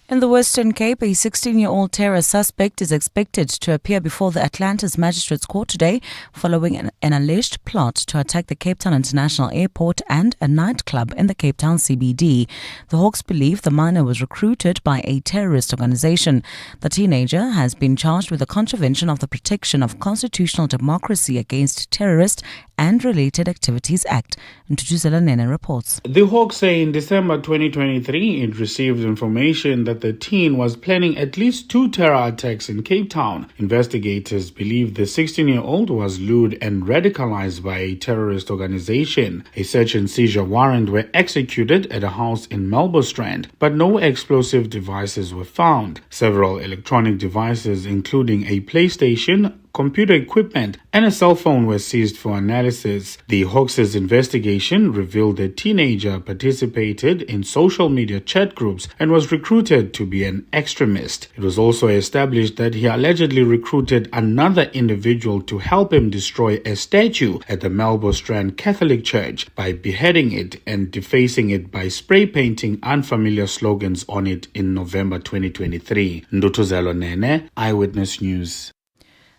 In the Western Cape, a 16-year-old terror suspect is expected to appear before the Atlantis Magistrates Court today following an alleged plot to attack the Cape Town International Airport and a nightclub in the Cape Town CBD. The Hawks believe the minor was recruited by a terrorist organization. The teenager has been charged with the contravention of the Protection of Constitutional Democracy Against Terrorist and Related Activities Act. Ntutuzela Nene reports. The Hawks say in December 2023 it received information that the teen was planning at least 2 terror attacks in Cape Town. Investigators believe the 16-year-old was lured and radicalized by a terrorist organization. A search and seizure warrant were executed at a house in Melbourne, but no explosive devices were found. Several electronic devices, including a PlayStation, computer equipment and a cell phone were seized for analysis. The Hawks' investigation revealed the teenager participated in social media chat groups and was recruited to be an extremist. It was also established that he allegedly recruited another individual to help him destroy a statue at the Melbourne Catholic Church by beheading it and defacing it by spray painting unfamiliar slogans on it in November 2023. Ndutuzelo Nene, Eyewitness News.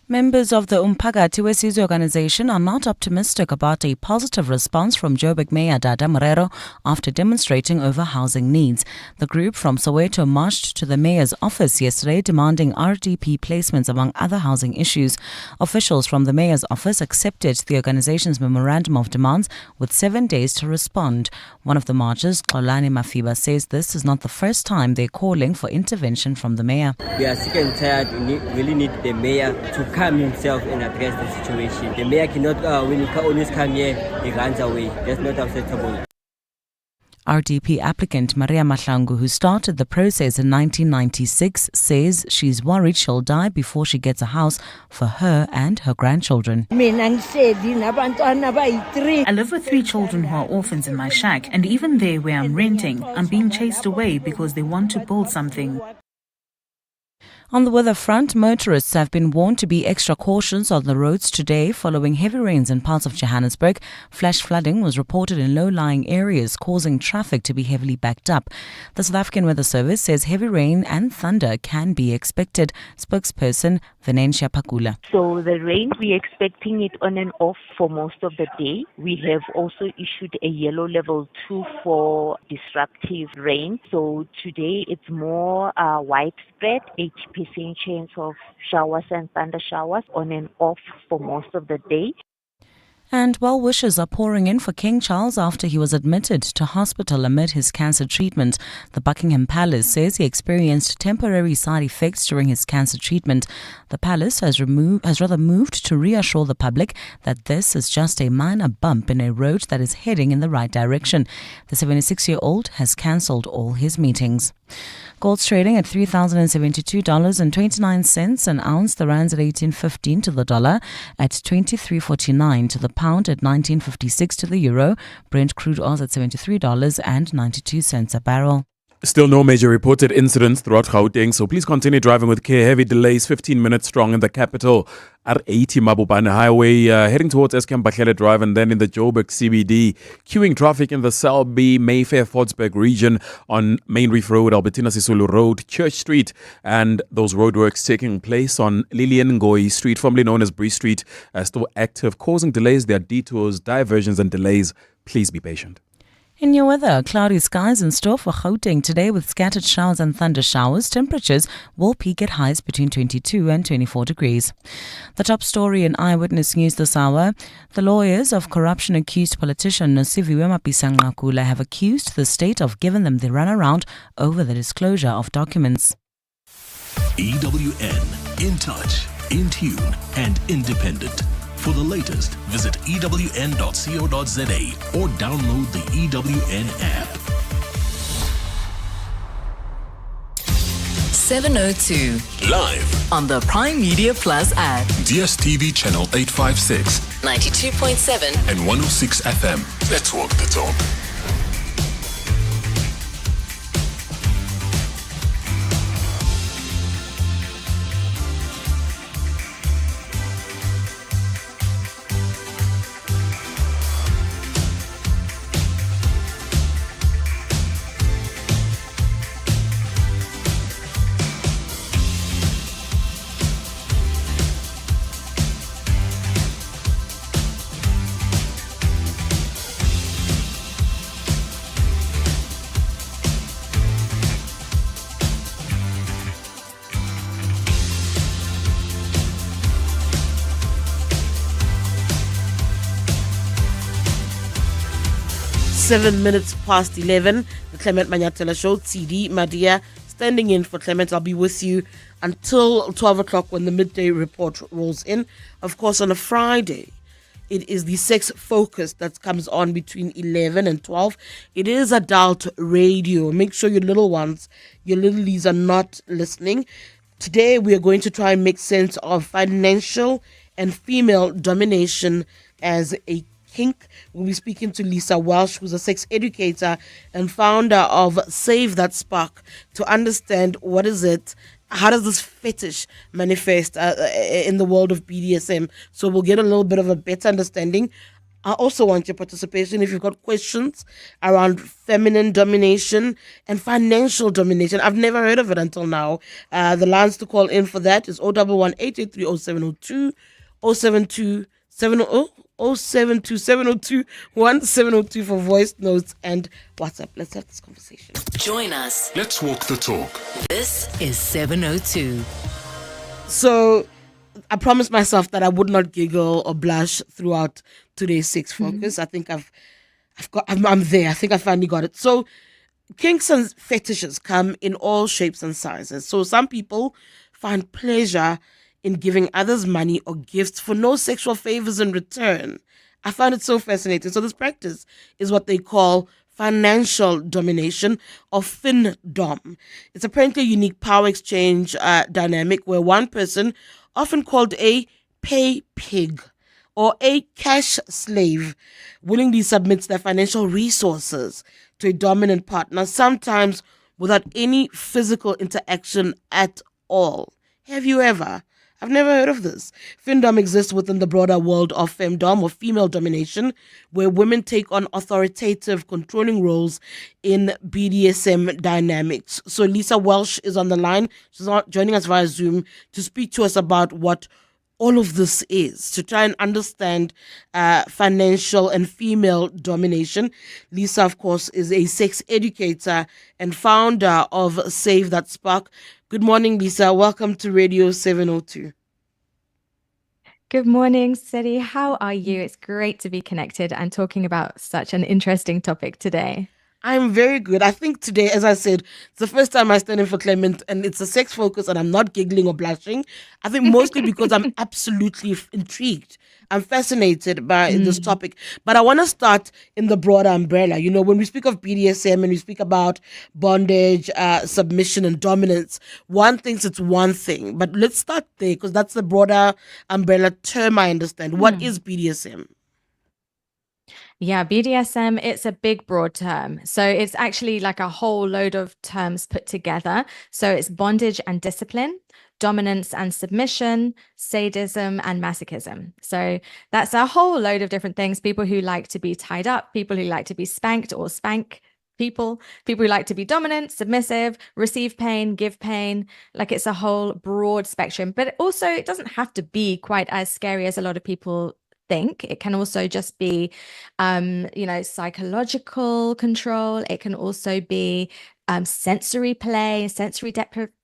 Members of the Umphakathi Wesizwe organization are not optimistic about a positive response from Joburg Mayor Dada Morero after demonstrating over housing needs. The group from Soweto marched to the mayor's office yesterday demanding RDP placements among other housing issues. Officials from the mayor's office accepted the organization's memorandum of demands with 7 days to respond. One of the marchers, Xolani Mafiba, says this is not the first time they're calling for intervention from the mayor. We are sick and tired. We really need the mayor to come himself and address the situation. The mayor cannot, when he always come here, he runs away. That's not acceptable. RDP applicant Maria Mahlangu, who started the process in 1996, says she's worried she'll die before she gets a house for her and her grandchildren. I live with 3 children who are orphans in my shack, and even there where I'm renting, I'm being chased away because they want to build something. On the weather front, motorists have been warned to be extra cautious on the roads today following heavy rains in parts of Johannesburg. Flash flooding was reported in low-lying areas, causing traffic to be heavily backed up. The South African Weather Service says heavy rain and thunder can be expected. Spokesperson Venetia Pakula. So the rain, we're expecting it on and off for most of the day. We have also issued a yellow level 2 for disruptive rain. So today it's more widespread, 80% chance of showers and thunder showers on and off for most of the day. And well wishes are pouring in for King Charles after he was admitted to hospital amid his cancer treatment. The Buckingham Palace says he experienced temporary side effects during his cancer treatment. The palace has moved to reassure the public that this is just a minor bump in a road that is heading in the right direction. The 76-year-old has cancelled all his meetings. Gold's trading at $3,072.29 an ounce. The rand's at 18.15 to the dollar, at 23.49 to the pound, at 19.56 to the euro. Brent crude oil at $73.92 a barrel. Still no major reported incidents throughout Gauteng, so please continue driving with care. Heavy delays 15 minutes strong in the capital. R80 Mabopane Highway, heading towards Eskom Bahlele Drive, and then in the Joburg CBD. Queuing traffic in the Selby, Mayfair, Fordsburg region on Main Reef Road, Albertina Sisulu Road, Church Street, and those roadworks taking place on Lillian Ngoyi Street, formerly known as Bree Street, still active, causing delays. There are detours, diversions, and delays. Please be patient. In your weather, cloudy skies in store for Gauteng today with scattered showers and thunder showers. Temperatures will peak at highs between 22 and 24 degrees. The top story in Eyewitness News this hour. The lawyers of corruption-accused politician Nosiviwe Mapisanqakula have accused the state of giving them the runaround over the disclosure of documents. EWN, in touch, in tune, and independent. For the latest, visit ewn.co.za or download the EWN app. 702. Live On the Prime Media Plus app. DSTV channel 856, 92.7 and 106 FM. Let's walk the talk. Seven minutes past 11, the Clement Manyathela Show, Tshidi, Madia, standing in for Clement. I'll be with you until 12 o'clock when the midday report rolls in. Of course, on a Friday, it is the sex focus that comes on between 11 and 12. It is adult radio. Make sure your little ones, your littlies are not listening. Today, we are going to try and make sense of financial and female domination as a kink. We'll be speaking to Lisa Welsh, who's a sex educator and founder of Save That Spark, to understand what is it, how does this fetish manifest in the world of BDSM. So we'll get a little bit of a better understanding. I also want your participation if you've got questions around feminine domination and financial domination. I've never heard of it until now. The lines to call in for that is 011 883 0702 072 700 072 702 1702 for voice notes and WhatsApp. Let's have this conversation. Join us. Let's walk the talk. This is 702. So I promised myself that I would not giggle or blush throughout today's sex focus. I think I'm there. I think I finally got it. So kinks and fetishes come in all shapes and sizes. So some people find pleasure in giving others money or gifts for no sexual favors in return. I find it so fascinating. So this practice is what they call financial domination, or findom. It's apparently a unique power exchange dynamic where one person, often called a pay pig or a cash slave, willingly submits their financial resources to a dominant partner, sometimes without any physical interaction at all. Have you ever? I've never heard of this. Findom exists within the broader world of femdom or female domination, where women take on authoritative, controlling roles in BDSM dynamics. So Lisa Welsh is on the line. She's joining us via Zoom to speak to us about what all of this is, to try and understand financial and female domination. Lisa, of course, is a sex educator and founder of Save That Spark. Good morning, Lisa. Welcome to Radio 702. Good morning, Tshidi. How are you? It's great to be connected and talking about such an interesting topic today. I'm very good. I think today, as I said, it's the first time I stand in for Clement, and it's a sex focus, and I'm not giggling or blushing. I think mostly because I'm absolutely intrigued. I'm fascinated by this topic. But I want to start in the broader umbrella. You know, when we speak of BDSM and we speak about bondage, submission, and dominance, one thinks it's one thing. But let's start there, because that's the broader umbrella term I understand. What is BDSM? Yeah, BDSM, it's a big, broad term. So it's actually like a whole load of terms put together. So it's bondage and discipline, dominance and submission, sadism and masochism. So that's a whole load of different things. People who like to be tied up, people who like to be spanked or spank people who like to be dominant, submissive, receive pain, give pain. Like it's a whole broad spectrum. But also it doesn't have to be quite as scary as a lot of people think. It can also just be, psychological control. It can also be sensory play, sensory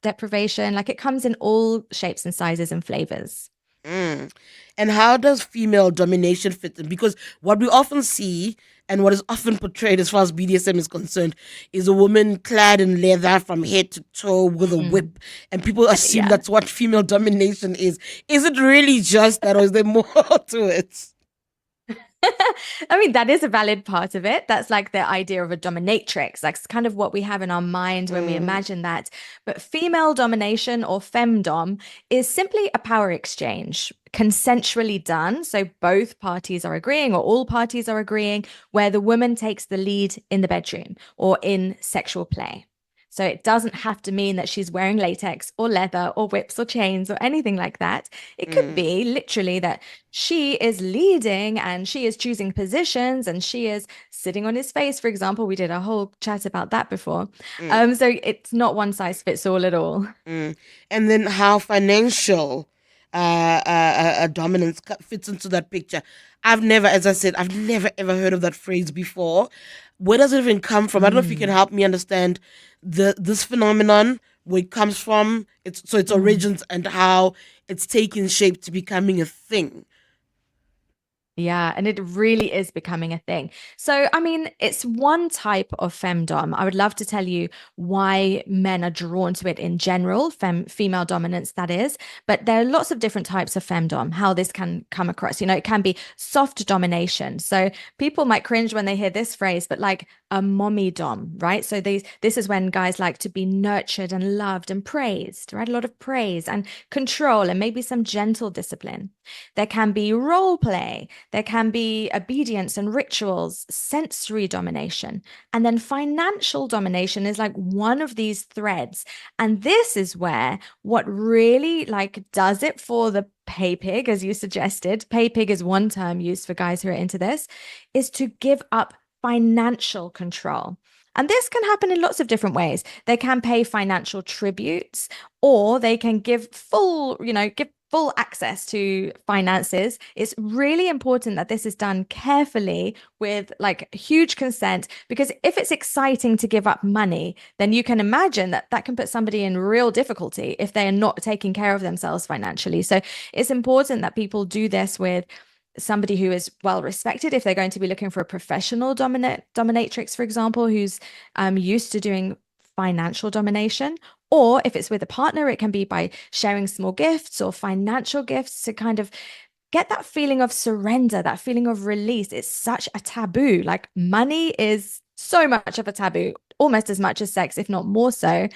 deprivation. Like it comes in all shapes and sizes and flavors. And how does female domination fit in? Because what we often see and what is often portrayed as far as BDSM is concerned is a woman clad in leather from head to toe with a whip. And people assume that's what female domination is. Is it really just that, or is there more to it? I mean, that is a valid part of it. That's like the idea of a dominatrix. Like it's kind of what we have in our mind when we imagine that. But female domination or femdom is simply a power exchange, consensually done. So both parties are agreeing, or all parties are agreeing, where the woman takes the lead in the bedroom or in sexual play. So it doesn't have to mean that she's wearing latex or leather or whips or chains or anything like that. It could be literally that she is leading and she is choosing positions and she is sitting on his face, for example. We did a whole chat about that before. So it's not one size fits all at all. And then how financial dominance fits into that picture. As I said, I've never ever heard of that phrase before. Where does it even come from? I don't know if you can help me understand this phenomenon, where it comes from, its origins, and how it's taken shape to becoming a thing. Yeah, and it really is becoming a thing. So, I mean, it's one type of femdom. I would love to tell you why men are drawn to it in general, female dominance, that is. But there are lots of different types of femdom, how this can come across. It can be soft domination. So people might cringe when they hear this phrase, but like a mommy dom, right? So this is when guys like to be nurtured and loved and praised, right? A lot of praise and control and maybe some gentle discipline. There can be role play. There can be obedience and rituals, sensory domination. And then financial domination is like one of these threads. And this is where what really does it for the pay pig, as you suggested, pay pig is one term used for guys who are into this, is to give up financial control. And this can happen in lots of different ways. They can pay financial tributes, or they can give full access to finances. It's really important that this is done carefully with huge consent, because if it's exciting to give up money, then you can imagine that can put somebody in real difficulty if they are not taking care of themselves financially. So it's important that people do this with somebody who is well respected. If they're going to be looking for a professional dominatrix, for example, who's used to doing financial domination, or if it's with a partner, it can be by sharing small gifts or financial gifts to kind of get that feeling of surrender, that feeling of release. It's such a taboo. Like money is so much of a taboo, almost as much as sex, if not more so.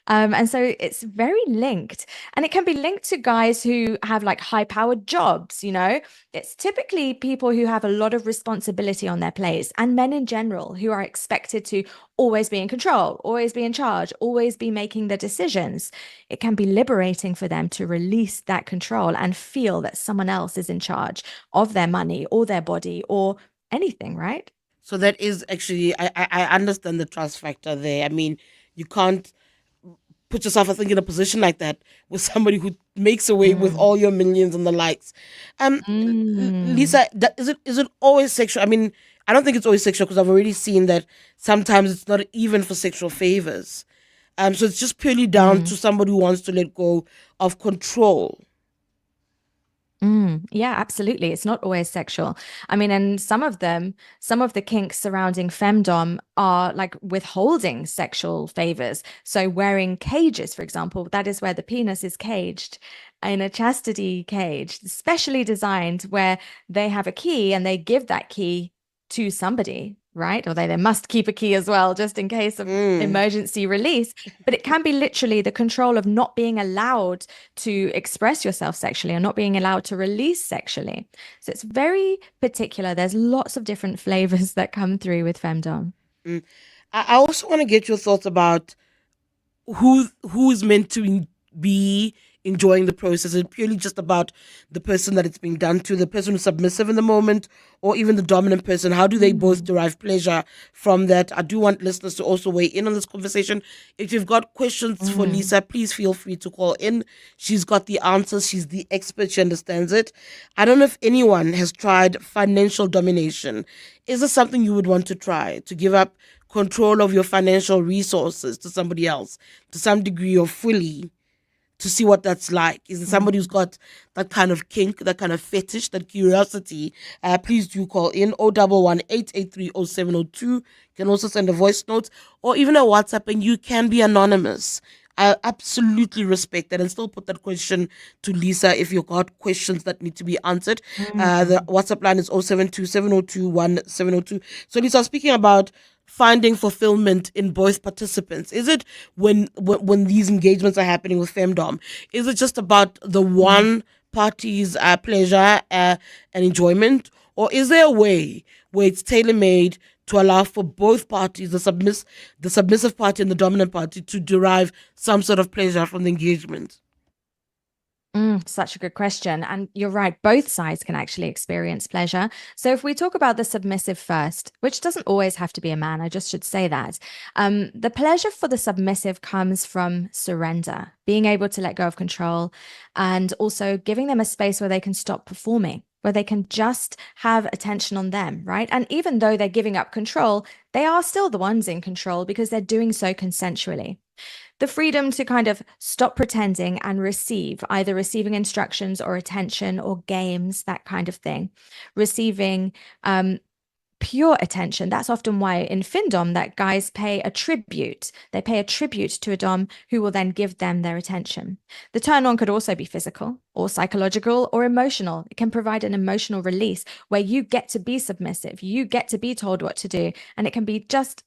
And so it's very linked. And it can be linked to guys who have like high-powered jobs, you know? It's typically people who have a lot of responsibility on their plates, and men in general who are expected to always be in control, always be in charge, always be making the decisions. It can be liberating for them to release that control and feel that someone else is in charge of their money or their body or anything, right? So that is actually, I understand the trust factor there. I mean, you can't put yourself, I think, in a position like that with somebody who makes away with all your millions and the likes. Lisa, is it always sexual? I mean, I don't think it's always sexual, because I've already seen that sometimes it's not even for sexual favors. So it's just purely down to somebody who wants to let go of control. Yeah, absolutely. It's not always sexual. I mean, and some of the kinks surrounding femdom are like withholding sexual favors. So wearing cages, for example, that is where the penis is caged in a chastity cage, specially designed, where they have a key and they give that key to somebody, right? Or they must keep a key as well, just in case of emergency release. But it can be literally the control of not being allowed to express yourself sexually or not being allowed to release sexually. So it's very particular. There's lots of different flavors that come through with femdom. I also want to get your thoughts about who's meant to be enjoying the process. Is it purely just about the person that it's being done to, the person who's submissive in the moment, or even the dominant person? How do they both derive pleasure from that? I do want listeners to also weigh in on this conversation. If you've got questions for Lisa, please feel free to call in. She's got the answers. She's the expert. She understands it. I don't know if anyone has tried financial domination. Is this something you would want to try, to give up control of your financial resources to somebody else to some degree or fully, to see what that's like? Is it somebody who's got that kind of kink, that kind of fetish, that curiosity? Please do call in 011-883-0702. You can also send a voice note or even a WhatsApp, and you can be anonymous. I absolutely respect that, and still put that question to Lisa if you've got questions that need to be answered. The WhatsApp line is 072-702-1702. So Lisa, speaking about finding fulfillment in both participants, is it when these engagements are happening with femdom, is it just about the one party's pleasure and enjoyment, or is there a way where it's tailor-made to allow for both parties, the submissive party and the dominant party, to derive some sort of pleasure from the engagement? Such a good question. And you're right, both sides can actually experience pleasure. So if we talk about the submissive first, which doesn't always have to be a man, I just should say that, the pleasure for the submissive comes from surrender, being able to let go of control, and also giving them a space where they can stop performing, where they can just have attention on them, right? And even though they're giving up control, they are still the ones in control because they're doing so consensually. The freedom to kind of stop pretending and receive, either receiving instructions or attention or games, that kind of thing. Receiving pure attention. That's often why in findom that guys pay a tribute. They pay a tribute to a dom who will then give them their attention. The turn on could also be physical or psychological or emotional. It can provide an emotional release where you get to be submissive. You get to be told what to do. And it can be just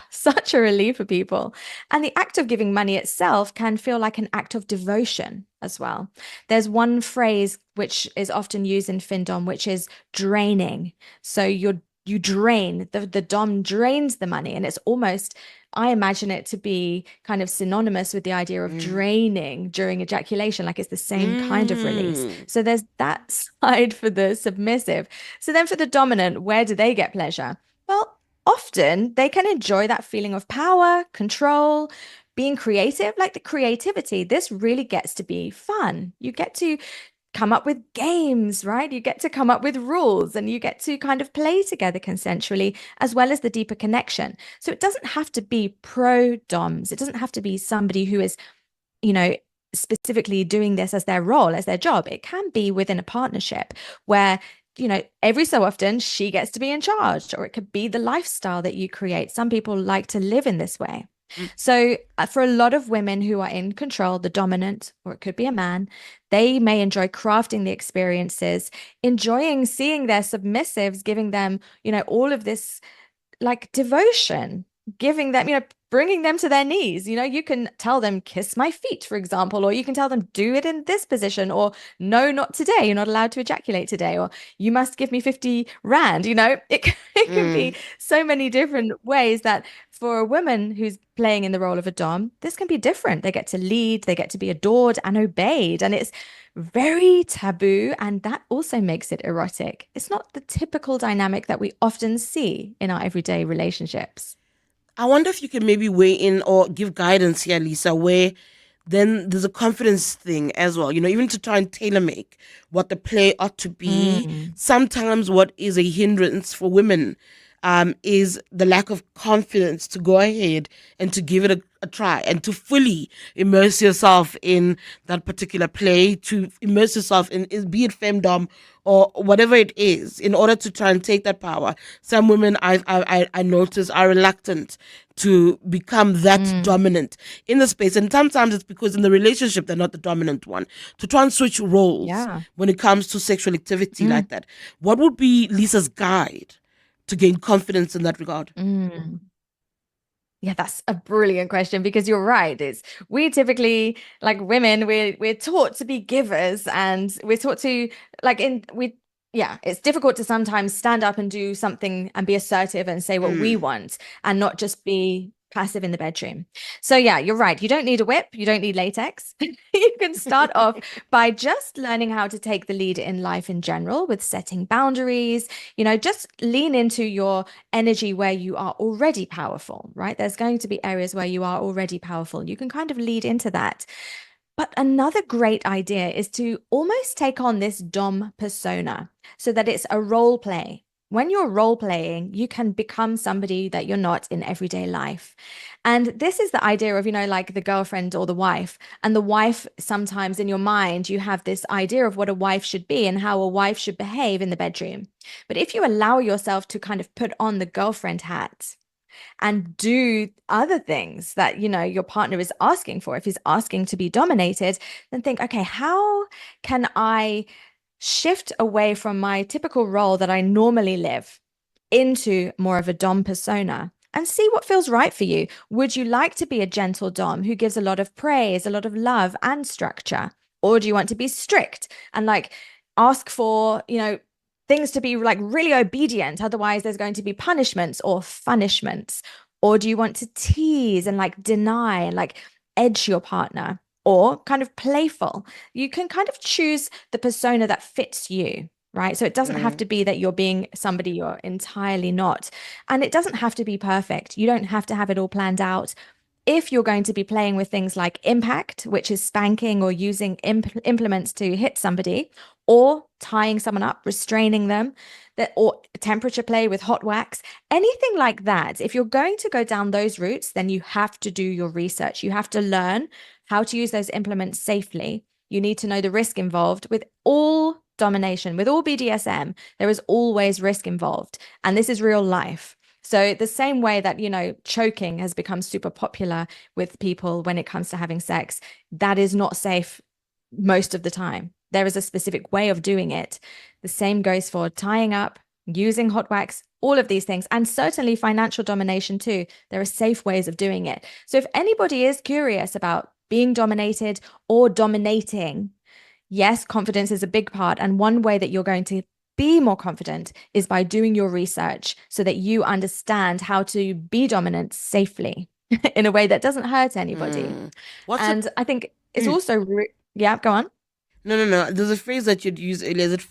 such a relief for people. And the act of giving money itself can feel like an act of devotion as well. There's one phrase which is often used in findom, which is draining. So you drain, the dom drains the money, and it's almost, I imagine it to be kind of synonymous with the idea of draining during ejaculation, like it's the same kind of release. So there's that side for the submissive. So then for the dominant, where do they get pleasure? Well, often they can enjoy that feeling of power, control, being creative, like the creativity. This really gets to be fun. You get to come up with games, right? You get to come up with rules, and you get to kind of play together consensually, as well as the deeper connection. So it doesn't have to be pro-doms. It doesn't have to be somebody who is, specifically doing this as their role, as their job. It can be within a partnership where every so often she gets to be in charge, or it could be the lifestyle that you create. Some people like to live in this way. So for a lot of women who are in control, the dominant, or it could be a man, they may enjoy crafting the experiences, enjoying seeing their submissives, giving them, all of this like devotion, giving them, bringing them to their knees. You can tell them, kiss my feet, for example, or you can tell them, do it in this position, or no, not today. You're not allowed to ejaculate today, or you must give me 50 rand. It can be so many different ways that for a woman who's playing in the role of a dom, this can be different. They get to lead, they get to be adored and obeyed. And it's very taboo, and that also makes it erotic. It's not the typical dynamic that we often see in our everyday relationships. I wonder if you can maybe weigh in or give guidance here, Lisa, where then there's a confidence thing as well, even to try and tailor make what the play ought to be. Sometimes what is a hindrance for women is the lack of confidence to go ahead and to give it a try and to fully immerse yourself in that particular play, to immerse yourself in, be it femdom or whatever it is, in order to try and take that power. Some women I notice are reluctant to become that dominant in the space. And sometimes it's because in the relationship, they're not the dominant one. To try and switch roles when it comes to sexual activity like that. What would be Lisa's guide to gain confidence in that regard? Yeah, that's a brilliant question, because you're right. We typically, like women, we're taught to be givers, and we're taught to it's difficult to sometimes stand up and do something and be assertive and say what we want, and not just be passive in the bedroom. So yeah, you're right. You don't need a whip. You don't need latex. You can start off by just learning how to take the lead in life in general, with setting boundaries. Just lean into your energy where you are already powerful, right? There's going to be areas where you are already powerful. You can kind of lead into that. But another great idea is to almost take on this dom persona, so that it's a role play. When you're role playing, you can become somebody that you're not in everyday life. And this is the idea of, like the girlfriend or the wife. And the wife, sometimes in your mind, you have this idea of what a wife should be and how a wife should behave in the bedroom. But if you allow yourself to kind of put on the girlfriend hat and do other things that, your partner is asking for, if he's asking to be dominated, then think, okay, how can I shift away from my typical role that I normally live into more of a dom persona, and see what feels right for you? Would you like to be a gentle dom who gives a lot of praise, a lot of love and structure? Or do you want to be strict and ask for, things to be really obedient? Otherwise there's going to be punishments or punishments. Or do you want to tease and deny and edge your partner? Or kind of playful? You can kind of choose the persona that fits you, right? So it doesn't have to be that you're being somebody you're entirely not. And it doesn't have to be perfect. You don't have to have it all planned out. If you're going to be playing with things like impact, which is spanking or using implements to hit somebody, or tying someone up, restraining them, or temperature play with hot wax, anything like that, if you're going to go down those routes, then you have to do your research. You have to learn how to use those implements safely. You need to know the risk involved. With all domination, with all BDSM, there is always risk involved. And this is real life. So the same way that, choking has become super popular with people when it comes to having sex, that is not safe most of the time. There is a specific way of doing it. The same goes for tying up, using hot wax, all of these things, and certainly financial domination too. There are safe ways of doing it. So if anybody is curious about being dominated or dominating, yes, confidence is a big part. And one way that you're going to be more confident is by doing your research, so that you understand how to be dominant safely in a way that doesn't hurt anybody. I think it's also yeah, go on. No. There's a phrase that you'd use earlier. Is it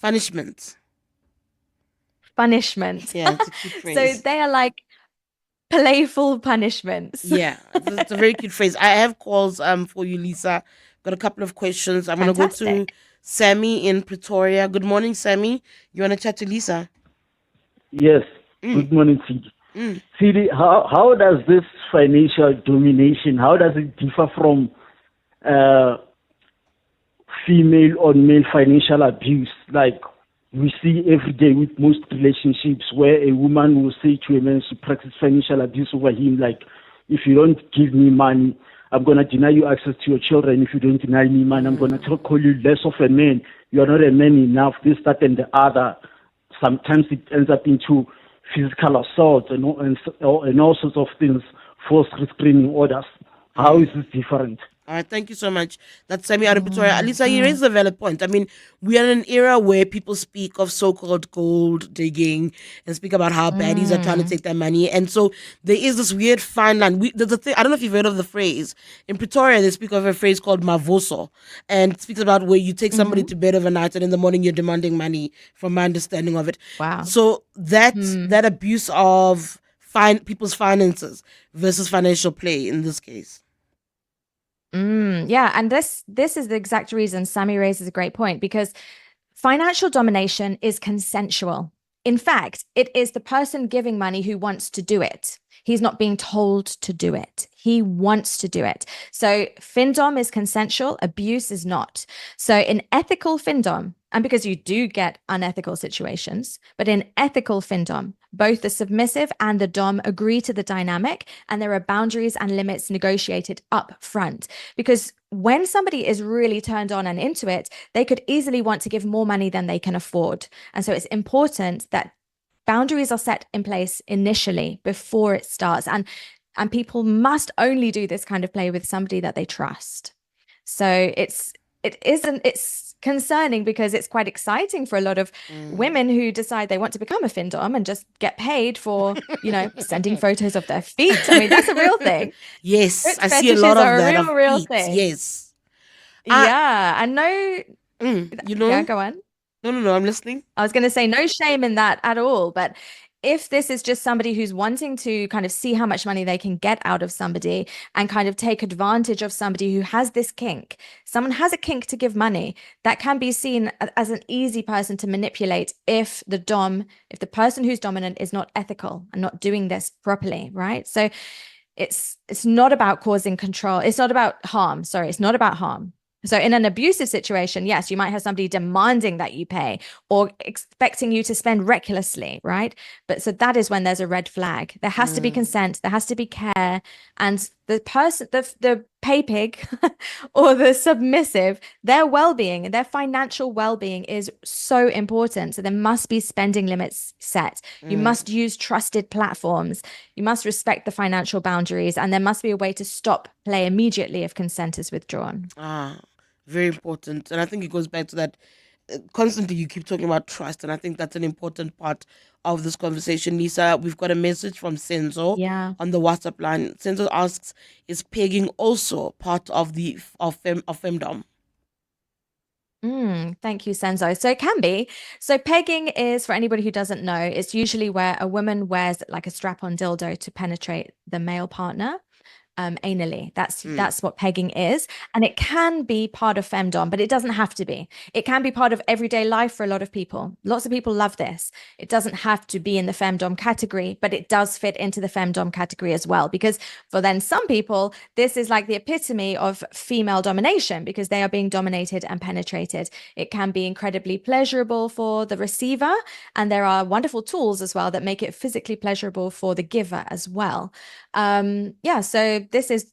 punishment? Punishment. Yeah, it's a cute phrase. So they are playful punishments. Yeah, it's a very cute phrase. I have calls for you, Lisa. Got a couple of questions. I'm going to go to Sammy in Pretoria. Good morning, Sammy. You want to chat to Lisa? Yes. Good morning, Tshidi. Tshidi, how does this financial domination, how does it differ from female or male financial abuse? We see every day with most relationships where a woman will say to a man she practices financial abuse over him, if you don't give me money, I'm going to deny you access to your children. If you don't deny me money, I'm going to call you less of a man. You are not a man enough, this, that, and the other. Sometimes it ends up into physical assault and all sorts of things, forced restraining orders. How is this different? All right, thank you so much. That's Sammy out of Pretoria. Lisa, you raised a valid point. I mean, we are in an era where people speak of so-called gold digging and speak about how baddies are trying to take their money. And so there is this weird fine line. There's a thing, I don't know if you've heard of the phrase. In Pretoria, they speak of a phrase called mavoso. And it speaks about where you take somebody to bed overnight and in the morning you're demanding money, from my understanding of it. Wow. So that abuse of people's finances versus financial play in this case. Yeah, and this is the exact reason Sammy raises a great point, because financial domination is consensual. In fact, it is the person giving money who wants to do it. He's not being told to do it. He wants to do it. So findom is consensual, abuse is not. So in ethical findom, and because you do get unethical situations, but in ethical findom, both the submissive and the dom agree to the dynamic, and there are boundaries and limits negotiated up front. Because when somebody is really turned on and into it, they could easily want to give more money than they can afford. And so it's important that boundaries are set in place initially before it starts. And people must only do this kind of play with somebody that they trust. So it's concerning because it's quite exciting for a lot of women who decide they want to become a findom and just get paid for, sending photos of their feet. I mean, that's a real thing. Yes, Foot I see a lot of fetishes that. are a real thing. Yes. Yeah, and no, Yeah, go on. No, I'm listening. I was going to say no shame in that at all. But if this is just somebody who's wanting to kind of see how much money they can get out of somebody and kind of take advantage of somebody who has this kink, someone has a kink to give money, that can be seen as an easy person to manipulate if the person who's dominant is not ethical and not doing this properly, right? So it's not about causing control. It's not about harm. Sorry, it's not about harm. So in an abusive situation, yes, you might have somebody demanding that you pay or expecting you to spend recklessly, right? But so that is when there's a red flag. There has to be consent, there has to be care, and the person, the pay pig or the submissive, their well-being, their financial well-being is so important. So there must be spending limits set. You must use trusted platforms. You must respect the financial boundaries, and there must be a way to stop play immediately if consent is withdrawn. Very important. And I think it goes back to that constantly you keep talking about trust, and I think that's an important part of this conversation. Lisa, we've got a message from Senzo on the WhatsApp line. Senzo asks, is pegging also part of femdom? Thank you, Senzo. So it can be. So pegging is, for anybody who doesn't know, it's usually where a woman wears like a strap-on dildo to penetrate the male partner. Anally. That's what pegging is. And it can be part of femdom, but it doesn't have to be. It can be part of everyday life for a lot of people. Lots of people love this. It doesn't have to be in the femdom category, but it does fit into the femdom category as well. Because for then some people, this is like the epitome of female domination because they are being dominated and penetrated. It can be incredibly pleasurable for the receiver. And there are wonderful tools as well that make it physically pleasurable for the giver as well. So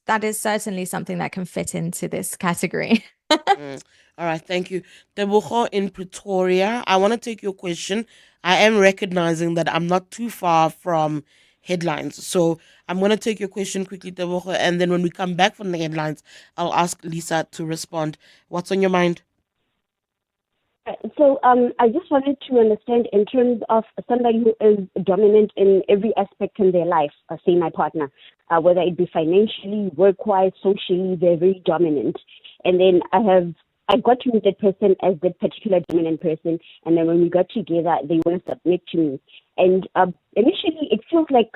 that is certainly something that can fit into this category. All right, thank you. Tebogo in Pretoria, I want to take your question. I am recognizing that I'm not too far from headlines, so I'm going to take your question quickly, Tebogo, and then when we come back from the headlines, I'll ask Lisa to respond. What's on your mind? So I just wanted to understand in terms of somebody who is dominant in every aspect in their life, say my partner, whether it be financially, work-wise, socially, they're very dominant. And then I got to meet that person as that particular dominant person, and then when we got together, they want to submit to me. And initially, it feels like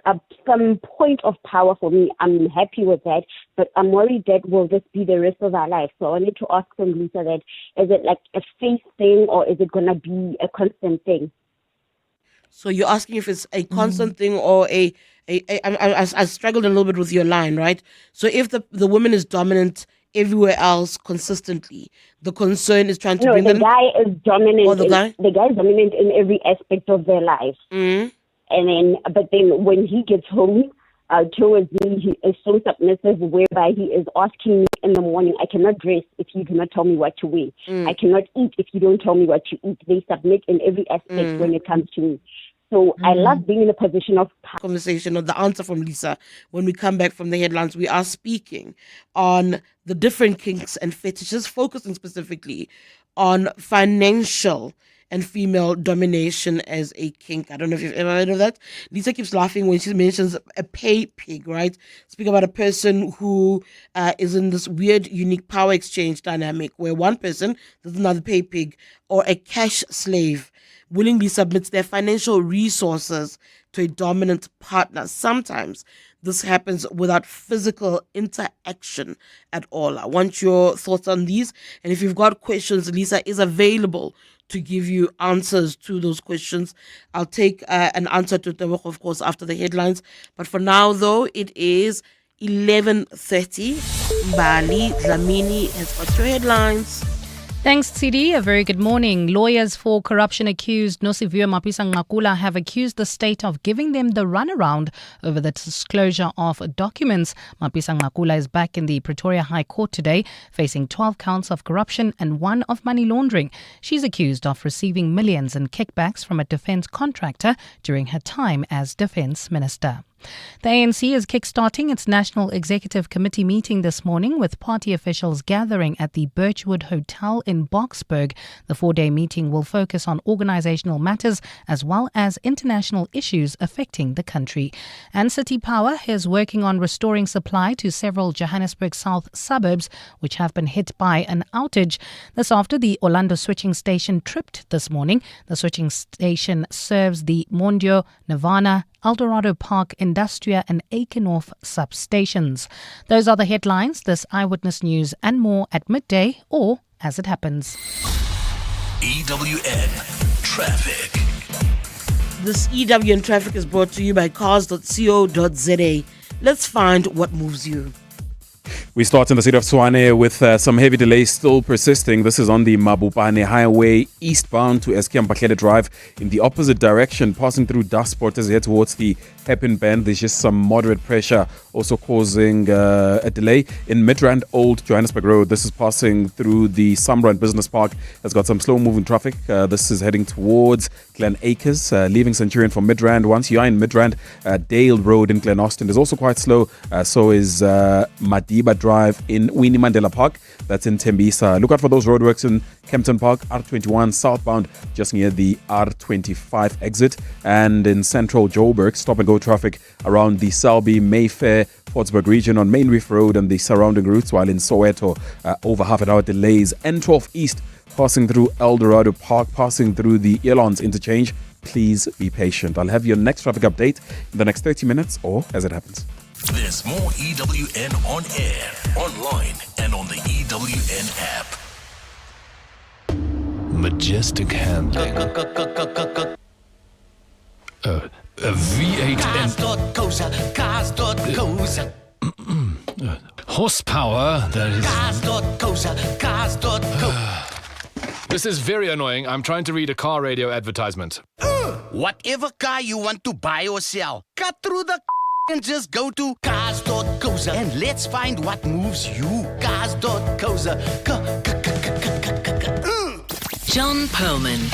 some point of power for me. I'm happy with that, but I'm worried that will this be the rest of our life. So I wanted to ask from Lisa that, is it like a phase thing or is it going to be a constant thing? So you're asking if it's a constant thing or I struggled a little bit with your line, right? So if the woman is dominant everywhere else consistently, the concern is trying to bring them. The guy is dominant. Or the guy is dominant in every aspect of their life. But then when he gets home towards me, he is so submissive, whereby he is asking me in the morning, I cannot dress if you do not tell me what to wear. I cannot eat if you don't tell me what to eat. They submit in every aspect when it comes to me. So I love being in a position of conversation or the answer from Lisa. When we come back from the headlines, we are speaking on the different kinks and fetishes, focusing specifically on financial and female domination as a kink. I don't know if you've ever heard of that. Lisa keeps laughing when she mentions a pay pig, right? Speak about a person who is in this weird, unique power exchange dynamic where one person, there's another pay pig, or a cash slave, willingly submits their financial resources to a dominant partner. Sometimes this happens without physical interaction at all. I want your thoughts on these. And if you've got questions, Lisa is available to give you answers to those questions. I'll take an answer to them, of course, after the headlines. But for now, though, it is 11:30. Mbali Dlamini has got your headlines. Thanks, Tshidi. A very good morning. Lawyers for corruption accused Nosiviwe Mapisa-Nqakula have accused the state of giving them the runaround over the disclosure of documents. Mapisa-Nqakula is back in the Pretoria High Court today, facing 12 counts of corruption and 1 of money laundering. She's accused of receiving millions in kickbacks from a defence contractor during her time as Defence Minister. The ANC is kickstarting its National Executive Committee meeting this morning with party officials gathering at the Birchwood Hotel in Boksburg. The 4-day meeting will focus on organisational matters as well as international issues affecting the country. And City Power is working on restoring supply to several Johannesburg South suburbs which have been hit by an outage. This after the Orlando switching station tripped this morning. The switching station serves the Mondio, Nirvana, Eldorado Park, Industria and Aikenhof substations. Those are the headlines. This Eyewitness News and more at midday or as it happens. EWN Traffic. This EWN Traffic is brought to you by cars.co.za. Let's find what moves you. We start in the city of Tshwane with some heavy delays still persisting. This is on the Mabopane Highway eastbound to Eskom Drive in the opposite direction, passing through Dustport as you head towards the Hairpin Bend. There's just some moderate pressure also causing a delay in Midrand Old Johannesburg Road. This is passing through the Samrand Business Park. Has got some slow moving traffic. This is heading towards Glen Acres, leaving Centurion for Midrand. Once you are in Midrand, Dale Road in Glen Austin is also quite slow. So is Madiba Drive in Winnie Mandela Park. That's in Tembisa. Look out for those roadworks in Kempton Park, R21 southbound, just near the R25 exit. And in central Joburg, stop and go traffic around the Selby, Mayfair, Fortsburg region on Main Reef Road and the surrounding routes, while in Soweto, over half an hour delays. N12 East, passing through Eldorado Park, passing through the Elons interchange. Please be patient. I'll have your next traffic update in the next 30 minutes or as it happens. There's more EWN on air, online, and on the EWN app. Majestic handling. A V8 Cars.co.za. horsepower that is... Cars.co.za. This is very annoying. I'm trying to read a car radio advertisement. Whatever car you want to buy or sell, cut through the and just go to cars.co.za and let's find what moves you. Cars.co.za. John Perlman.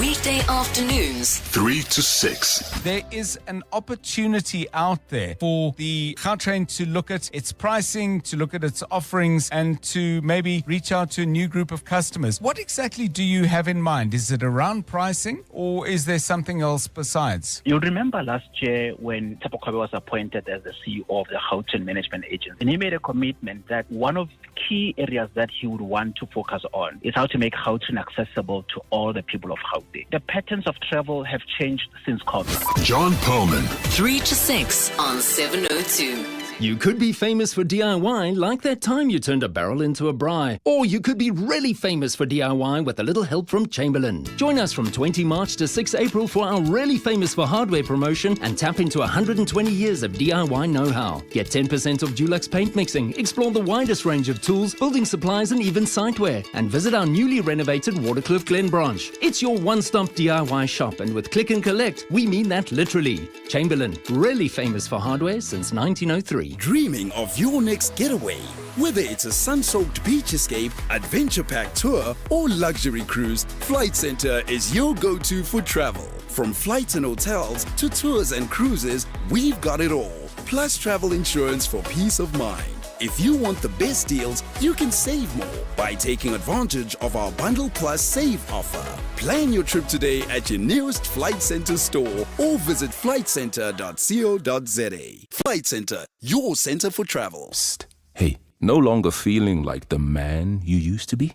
Weekday afternoons, 3 to 6. There is an opportunity out there for the Gautrain to look at its pricing, to look at its offerings, and to maybe reach out to a new group of customers. What exactly do you have in mind? Is it around pricing, or is there something else besides? You'll remember last year when Tsepo Kgwebo was appointed as the CEO of the Gautrain Management Agency, and he made a commitment that one of the key areas that he would want to focus on is how to make Gautrain accessible to all the people of Gauteng. The patterns of travel have changed since COVID. John Perlman. 3 to 6 on 702. You could be famous for DIY like that time you turned a barrel into a braai. Or you could be really famous for DIY with a little help from Chamberlain. Join us from 20 March to 6 April for our Really Famous for Hardware promotion and tap into 120 years of DIY know-how. Get 10% off Dulux paint mixing, explore the widest range of tools, building supplies and even siteware. And visit our newly renovated Waterkloof Glen branch. It's your one-stop DIY shop, and with click and collect, we mean that literally. Chamberlain, really famous for hardware since 1903. Dreaming of your next getaway? Whether it's a sun-soaked beach escape, adventure-packed tour, or luxury cruise, Flight Center is your go-to for travel. From flights and hotels to tours and cruises, we've got it all. Plus travel insurance for peace of mind. If you want the best deals, you can save more by taking advantage of our Bundle Plus Save offer. Plan your trip today at your nearest Flight Center store or visit flightcenter.co.za. Flight Center, your center for travel. Psst. Hey, no longer feeling like the man you used to be?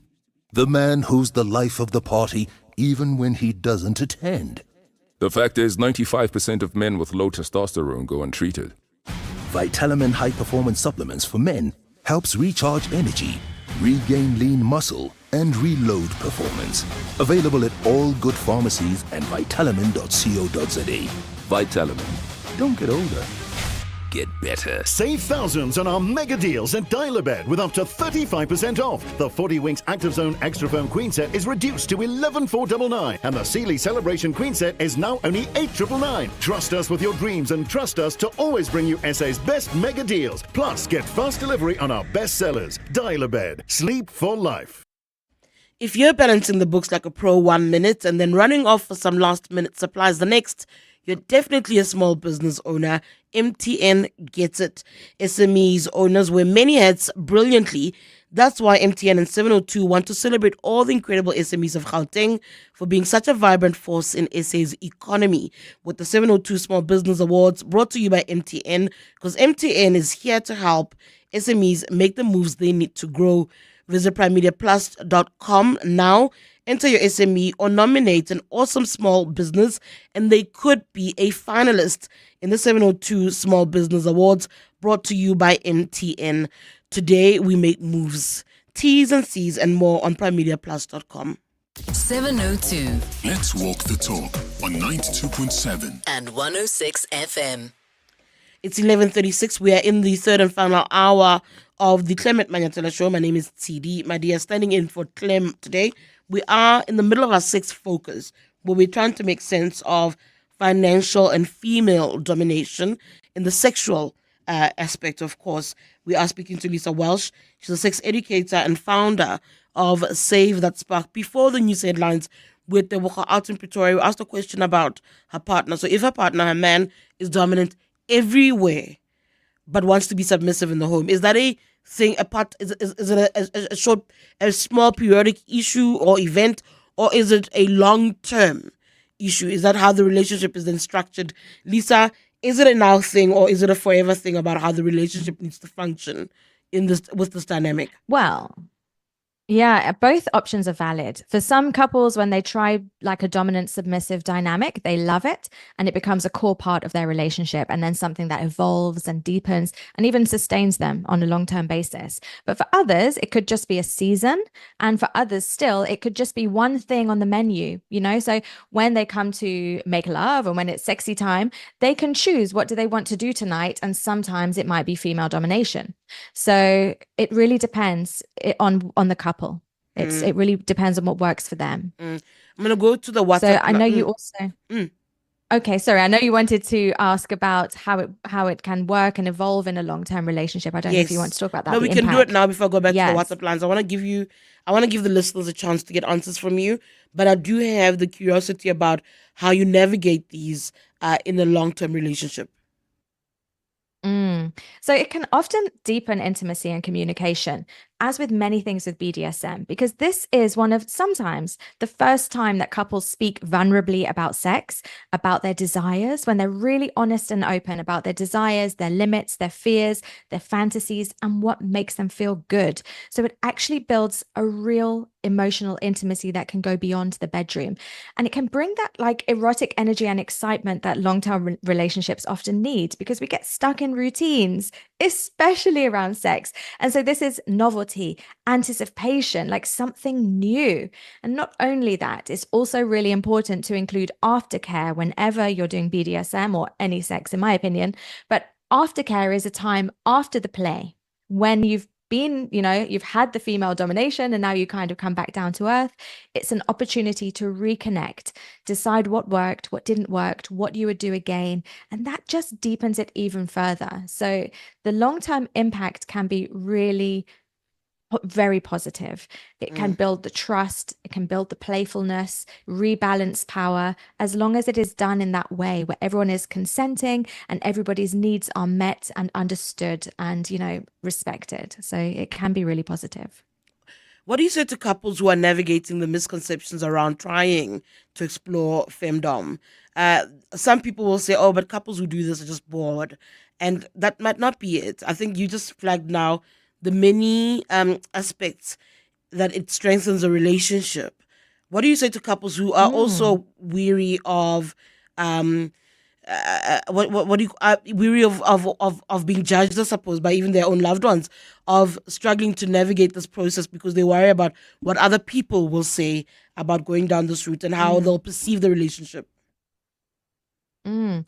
The man who's the life of the party even when he doesn't attend. The fact is, 95% of men with low testosterone go untreated. Vitamin High Performance Supplements for men helps recharge energy, regain lean muscle, and reload performance. Available at all good pharmacies and vitamin.co.za. Vitamin. Don't get older. Get better. Save thousands on our mega deals at Dial-A-Bed with up to 35% off. The 40 Winks Active Zone Extra Firm Queen Set is reduced to 11,499, and the Sealy Celebration Queen Set is now only 8,999. Trust us with your dreams and trust us to always bring you SA's best mega deals. Plus, get fast delivery on our best sellers. Dial-A-Bed. Sleep for life. If you're balancing the books like a pro 1 minute and then running off for some last minute supplies the next, you're definitely a small business owner. MTN gets it. SMEs owners wear many hats brilliantly. That's why MTN and 702 want to celebrate all the incredible SMEs of Gauteng for being such a vibrant force in SA's economy. With the 702 Small Business Awards brought to you by MTN, because MTN is here to help SMEs make the moves they need to grow. Visit primemediaplus.com now. Enter your SME or nominate an awesome small business, and they could be a finalist in the 702 Small Business Awards brought to you by MTN. Today, we make moves. T's and C's and more on primemediaplus.com. 702. Let's walk the talk on 92.7 and 106 FM. It's 11:36. We are in the third and final hour of the Clement Manyathela Show. My name is Tshidi. Madia standing in for Clem today. We are in the middle of our sixth focus, where we're trying to make sense of financial and female domination in the sexual aspect, of course. We are speaking to Lisa Welsh. She's a sex educator and founder of Save That Spark. Before the news headlines with the Walker out in Pretoria, we asked a question about her partner. So if her partner, her man, is dominant everywhere, but wants to be submissive in the home, is that a thing, is it a small periodic issue or event, or is it a long-term issue? Is that how the relationship is then structured? Lisa, is it a now thing, or is it a forever thing about how the relationship needs to function in this with this dynamic? Well, yeah, both options are valid. For some couples, when they try like a dominant submissive dynamic, they love it and it becomes a core part of their relationship, and then something that evolves and deepens and even sustains them on a long-term basis. But for others, it could just be a season, and for others still, it could just be one thing on the menu, you know? So when they come to make love or when it's sexy time, they can choose what do they want to do tonight, and sometimes it might be female domination. So it really depends on the couple. It really depends on what works for them. I'm gonna go to the WhatsApp. So I know you also. Okay, sorry. I know you wanted to ask about how it can work and evolve in a long-term relationship. I don't know if you want to talk about that. No, we can do it now before I go back to the WhatsApp lines. I want to give the listeners a chance to get answers from you, but I do have the curiosity about how you navigate these in a long-term relationship. So it can often deepen intimacy and communication, as with many things with BDSM, because this is sometimes the first time that couples speak vulnerably about sex, about their desires, when they're really honest and open about their desires, their limits, their fears, their fantasies, and what makes them feel good. So it actually builds a real emotional intimacy that can go beyond the bedroom. And it can bring that like erotic energy and excitement that long-term relationships often need, because we get stuck in routines, especially around sex. And so this is novelty, anticipation, like something new. And not only that, it's also really important to include aftercare whenever you're doing BDSM or any sex, in my opinion. But aftercare is a time after the play, when you've been, you've had the female domination and now you kind of come back down to earth. It's an opportunity to reconnect, decide what worked, what didn't work, what you would do again. And that just deepens it even further. So the long-term impact can be really very positive. It can build the trust, it can build the playfulness, rebalance power, as long as it is done in that way where everyone is consenting and everybody's needs are met and understood and, respected. So it can be really positive. What do you say to couples who are navigating the misconceptions around trying to explore femdom? Some people will say, oh, but couples who do this are just bored. And that might not be it. I think you just flagged now the many aspects that it strengthens a relationship. What do you say to couples who are also weary of weary of being judged, I suppose, by even their own loved ones, of struggling to navigate this process because they worry about what other people will say about going down this route and how they'll perceive the relationship? Yeah,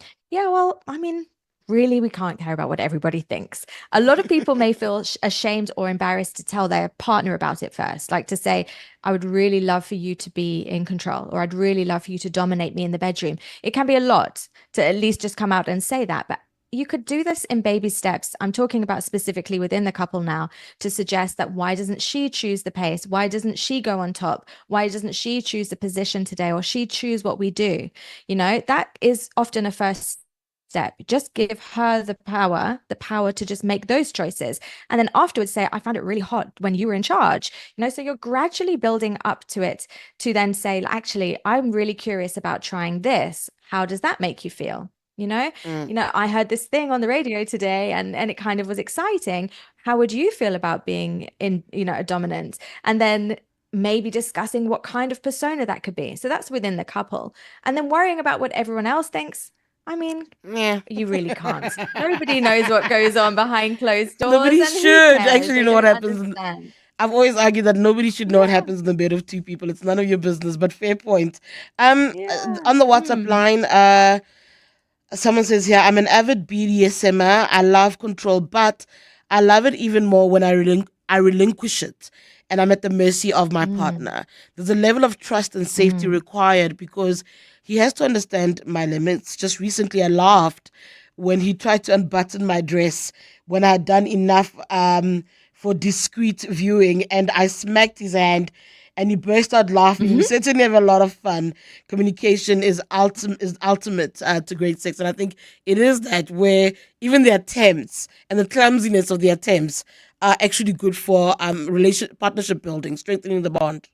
well, I mean, really, we can't care about what everybody thinks. A lot of people may feel ashamed or embarrassed to tell their partner about it first, like to say, I would really love for you to be in control, or I'd really love for you to dominate me in the bedroom. It can be a lot to at least just come out and say that, but you could do this in baby steps. I'm talking about specifically within the couple now, to suggest that why doesn't she choose the pace? Why doesn't she go on top? Why doesn't she choose the position today, or she choose what we do? That is often a first step. Just give her the power to just make those choices. And then afterwards say, I found it really hot when you were in charge. So you're gradually building up to it to then say, actually, I'm really curious about trying this. How does that make you feel? I heard this thing on the radio today and it kind of was exciting. How would you feel about being in, a dominant? And then maybe discussing what kind of persona that could be. So that's within the couple. And then worrying about what everyone else thinks. I mean, you really can't. Nobody knows what goes on behind closed doors. Nobody should actually know what happens. I've always argued that nobody should know what happens in the bed of two people. It's none of your business, but fair point. On the WhatsApp line, someone says here, I'm an avid BDSMer. I love control, but I love it even more when I relinquish it and I'm at the mercy of my partner. There's a level of trust and safety required because he has to understand my limits. Just recently, I laughed when he tried to unbutton my dress when I had done enough for discreet viewing, and I smacked his hand and he burst out laughing. We certainly have a lot of fun. Communication is ultimate to great sex. And I think it is that where even the attempts and the clumsiness of the attempts are actually good for partnership building, strengthening the bond.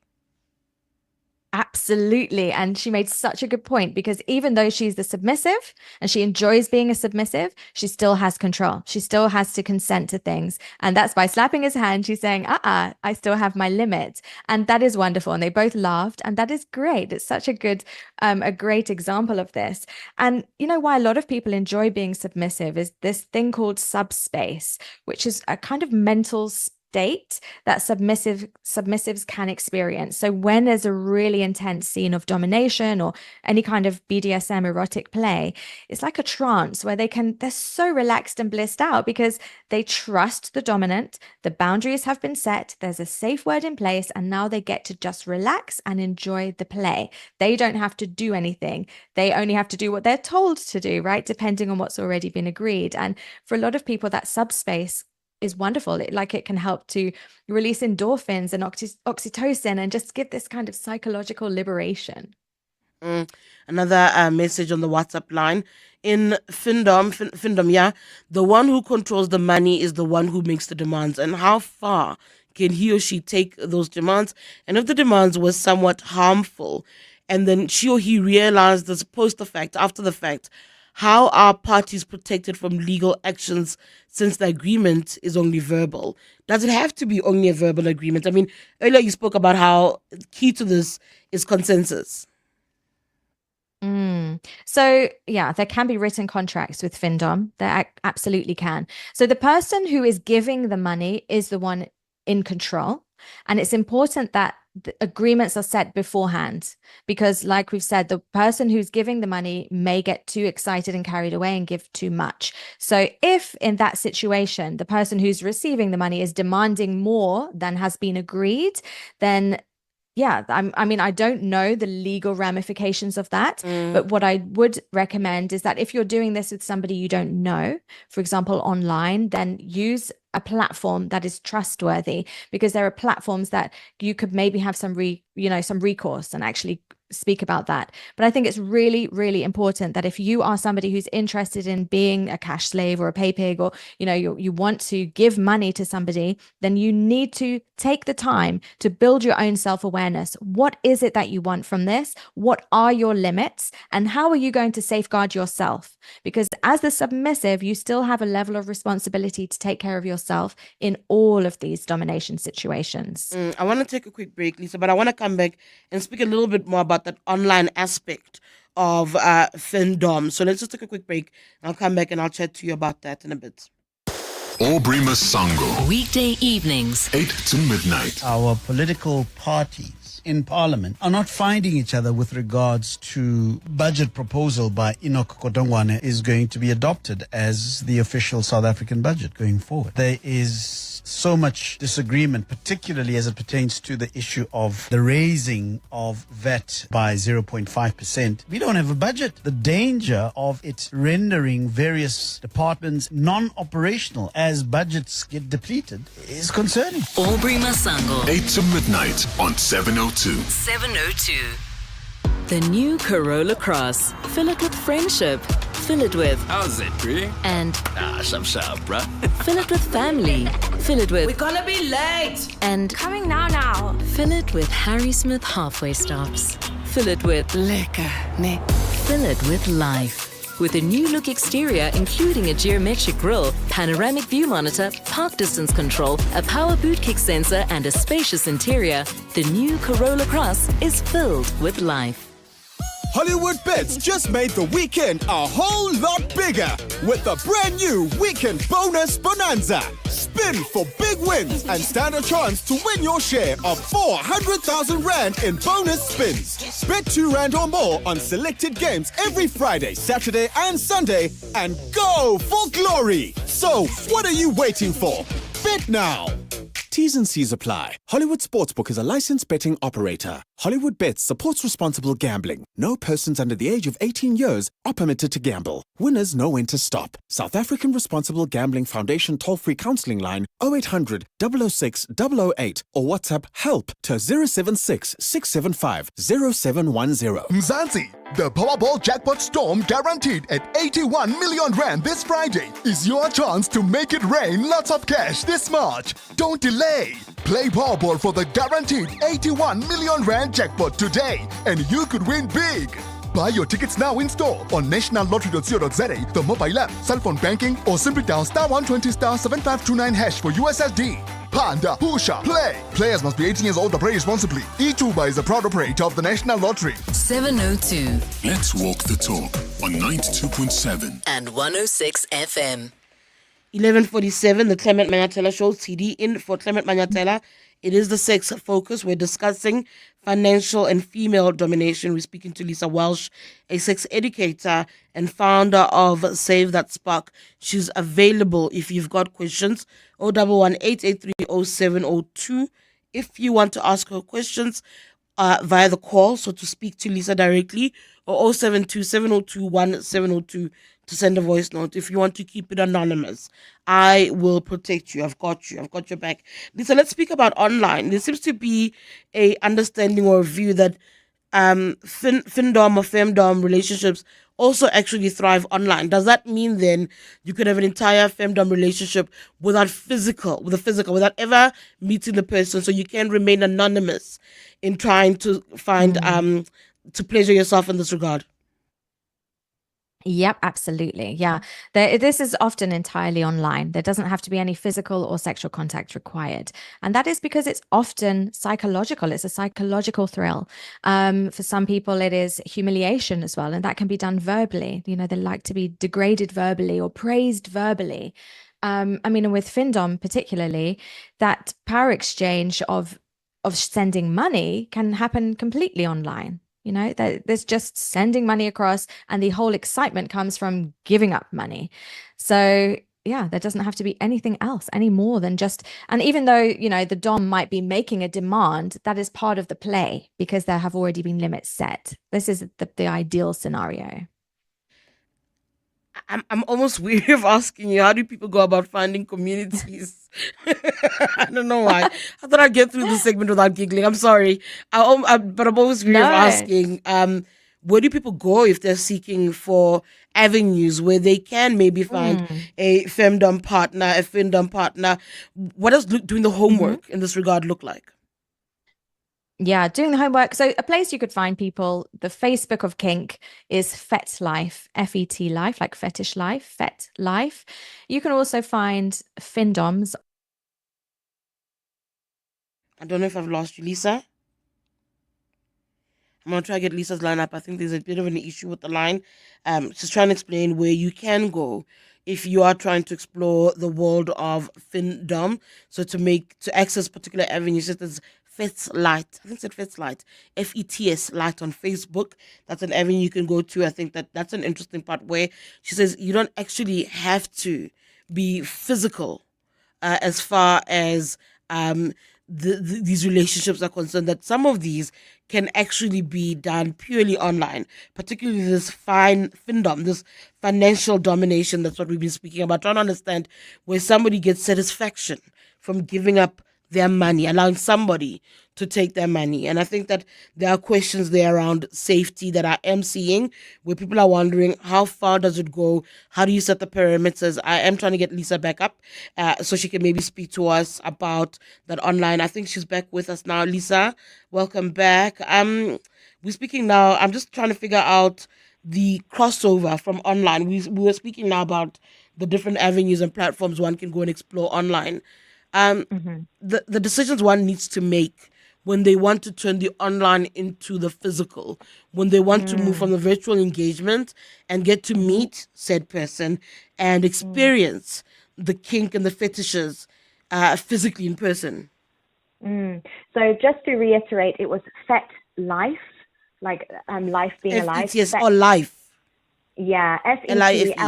Absolutely. And she made such a good point, because even though she's the submissive and she enjoys being a submissive, she still has control. She still has to consent to things. And that's by slapping his hand. She's saying, I still have my limit. And that is wonderful. And they both laughed. And that is great. It's such a great example of this. And why a lot of people enjoy being submissive is this thing called subspace, which is a kind of mental state that submissives can experience. So when there's a really intense scene of domination or any kind of BDSM erotic play, it's like a trance where they're so relaxed and blissed out because they trust the dominant, the boundaries have been set, there's a safe word in place, and now they get to just relax and enjoy the play. They don't have to do anything. They only have to do what they're told to do, right? Depending on what's already been agreed. And for a lot of people, that subspace is wonderful. It can help to release endorphins and oxytocin and just give this kind of psychological liberation. Another message on the WhatsApp line. In findom, the one who controls the money is the one who makes the demands. And how far can he or she take those demands? And if the demands were somewhat harmful, and then she or he realized this after the fact, how are parties protected from legal actions since the agreement is only verbal? Does it have to be only a verbal agreement? I mean, earlier you spoke about how key to this is consensus. So, yeah, there can be written contracts with findom. There absolutely can. So the person who is giving the money is the one in control. And it's important that the agreements are set beforehand, because like we've said, the person who's giving the money may get too excited and carried away and give too much. So if in that situation, the person who's receiving the money is demanding more than has been agreed, then yeah, I mean, I don't know the legal ramifications of that, but what I would recommend is that if you're doing this with somebody you don't know, for example, online, then use a platform that is trustworthy, because there are platforms that you could maybe have some recourse and actually speak about that. But I think it's really, really important that if you are somebody who's interested in being a cash slave or a pay pig, or you want to give money to somebody, then you need to take the time to build your own self-awareness. What is it that you want from this? What are your limits? And how are you going to safeguard yourself? Because as the submissive, you still have a level of responsibility to take care of yourself in all of these domination situations. I want to take a quick break, Lisa, but I want to come back and speak a little bit more about that online aspect of findom. So let's just take a quick break. I'll come back and I'll chat to you about that in a bit. Aubrey Masango. Weekday evenings, 8 to midnight. Our political parties in Parliament are not finding each other with regards to budget proposal by Enoch Kodongwane is going to be adopted as the official South African budget going forward. There is so much disagreement, particularly as it pertains to the issue of the raising of VAT by 0.5%. We don't have a budget. The danger of it rendering various departments non-operational as budgets get depleted is concerning. Aubrey Masango. 8 to midnight on 702. 702. The new Corolla Cross. Fill it with friendship. Fill it with... How's it, Brie? And... Sharp, bruh. Fill it with family. Fill it with... We're gonna be late. And... Coming now. Fill it with Harry Smith halfway stops. Fill it with... Lekker, nee. Fill it with life. With a new look exterior, including a geometric grille, panoramic view monitor, park distance control, a power boot kick sensor, and a spacious interior, the new Corolla Cross is filled with life. Hollywood Bets just made the weekend a whole lot bigger with the brand new Weekend Bonus Bonanza. Spin for big wins and stand a chance to win your share of 400,000 Rand in bonus spins. Bet 2 Rand or more on selected games every Friday, Saturday and Sunday and go for glory. So, what are you waiting for? Bet now. T's and C's apply. Hollywood Sportsbook is a licensed betting operator. Hollywood Bets supports responsible gambling. No persons under the age of 18 years are permitted to gamble. Winners know when to stop. South African Responsible Gambling Foundation toll-free counseling line 0800 006 008 or WhatsApp help to 076 675 0710. Mzansi, the Powerball Jackpot Storm guaranteed at 81 million Rand this Friday is your chance to make it rain lots of cash this March. Don't delay. Play Powerball for the guaranteed 81 million Rand jackpot today and you could win big. Buy your tickets now in store on nationallottery.co.za, the mobile app, cell phone banking, or simply dial *120 *7529# for USSD. Panda, Pusha, play. Players must be 18 years old to play responsibly. eTuba is a proud operator of the National Lottery. 702. Let's walk the talk on 92.7 and 106 FM. 11:47, the Clement Manyathela Show, Tshidi in for Clement Manyathela. It is the sex focus. We're discussing financial and female domination. We're speaking to Lisa Welsh, a sex educator and founder of Save That Spark. She's available if you've got questions. 011-883-0702. If you want to ask her questions via the call, so to speak to Lisa directly, or 072-702-1702 to send a voice note. If you want to keep it anonymous, I will protect you. I've got you. I've got your back. Lisa, let's speak about online. There seems to be a understanding or a view that findom or femdom relationships also actually thrive online. Does that mean then you could have an entire femdom relationship without without ever meeting the person, so you can remain anonymous in trying to find to pleasure yourself in this regard? Yep, absolutely. Yeah. This is often entirely online. There doesn't have to be any physical or sexual contact required. And that is because it's often psychological. It's a psychological thrill. For some people, it is humiliation as well. And that can be done verbally. They like to be degraded verbally or praised verbally. I mean, and with findom particularly, that power exchange of sending money can happen completely online. You know, there's just sending money across, and the whole excitement comes from giving up money. So yeah, there doesn't have to be anything else any more than just, and even though, you know, the Dom might be making a demand, that is part of the play because there have already been limits set. This is the ideal scenario. I'm almost weary of asking you, how do people go about finding communities? I don't know why. I thought I'd get through this segment without giggling. I'm sorry. But I'm always weary of asking, where do people go if they're seeking for avenues where they can maybe find a femdom partner, a findom partner? What does doing the homework in this regard look like? Yeah, doing the homework. So a place you could find people, the Facebook of kink is Fet Life, F-E-T Life, like fetish life, Fet Life. You can also find findoms. I don't know if I've lost you, Lisa. I'm going to try to get Lisa's line up. I think there's a bit of an issue with the line. She's trying to explain where you can go if you are trying to explore the world of findom. So to access particular avenues, there's Fets Light. I think it's Fets Light. Fets Light on Facebook. That's an avenue you can go to. I think that's an interesting part where she says you don't actually have to be physical as far as these relationships are concerned, that some of these can actually be done purely online, particularly this findom, this financial domination. That's what we've been speaking about, trying to understand where somebody gets satisfaction from giving up their money, allowing somebody to take their money. And I think that there are questions there around safety that I am seeing, where people are wondering, how far does it go? How do you set the perimeters? I am trying to get Lisa back up so she can maybe speak to us about that online. I think she's back with us now. Lisa, welcome back. We're speaking now. I'm just trying to figure out the crossover from online. We were speaking now about the different avenues and platforms one can go and explore online. The decisions one needs to make when they want to turn the online into the physical, when they want to move from the virtual engagement and get to meet said person and experience the kink and the fetishes physically in person. So just to reiterate, it was Fet Life, like life being alive. Yes, or life. Yeah, FETLIFE.com.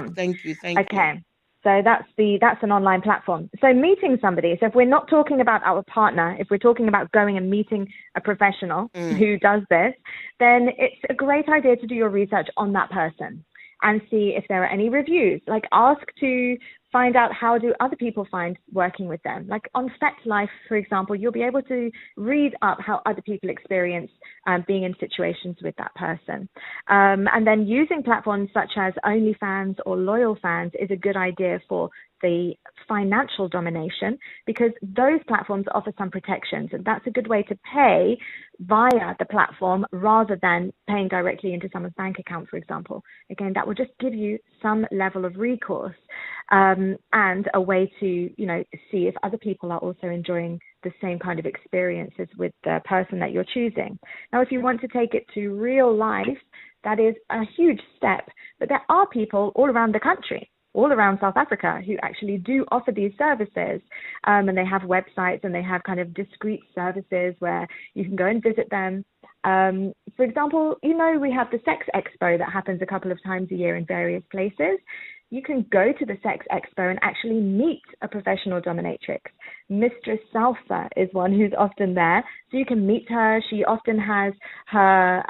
Okay, thank you. Okay. So that's an online platform. So meeting somebody. So if we're not talking about our partner, if we're talking about going and meeting a professional who does this, then it's a great idea to do your research on that person and see if there are any reviews. Like ask to find out how do other people find working with them. Like on Fet Life, for example, you'll be able to read up how other people experience being in situations with that person. And then using platforms such as OnlyFans or Loyal Fans is a good idea for the financial domination, because those platforms offer some protections, and that's a good way to pay via the platform rather than paying directly into someone's bank account, for example. Again, that will just give you some level of recourse and a way to, you know, see if other people are also enjoying the same kind of experiences with the person that you're choosing. Now, if you want to take it to real life, that is a huge step, but there are people all around the country, all around South Africa, who actually do offer these services. And they have websites and they have kind of discrete services where you can go and visit them. For example, you know, we have the Sex Expo that happens a couple of times a year in various places. You can go to the Sex Expo and actually meet a professional dominatrix. Mistress Salsa is one who's often there. So you can meet her. She often has her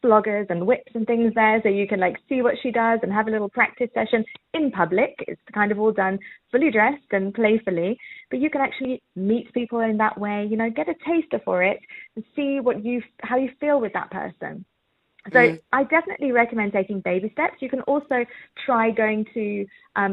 floggers and whips and things there, so you can like see what she does and have a little practice session in public. It's kind of all done fully dressed and playfully, but you can actually meet people in that way, you know, get a taster for it and see how you feel with that person. So I definitely recommend taking baby steps. You can also try going to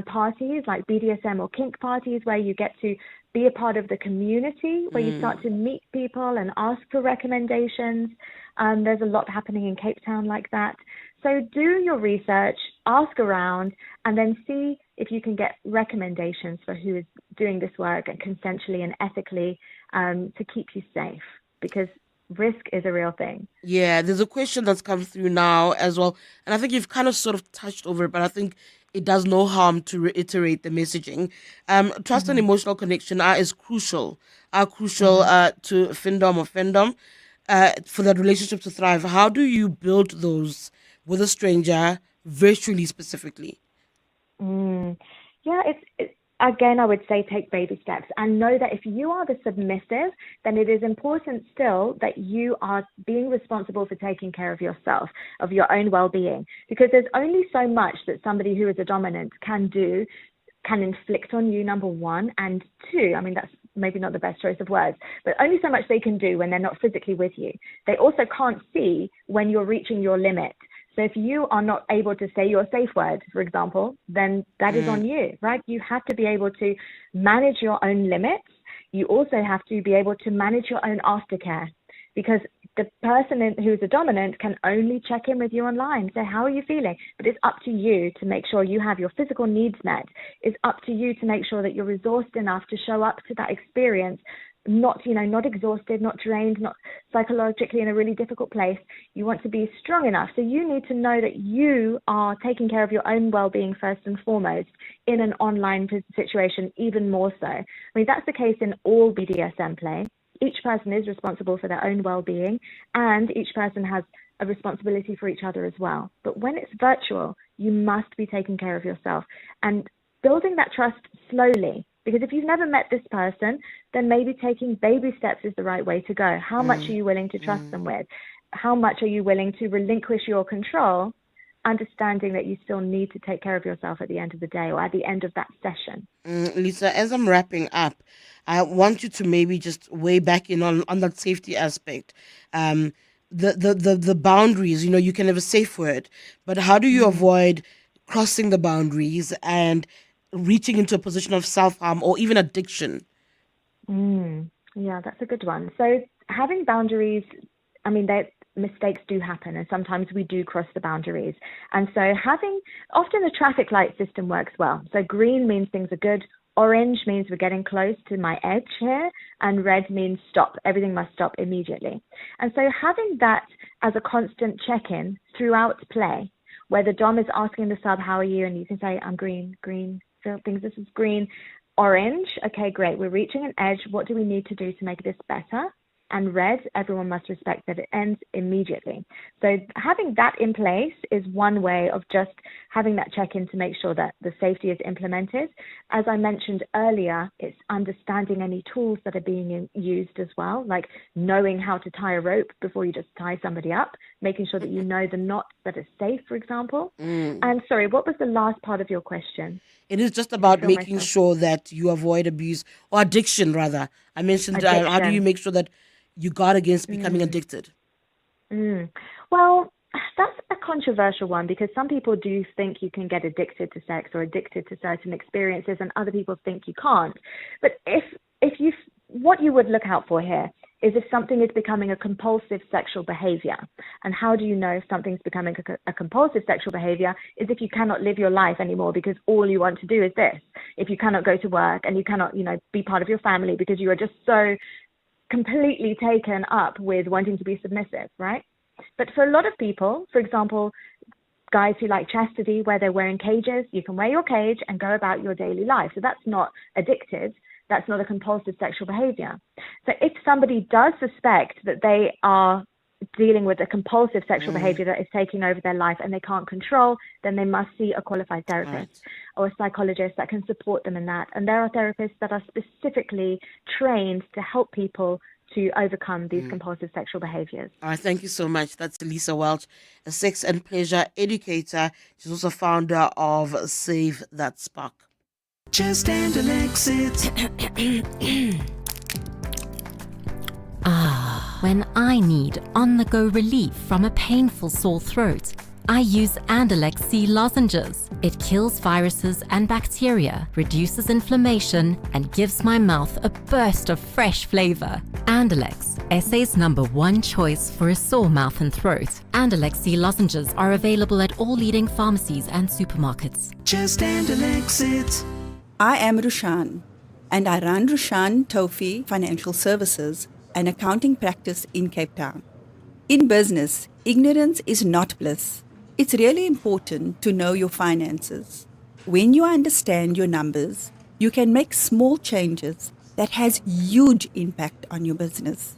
parties like BDSM or kink parties where you get to be a part of the community, where you start to meet people and ask for recommendations. There's a lot happening in Cape Town like that. So do your research, ask around, and then see if you can get recommendations for who is doing this work and consensually and ethically to keep you safe, because risk is a real thing. Yeah, there's a question that's come through now as well, and I think you've kind of sort of touched over it, but I think it does no harm to reiterate the messaging. Trust and emotional connection are crucial to findom or findom, for that relationship to thrive. How do you build those with a stranger, virtually specifically? Yeah, it's again, I would say take baby steps and know that if you are the submissive, then it is important still that you are being responsible for taking care of yourself, of your own well-being, because there's only so much that somebody who is a dominant can inflict on you, number one, and two, I mean, that's maybe not the best choice of words, but only so much they can do when they're not physically with you. They also can't see when you're reaching your limit. So if you are not able to say your safe word, for example, then that is on you, right? You have to be able to manage your own limits. You also have to be able to manage your own aftercare, because the person who is a dominant can only check in with you online, say, how are you feeling? But it's up to you to make sure you have your physical needs met. It's up to you to make sure that you're resourced enough to show up to that experience, not exhausted, not drained, not psychologically in a really difficult place. You want to be strong enough. So you need to know that you are taking care of your own well-being first and foremost in an online situation, even more so. I mean, that's the case in all BDSM play. Each person is responsible for their own well-being, and each person has a responsibility for each other as well. But when it's virtual, you must be taking care of yourself and building that trust slowly. Because if you've never met this person, then maybe taking baby steps is the right way to go. How much are you willing to trust them with? How much are you willing to relinquish your control, understanding that you still need to take care of yourself at the end of the day or at the end of that session? Lisa, as I'm wrapping up, I want you to maybe just weigh back in on that safety aspect. The boundaries, you can have a safe word, but how do you avoid crossing the boundaries and reaching into a position of self-harm or even addiction? Yeah, that's a good one. So having boundaries, I mean, mistakes do happen, and sometimes we do cross the boundaries. And so often the traffic light system works well. So green means things are good, orange means we're getting close to my edge here, and red means stop. Everything must stop immediately. And so having that as a constant check-in throughout play, where the dom is asking the sub, how are you? And you can say, I'm green, Phil thinks this is green. Orange, okay, great, we're reaching an edge. What do we need to do to make this better? And red, everyone must respect that it ends immediately. So having that in place is one way of just having that check-in to make sure that the safety is implemented. As I mentioned earlier, it's understanding any tools that are being used as well, like knowing how to tie a rope before you just tie somebody up, making sure that you know the knots that are safe, for example. And sorry, what was the last part of your question? It is just about making sure that you avoid abuse or addiction, rather. I mentioned how do you make sure that you guard against becoming addicted? Well, that's a controversial one, because some people do think you can get addicted to sex or addicted to certain experiences, and other people think you can't. But what you would look out for here is if something is becoming a compulsive sexual behavior. And how do you know if something's becoming a compulsive sexual behavior is if you cannot live your life anymore because all you want to do is this. If you cannot go to work and you cannot, be part of your family because you are just so completely taken up with wanting to be submissive, right? But for a lot of people, for example, guys who like chastity, where they're wearing cages, you can wear your cage and go about your daily life. So that's not addicted. That's not a compulsive sexual behavior. So if somebody does suspect that they are dealing with a compulsive sexual behavior that is taking over their life and they can't control, then they must see a qualified therapist or a psychologist that can support them in that. And there are therapists that are specifically trained to help people to overcome these compulsive sexual behaviors. All right, thank you so much. That's Lisa Welch, a sex and pleasure educator. She's also founder of Save That Spark. Just handle exit. When I need on-the-go relief from a painful sore throat, I use Andalex C lozenges. It kills viruses and bacteria, reduces inflammation, and gives my mouth a burst of fresh flavor. Andalex, SA's #1 choice for a sore mouth and throat. Andalex C lozenges are available at all leading pharmacies and supermarkets. Just Andalex it. I am Rushan, and I run Rushan Tofi Financial Services, an accounting practice in Cape Town. In business, ignorance is not bliss. It's really important to know your finances. When you understand your numbers, you can make small changes that has huge impact on your business.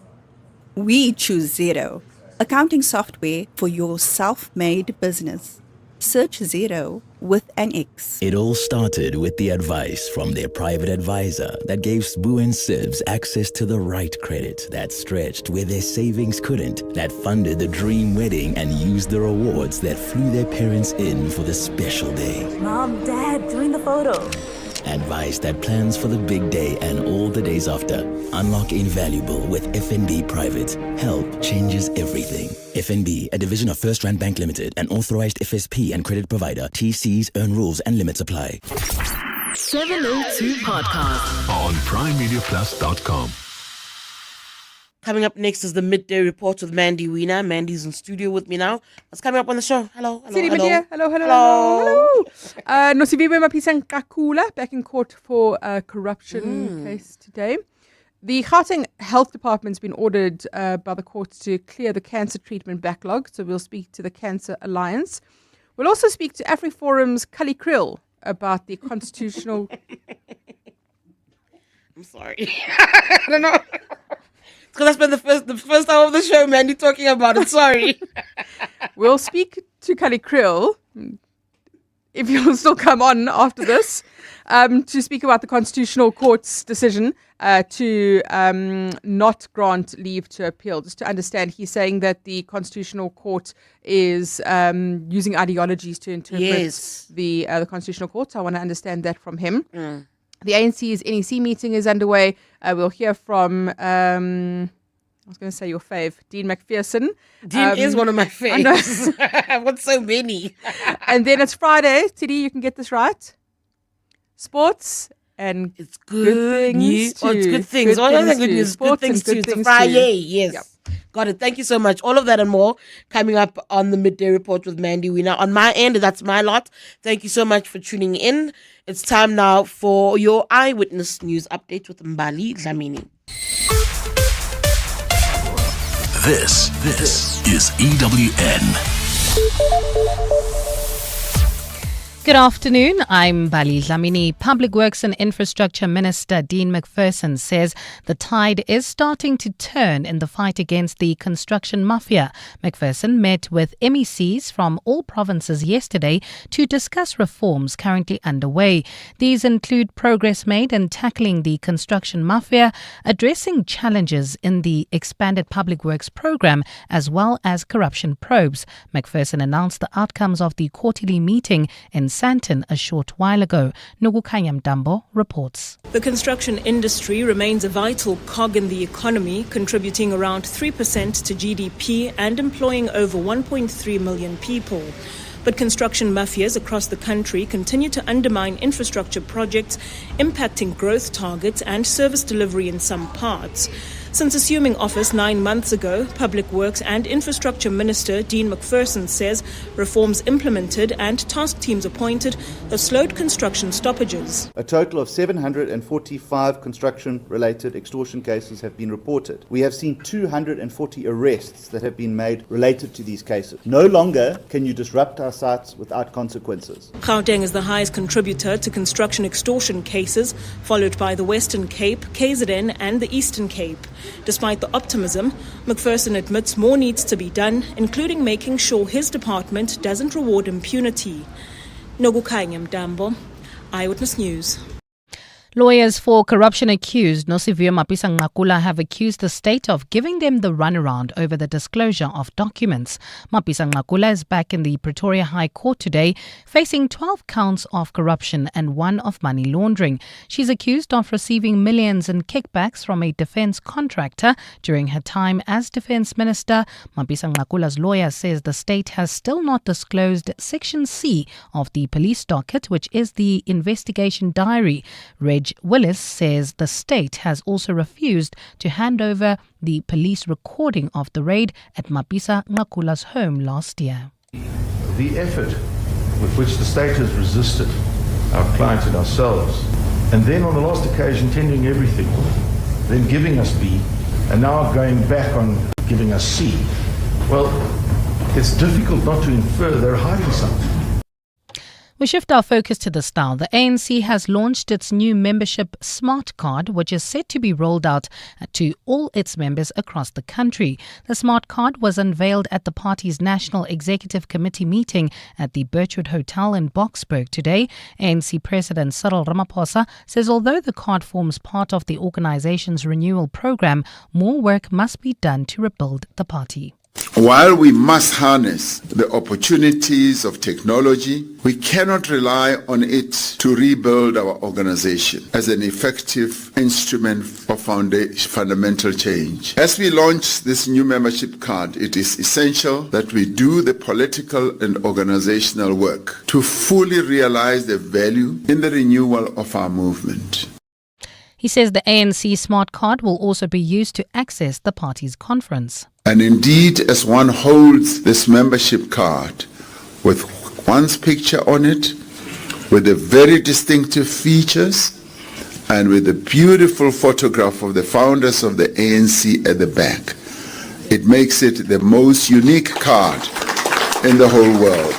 We choose Xero, accounting software for your self-made business. Search Xero with an X. It all started with the advice from their private advisor that gave Sbu and Sibs access to the right credit that stretched where their savings couldn't, that funded the dream wedding and used the rewards that flew their parents in for the special day. Mom, Dad, doing the photo. Advice that plans for the big day and all the days after. Unlock invaluable with FNB Private. Help changes everything. FNB, a division of First Rand Bank Limited, an authorized FSP and credit provider. TCs, earn rules and limits apply. 702 Podcast on primemediaplus.com. Coming up next is the Midday Report with Mandy Weena. Mandy's in studio with me now. What's coming up on the show? Hello. Tshidi, Madia. Hello. Nosiviwe Mapisang Kakula back in court for a corruption case today. The Gauteng Health Department's been ordered by the courts to clear the cancer treatment backlog, so we'll speak to the Cancer Alliance. We'll also speak to AfriForum's Kali Krill about the constitutional... I'm sorry. I don't know. Because I spent the first hour of the show, Mandy, talking about it. Sorry. We'll speak to Kali Krill, if you'll still come on after this, to speak about the Constitutional Court's decision to not grant leave to appeal. Just to understand, he's saying that the Constitutional Court is using ideologies to interpret the Constitutional Court. So I want to understand that from him. The ANC's NEC meeting is underway. We'll hear from, I was going to say your fave, Dean McPherson. Dean is one of my faves. I've got so many. And then it's Friday. Tshidi, you can get this right. Sports and it's good news. Too. It's good things. Good things good news. Good things too. It's a Friday. Yes. Yep. Got it. Thank you so much. All of that and more coming up on the Midday Report with Mandy Weena. On my end, that's my lot. Thank you so much for tuning in. It's time now for your Eyewitness News Update with Mbali Dlamini. This is EWN. Good afternoon. I'm Bali Dlamini. Public Works and Infrastructure Minister Dean McPherson says the tide is starting to turn in the fight against the construction mafia. McPherson met with MECs from all provinces yesterday to discuss reforms currently underway. These include progress made in tackling the construction mafia, addressing challenges in the expanded public works program, as well as corruption probes. McPherson announced the outcomes of the quarterly meeting in Santon a short while ago. Nugukanya Mdambo reports. The construction industry remains a vital cog in the economy, contributing around 3% to GDP and employing over 1.3 million people. But construction mafias across the country continue to undermine infrastructure projects, impacting growth targets and service delivery in some parts. Since assuming office 9 months ago, Public Works and Infrastructure Minister Dean McPherson says reforms implemented and task teams appointed have slowed construction stoppages. A total of 745 construction-related extortion cases have been reported. We have seen 240 arrests that have been made related to these cases. No longer can you disrupt our sites without consequences. Gauteng is the highest contributor to construction extortion cases, followed by the Western Cape, KZN and the Eastern Cape. Despite the optimism, McPherson admits more needs to be done, including making sure his department doesn't reward impunity. Nogukanya Mdambo, Eyewitness News. Lawyers for corruption accused Nosiviwe Mapisang Nakula have accused the state of giving them the runaround over the disclosure of documents. Mapisang Nakula is back in the Pretoria High Court today, facing 12 counts of corruption and 1 of money laundering. She's accused of receiving millions in kickbacks from a defence contractor during her time as Defence Minister. Mapisang Nakula's lawyer says the state has still not disclosed Section C of the police docket, which is the investigation diary. Reg Willis says the state has also refused to hand over the police recording of the raid at Mapisa Nakula's home last year. The effort with which the state has resisted our clients and ourselves, and then on the last occasion tendering everything, then giving us B, and now going back on giving us C. Well, it's difficult not to infer they're hiding something. We shift our focus to the style. The ANC has launched its new membership smart card, which is set to be rolled out to all its members across the country. The smart card was unveiled at the party's National Executive Committee meeting at the Birchwood Hotel in Boksburg today. ANC President Cyril Ramaphosa says although the card forms part of the organization's renewal program, more work must be done to rebuild the party. While we must harness the opportunities of technology, we cannot rely on it to rebuild our organization as an effective instrument of fundamental change. As we launch this new membership card, it is essential that we do the political and organizational work to fully realize the value in the renewal of our movement. He says the ANC smart card will also be used to access the party's conference. And indeed, as one holds this membership card with one's picture on it, with the very distinctive features, and with the beautiful photograph of the founders of the ANC at the back, it makes it the most unique card in the whole world.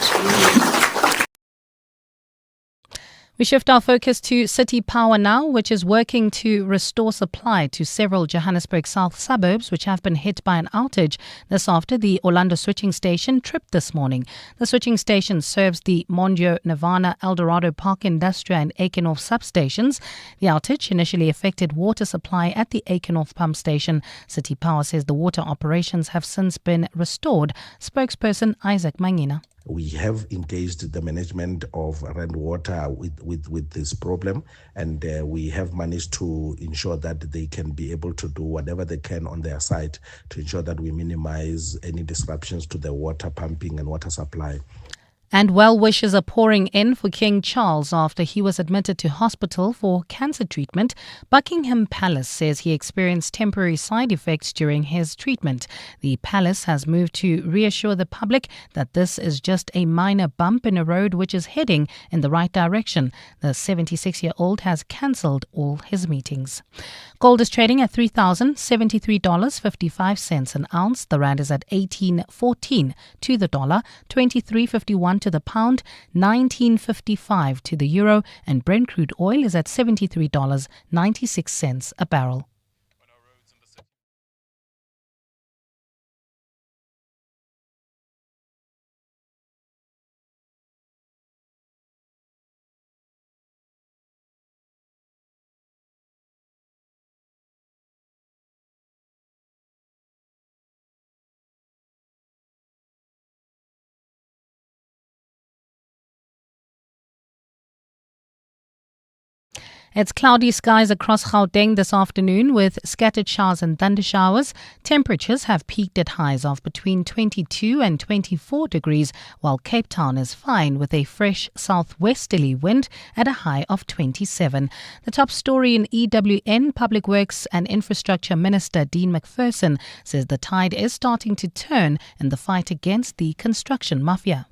We shift our focus to City Power now, which is working to restore supply to several Johannesburg South suburbs which have been hit by an outage. This after the Orlando switching station tripped this morning. The switching station serves the Mondio, Nirvana, Eldorado Park Industrial and Aikenhof substations. The outage initially affected water supply at the Aikenhof pump station. City Power says the water operations have since been restored. Spokesperson Isaac Mangina. We have engaged the management of Rand Water with this problem, and we have managed to ensure that they can be able to do whatever they can on their side to ensure that we minimize any disruptions to the water pumping and water supply. And well wishes are pouring in for King Charles after he was admitted to hospital for cancer treatment. Buckingham Palace says he experienced temporary side effects during his treatment. The palace has moved to reassure the public that this is just a minor bump in a road which is heading in the right direction. The 76-year-old has cancelled all his meetings. Gold is trading at $3,073.55 an ounce. The rand is at 18.14 to the dollar, 23.51 to the pound, 19.55 to the euro, and Brent crude oil is at $73.96 a barrel. It's cloudy skies across Gauteng this afternoon with scattered showers and thunder showers. Temperatures have peaked at highs of between 22 and 24 degrees, while Cape Town is fine with a fresh southwesterly wind at a high of 27. The top story in EWN, Public Works and Infrastructure Minister Dean McPherson says the tide is starting to turn in the fight against the construction mafia.